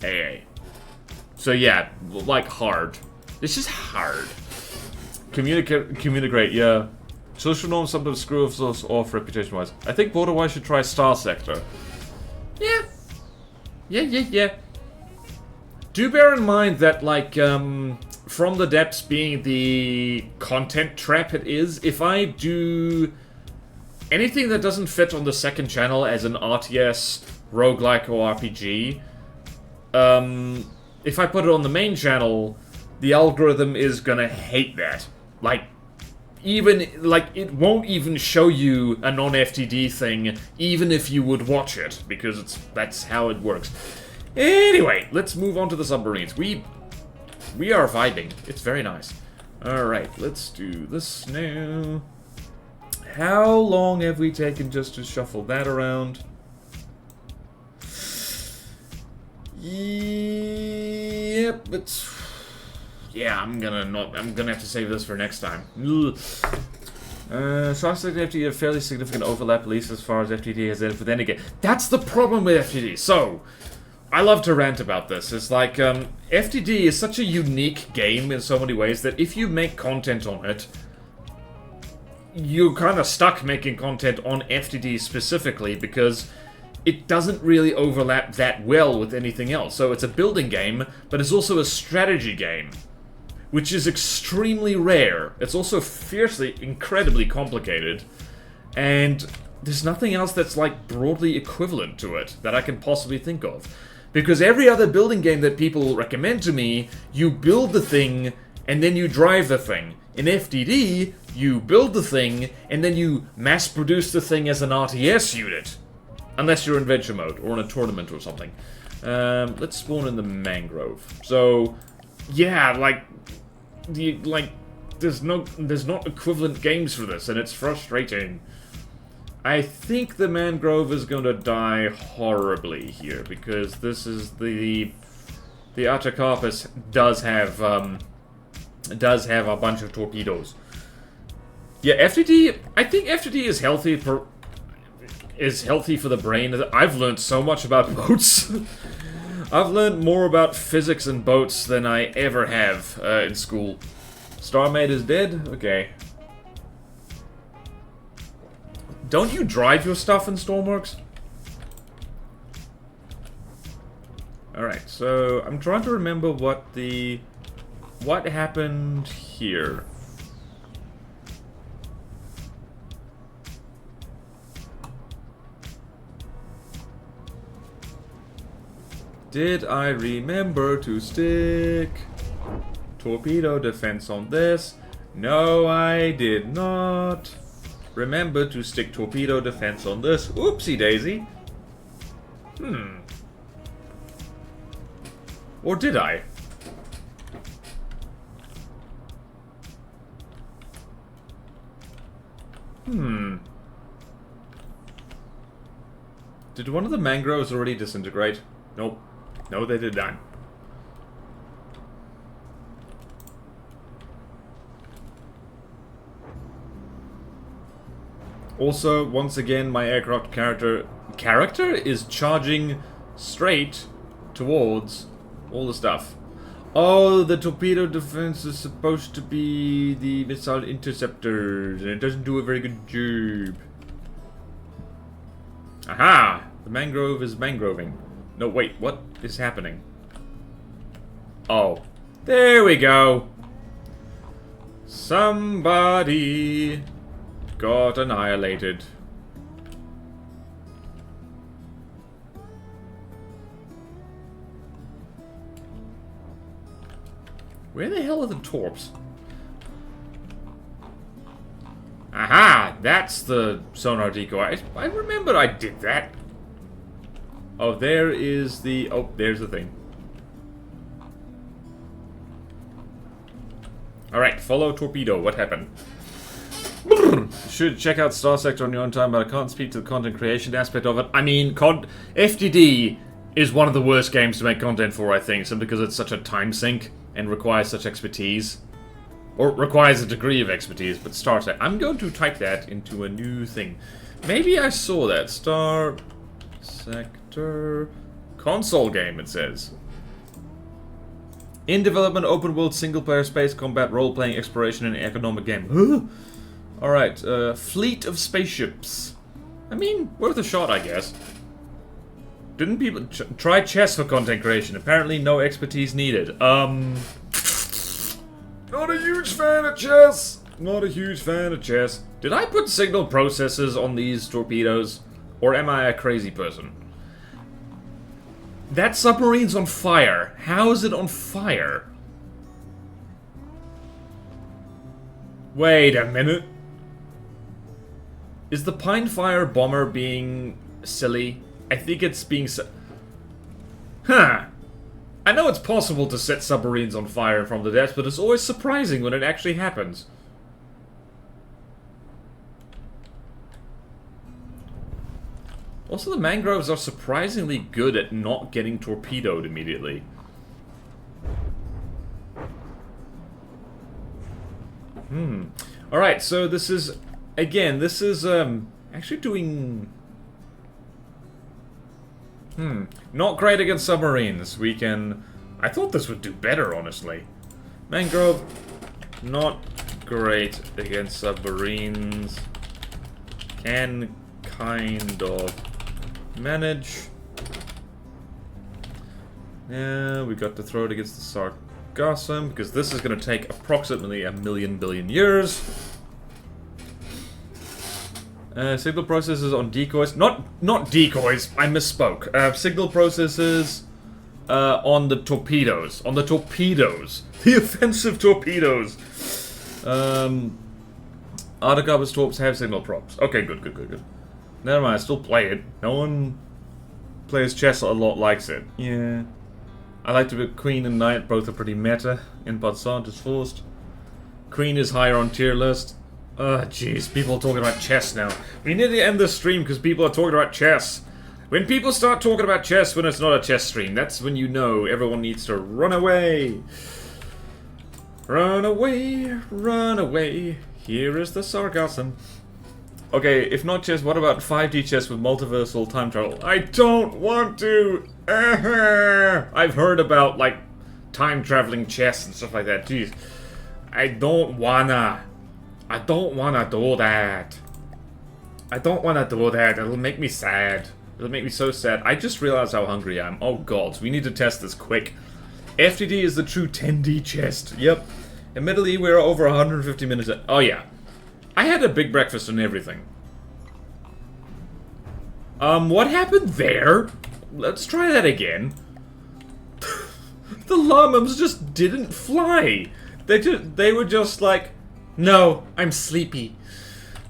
AA. So yeah, like hard. It's just hard. Communicate, yeah. Social norms sometimes screw us off reputation-wise. I think border-wise should try Star Sector. Yeah. Yeah. Do bear in mind that, like, From the Depths being the content trap it is, if I do anything that doesn't fit on the second channel as an RTS, roguelike, or RPG, if I put it on the main channel, the algorithm is gonna hate that. Like, it won't even show you a non-FTD thing, even if you would watch it, because that's how it works. Anyway, let's move on to the submarines. We are vibing. It's very nice. Alright, let's do this now. How long have we taken just to shuffle that around? Yep, it's... Yeah, I'm gonna have to save this for next time. Shots like FTD have fairly significant overlap, at least as far as FTD has it, but then again, that's the problem with FTD. So, I love to rant about this. It's like, FTD is such a unique game in so many ways that if you make content on it, you're kind of stuck making content on FTD specifically because it doesn't really overlap that well with anything else. So it's a building game, but it's also a strategy game, which is extremely rare. It's also fiercely, incredibly complicated, and there's nothing else that's like broadly equivalent to it that I can possibly think of. Because every other building game that people recommend to me, you build the thing, and then you drive the thing. In FTD, you build the thing, and then you mass-produce the thing as an RTS unit. Unless you're in venture mode, or in a tournament or something. Let's spawn in the mangrove. So, yeah, there's not equivalent games for this, and it's frustrating. I think the mangrove is going to die horribly here, because this is the Atracarpus does have a bunch of torpedoes. Yeah, FTD. I think FTD is healthy for the brain. I've learned so much about boats. I've learned more about physics and boats than I ever have in school. Starmate is dead? Okay. Don't you drive your stuff in Stormworks? Alright, so I'm trying to remember what happened here. Did I remember to stick torpedo defense on this? No, I did not. Remember to stick torpedo defense on this. Oopsie daisy. Or did I? Did one of the mangroves already disintegrate? Nope. No, they did not. Also, once again, my aircraft character is charging straight towards all the stuff. Oh, the torpedo defense is supposed to be the missile interceptors, and it doesn't do a very good job. Aha! The mangrove is mangroving. No, wait, what is happening? Oh, there we go. Somebody got annihilated. Where the hell are the torps? Aha! That's the sonar decoy. I remember I did that. Oh, there is the... Oh, there's the thing. Alright, follow torpedo. What happened? Should check out Star Sector on your own time, but I can't speak to the content creation aspect of it. I mean, FTD is one of the worst games to make content for, I think, simply because it's such a time sink and requires such expertise. Or requires a degree of expertise, but Star Sector. I'm going to type that into a new thing. Maybe I saw that. Star Sector console game, it says. In development, open world, single player space combat, role playing, exploration, and economic game. Alright, fleet of spaceships. I mean, worth a shot, I guess. Didn't people try chess for content creation? Apparently, no expertise needed. Not a huge fan of chess. Not a huge fan of chess. Did I put signal processors on these torpedoes? Or am I a crazy person? That submarine's on fire. How is it on fire? Wait a minute. Is the Pine Fire bomber being silly? I think it's being Huh. I know it's possible to set submarines on fire from the depths, but it's always surprising when it actually happens. Also, the mangroves are surprisingly good at not getting torpedoed immediately. Alright, so this is... Again, this is, actually doing... Not great against submarines. We can... I thought this would do better, honestly. Mangrove, not great against submarines. Can kind of manage. Yeah, we got to throw it against the Sargassum, because this is going to take approximately 1,000,000 billion years. Signal processors on decoys. Not decoys, I misspoke. Signal processors on the torpedoes. On the torpedoes. The offensive torpedoes. Articarpus torps have signal props. Okay, good. Never mind, I still play it. No one plays chess a lot likes it. Yeah. I like to be Queen and Knight, both are pretty meta. In Patsant is forced. Queen is higher on tier list. Jeez, people are talking about chess now. We need to end this stream because people are talking about chess. When people start talking about chess when it's not a chess stream, that's when you know everyone needs to run away. Run away, run away. Here is the Sargassum. Okay, if not chess, what about 5D chess with multiversal time travel? I don't want to! I've heard about, like, time-traveling chess and stuff like that. Jeez. I don't wanna do that. I don't wanna do that. It'll make me sad. It'll make me so sad. I just realized how hungry I am. Oh god, we need to test this quick. FTD is the true 10D chest. Yep. Admittedly, we're over 150 minutes. Oh yeah. I had a big breakfast and everything. What happened there? Let's try that again. The llamas just didn't fly. They were just like, no, I'm sleepy.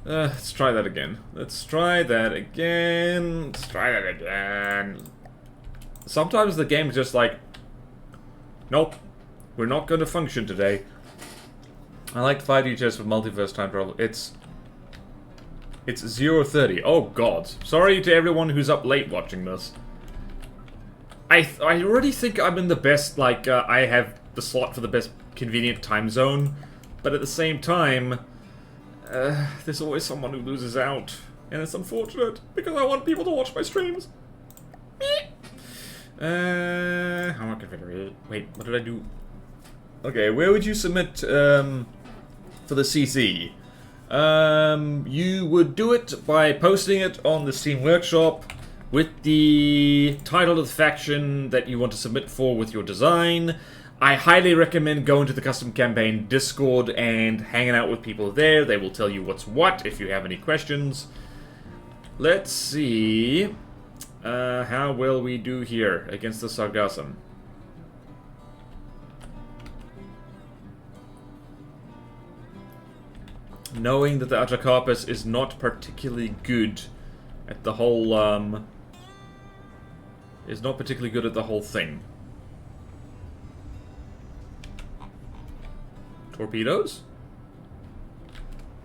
Let's try that again. Let's try that again. Let's try that again. Sometimes the game's just like, nope, we're not going to function today. I like 5D chess with multiverse time travel. It's 0:30. Oh god. Sorry to everyone who's up late watching this. I already think I'm in the best, like, I have the slot for the best convenient time zone. But at the same time, there's always someone who loses out. And it's unfortunate, because I want people to watch my streams. How am I configuring it? Wait, what did I do? Okay, where would you submit, for the CC? You would do it by posting it on the Steam Workshop with the title of the faction that you want to submit for with your design. I highly recommend going to the Custom Campaign Discord and hanging out with people there. They will tell you what's what if you have any questions. Let's see how well we do here against the Sargassum. Knowing that the Articarpus is not particularly good at the whole, is not particularly good at the whole thing. Torpedoes?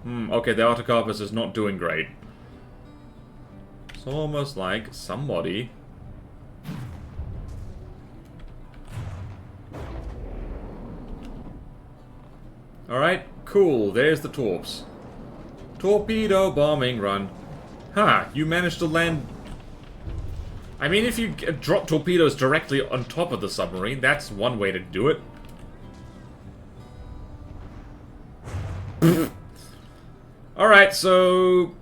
Okay, the Articarpus is not doing great. It's almost like somebody... Alright, cool, there's the torps. Torpedo bombing run. Ha, you managed to land... I mean, if you drop torpedoes directly on top of the submarine, that's one way to do it. Alright, so...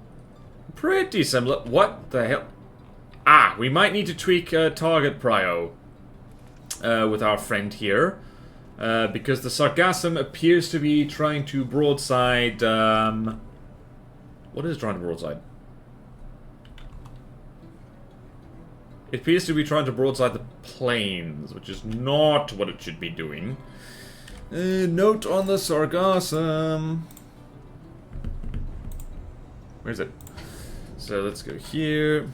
pretty similar. What the hell? Ah, we might need to tweak target prio with our friend here. Because the sargassum appears to be trying to broadside... what is trying to broadside? It appears to be trying to broadside the planes, which is not what it should be doing. Note on the sargassum. Where's it? So let's go here.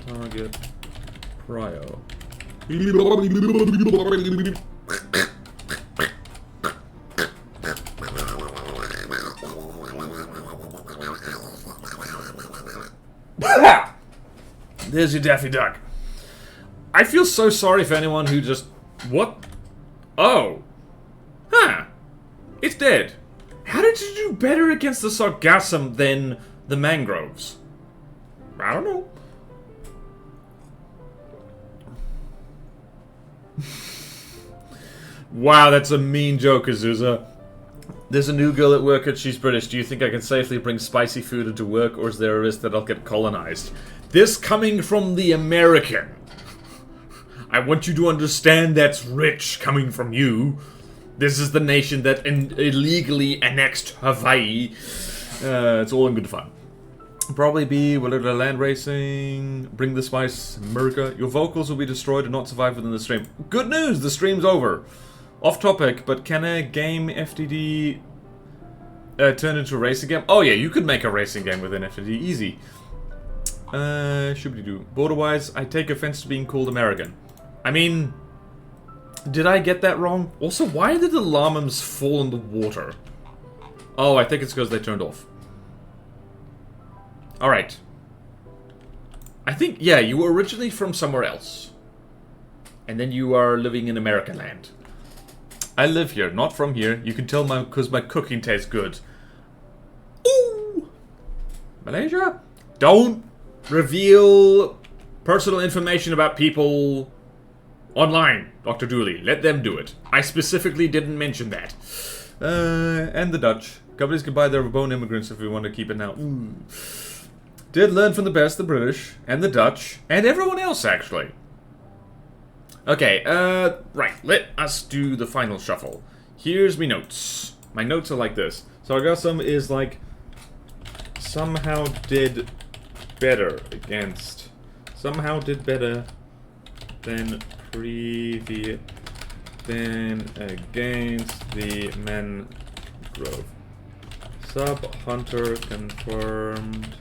Target prio. There's your Daffy Duck. I feel so sorry for anyone who just... What? Oh. Huh. It's dead. How did you do better against the sargassum than the mangroves? I don't know. Wow, that's a mean joke, Azusa. There's a new girl at work and she's British. Do you think I can safely bring spicy food into work, or is there a risk that I'll get colonized? This coming from the American. I want you to understand that's rich coming from you. This is the nation that illegally annexed Hawaii. It's all in good fun. Probably be Willard land racing. Bring the spice, America. Your vocals will be destroyed and not survive within the stream. Good news, the stream's over. Off topic, but can a game FTD turn into a racing game? Oh yeah, you could make a racing game with an FTD, easy. Should-be-do. Border-wise, I take offense to being called American. I mean, did I get that wrong? Also, why did the llamas fall in the water? Oh, I think it's because they turned off. Alright. I think, yeah, you were originally from somewhere else. And then you are living in American land. I live here, not from here. You can tell because my cooking tastes good. Ooh! Malaysia? Don't reveal personal information about people online, Dr. Dooley. Let them do it. I specifically didn't mention that. And the Dutch. Companies can buy their bone immigrants if we want to keep it now. Ooh. Did learn from the best, the British, and the Dutch, and everyone else, actually. Okay, right. Let us do the final shuffle. Here's me notes. My notes are like this. Sargassum is like... somehow did better against... somehow did better than previous... than against the mangrove. Sub-hunter confirmed...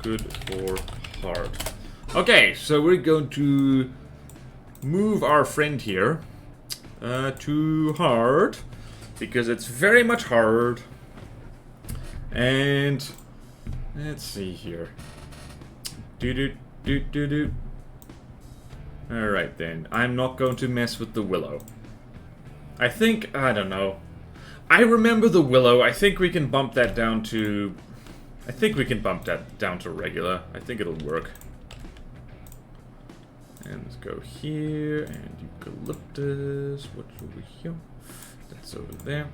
good for hard. Okay, so we're going to move our friend here to hard, because it's very much hard. And let's see here. Alright then, I'm not going to mess with the willow. I think, I don't know. I remember the willow. I think we can bump that down to... regular. I think it'll work. And let's go here, and eucalyptus. What's over here? That's over there.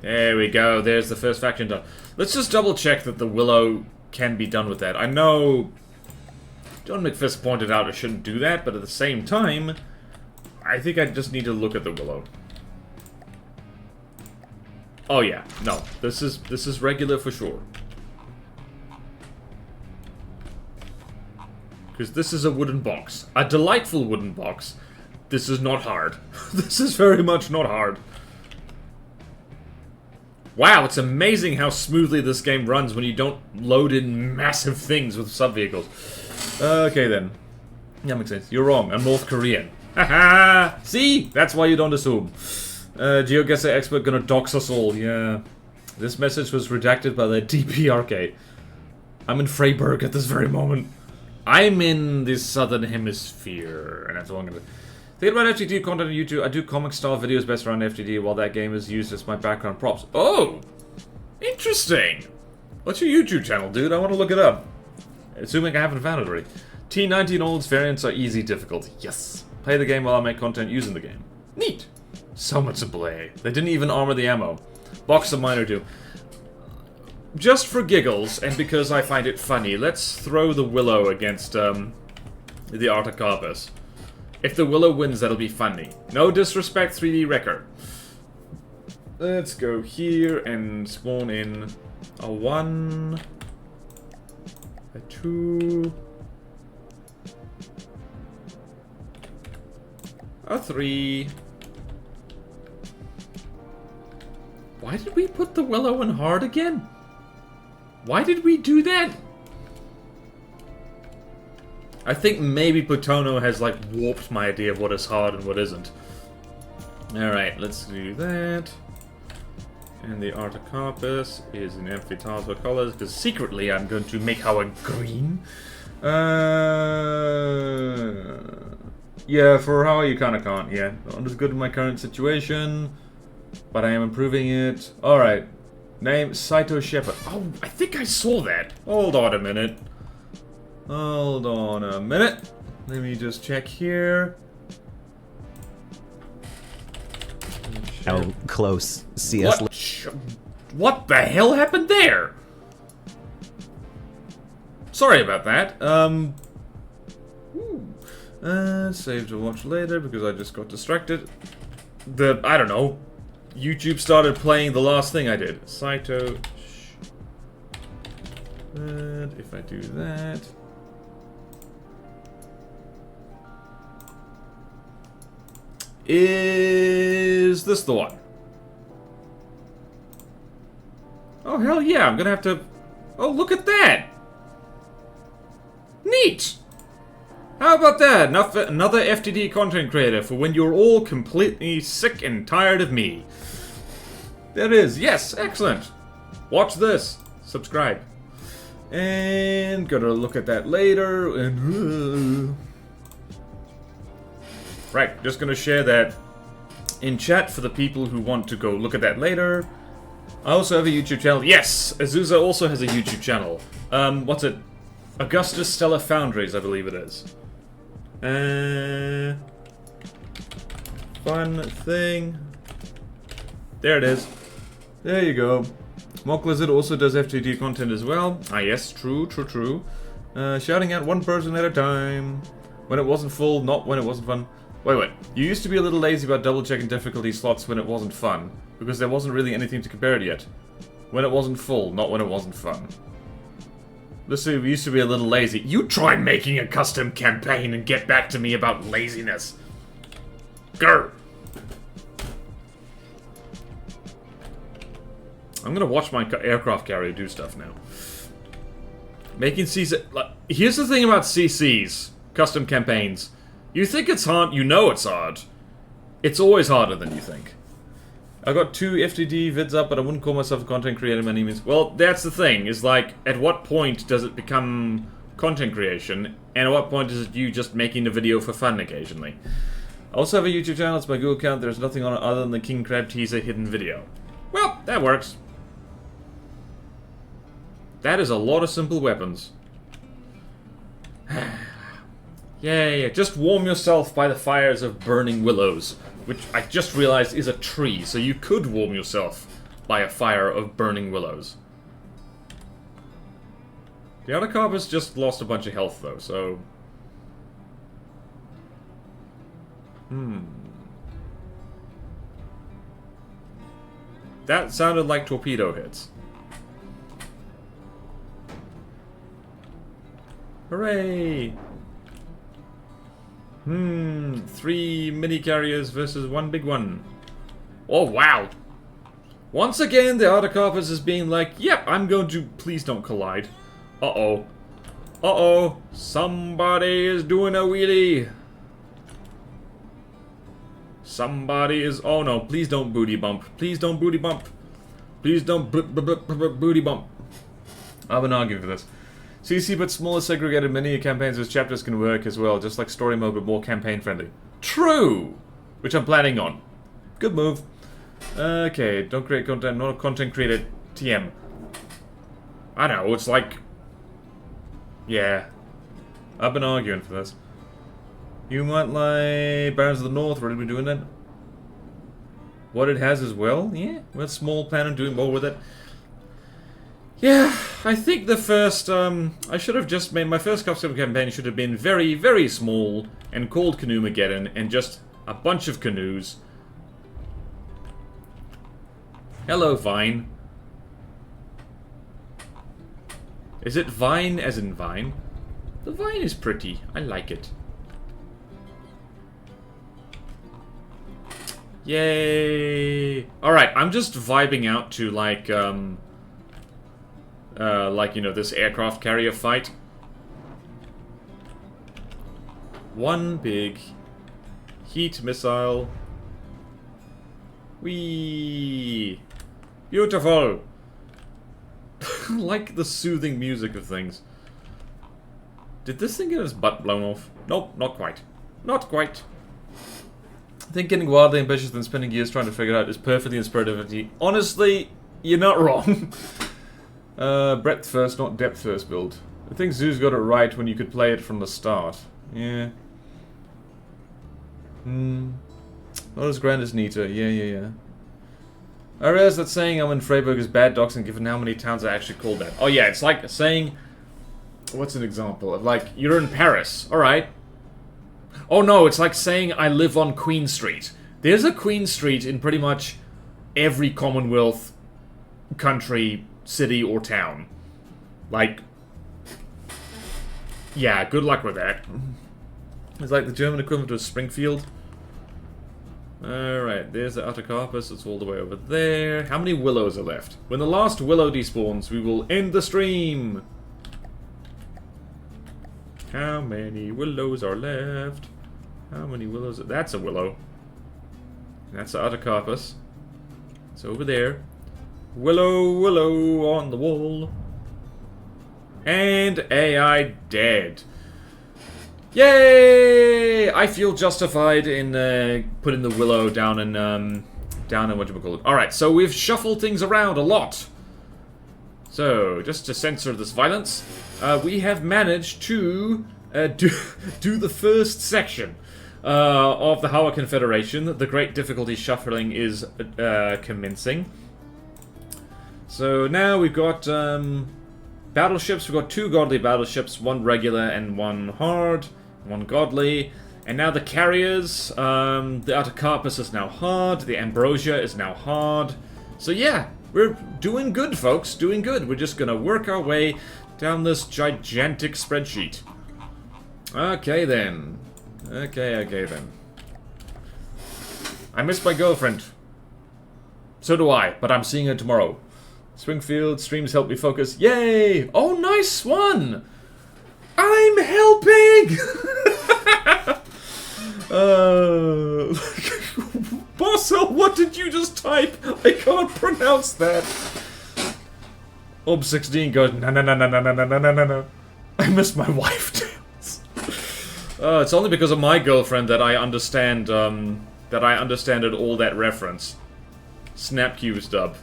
There we go. There's the first faction done. Let's just double check that the willow can be done with that. I know John McFist pointed out I shouldn't do that, but at the same time, I think I just need to look at the willow. Oh yeah, no. This is regular for sure. Because this is a wooden box. A delightful wooden box. This is not hard. This is very much not hard. Wow, it's amazing how smoothly this game runs when you don't load in massive things with sub-vehicles. Okay then. That makes sense. You're wrong. I'm North Korean. Haha! See? That's why you don't assume. GeoGuessr expert gonna dox us all. Yeah. This message was redacted by the DP arcade. I'm in Freiburg at this very moment. I'm in the southern hemisphere, and that's all I'm gonna... Thinking about FTD content on YouTube, I do comic-style videos based around FTD while that game is used as my background props. Oh! Interesting! What's your YouTube channel, dude? I want to look it up. Assuming I haven't found it already. T19 olds variants are easy difficulty. Yes. Play the game while I make content using the game. Neat. So much simpler. They didn't even armor the ammo. Box of miner too. Just for giggles, and because I find it funny, let's throw the Willow against the Artocarpus. If the Willow wins, that'll be funny. No disrespect, 3D Wrecker. Let's go here and spawn in a 1, a 2, a 3. Why did we put the Willow in hard again? Why did we do that? I think maybe Plutono has, like, warped my idea of what is hard and what isn't. Alright, let's do that. And the Artocarpus is in amphitalpa colors, because secretly I'm going to make our green. Yeah, for how you kinda can't, yeah. Not as good in my current situation, but I am improving it. Alright. Name, Saito Shepherd. Oh, I think I saw that. Hold on a minute. Hold on a minute. Let me just check here. How close CS... What the hell happened there? Sorry about that. Save to watch later because I just got distracted. I don't know. YouTube started playing the last thing I did. Saito. And if I do that. Is this the one? Oh, hell yeah, I'm gonna have to... Oh, look at that! Neat! How about that? Another FTD content creator for when you're all completely sick and tired of me. There it is. Yes, excellent. Watch this. Subscribe. And gonna look at that later. And right, just gonna share that in chat for the people who want to go look at that later. I also have a YouTube channel. Yes, Azusa also has a YouTube channel. What's it? Augustus Stellar Foundries, I believe it is. Fun thing. There it is. There you go. Mock Lizard also does FTD content as well. Ah yes, true. Shouting out one person at a time. When it wasn't full, not when it wasn't fun. Wait. You used to be a little lazy about double-checking difficulty slots when it wasn't fun. Because there wasn't really anything to compare it yet. When it wasn't full, not when it wasn't fun. Listen, we used to be a little lazy. You try making a custom campaign and get back to me about laziness. Grr. I'm gonna watch my aircraft carrier do stuff now. Making CC... Here's the thing about CCs. Custom campaigns. You think it's hard, you know it's hard. It's always harder than you think. I got 2 FTD vids up, but I wouldn't call myself a content creator by any means. Well, that's the thing, is like, at what point does it become content creation, and at what point is it you just making a video for fun occasionally? I also have a YouTube channel, it's my Google account, there's nothing on it other than the King Crab teaser hidden video. Well, that works. That is a lot of simple weapons. Yay, just warm yourself by the fires of burning willows. Which I just realized is a tree, so you could warm yourself by a fire of burning willows. The Artocarpus just lost a bunch of health, though, so... That sounded like torpedo hits. Hooray! 3 mini carriers versus 1 big one. Oh, wow. Once again, the Artocarpus is being like, yep, I'm going to... Please don't collide. Uh-oh. Uh-oh. Somebody is doing a wheelie. Somebody is... Oh, no. Please don't booty bump. Please don't booty bump. Please don't booty bump. I've been arguing for this. CC but smaller segregated mini campaigns as chapters can work as well, just like story mode but more campaign friendly. True! Which I'm planning on. Good move. Okay, don't create content, not a content creator TM. I don't know, it's like... Yeah. I've been arguing for this. You might like Barons of the North, we're gonna be doing that. what it has as well. Yeah, we're small, plan on doing more with it. Yeah, I think the first, I should have just made, my first custom campaign should have been very, very small and called Canoemageddon and just a bunch of canoes. Hello, Vine. Is it Vine as in Vine? The vine is pretty. I like it. Yay! Alright, I'm just vibing out to, like, you know, this aircraft carrier fight. One big heat missile. Whee! Beautiful! Like the soothing music of things. Did this thing get its butt blown off? Nope, not quite. Not quite. I think getting wildly ambitious and spending years trying to figure it out is perfectly in spirit of it. Honestly, you're not wrong. Breadth first, not depth first build. I think Zoo's got it right when you could play it from the start. Yeah. Not as grand as Nita. Yeah. I realize that saying I'm in Freiburg is bad doxing given how many towns I actually called that. Oh yeah, it's like saying... What's an example of, like, you're in Paris. Alright. Oh no, it's like saying I live on Queen Street. There's a Queen Street in pretty much every Commonwealth country, city, or town. Like... Yeah, good luck with that. It's like the German equivalent of Springfield. Alright, there's the Autocarpus, it's all the way over there. How many willows are left? When the last willow despawns, we will end the stream! How many willows are left? How many willows? That's a willow. That's the Autocarpus. It's over there. Willow, willow on the wall. And AI dead. Yay! I feel justified in putting the willow down in whatchamacallit. Alright, so we've shuffled things around a lot. So, just to censor this violence, we have managed to do the first section of the Hawa Confederation. The Great Difficulty Shuffling is commencing. So now we've got battleships. We've got 2 godly battleships, 1 regular and 1 hard. 1 godly. And now the carriers, the Autocarpus is now hard, the Ambrosia is now hard. So yeah, we're doing good, folks, doing good. We're just gonna work our way down this gigantic spreadsheet. Okay then. Okay then. I miss my girlfriend. So do I, but I'm seeing her tomorrow. Springfield streams help me focus. Yay! Oh, nice one! I'm helping! Bossel, what did you just type? I can't pronounce that. Ob16 goes, no. I miss my wife tales. It's only because of my girlfriend that I understand, understood all that reference. Snap Q's dub.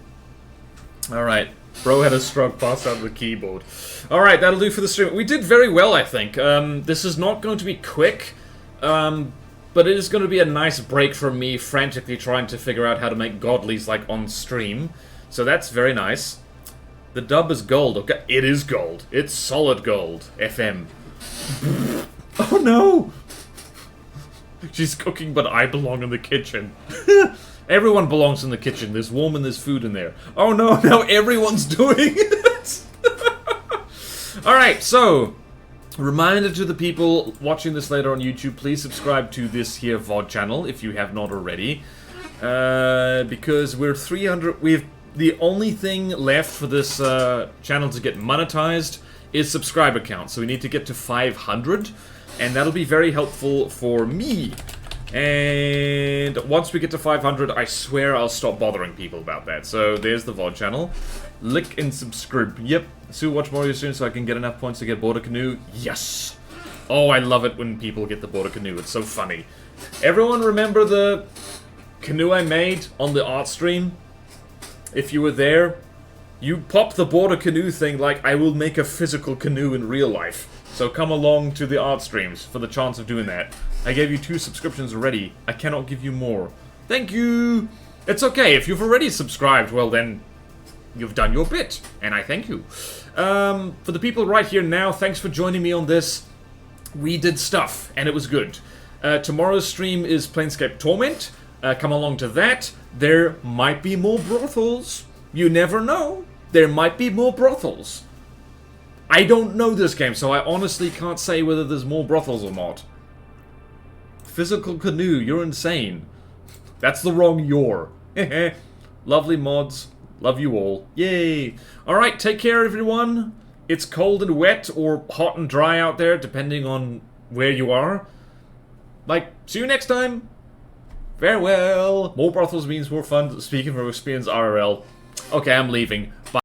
Alright. Bro had a stroke, passed out of the keyboard. Alright, that'll do for the stream. We did very well, I think. This is not going to be quick, but it is going to be a nice break from me frantically trying to figure out how to make godlies, like, on stream. So that's very nice. The dub is gold. Okay, it is gold. It's solid gold. FM. Oh no! She's cooking, but I belong in the kitchen. Everyone belongs in the kitchen. There's warm and there's food in there. Oh no, now everyone's doing it! Alright, so... Reminder to the people watching this later on YouTube, please subscribe to this here VOD channel if you have not already. Because we're 300... The only thing left for this channel to get monetized is subscriber count. So we need to get to 500. And that'll be very helpful for me. And once we get to 500, I swear I'll stop bothering people about that. So there's the VOD channel. Lick and subscribe. Yep. Sue, watch more of you soon so I can get enough points to get Border Canoe. Yes! Oh, I love it when people get the Border Canoe. It's so funny. Everyone remember the canoe I made on the art stream? If you were there, you popped the Border Canoe thing like I will make a physical canoe in real life. So come along to the art streams for the chance of doing that. I gave you 2 subscriptions already. I cannot give you more. Thank you! It's okay. If you've already subscribed, well then, you've done your bit, and I thank you. For the people right here now, thanks for joining me on this. We did stuff, and it was good. Tomorrow's stream is Planescape Torment. Come along to that. There might be more brothels. You never know. There might be more brothels. I don't know this game, so I honestly can't say whether there's more brothels or not. Physical Canoe, you're insane. That's the wrong you're. Lovely mods. Love you all. Yay. Alright, take care everyone. It's cold and wet or hot and dry out there, depending on where you are. Like, see you next time. Farewell. More brothels means more fun. Speaking from experience RRL. Okay, I'm leaving. Bye.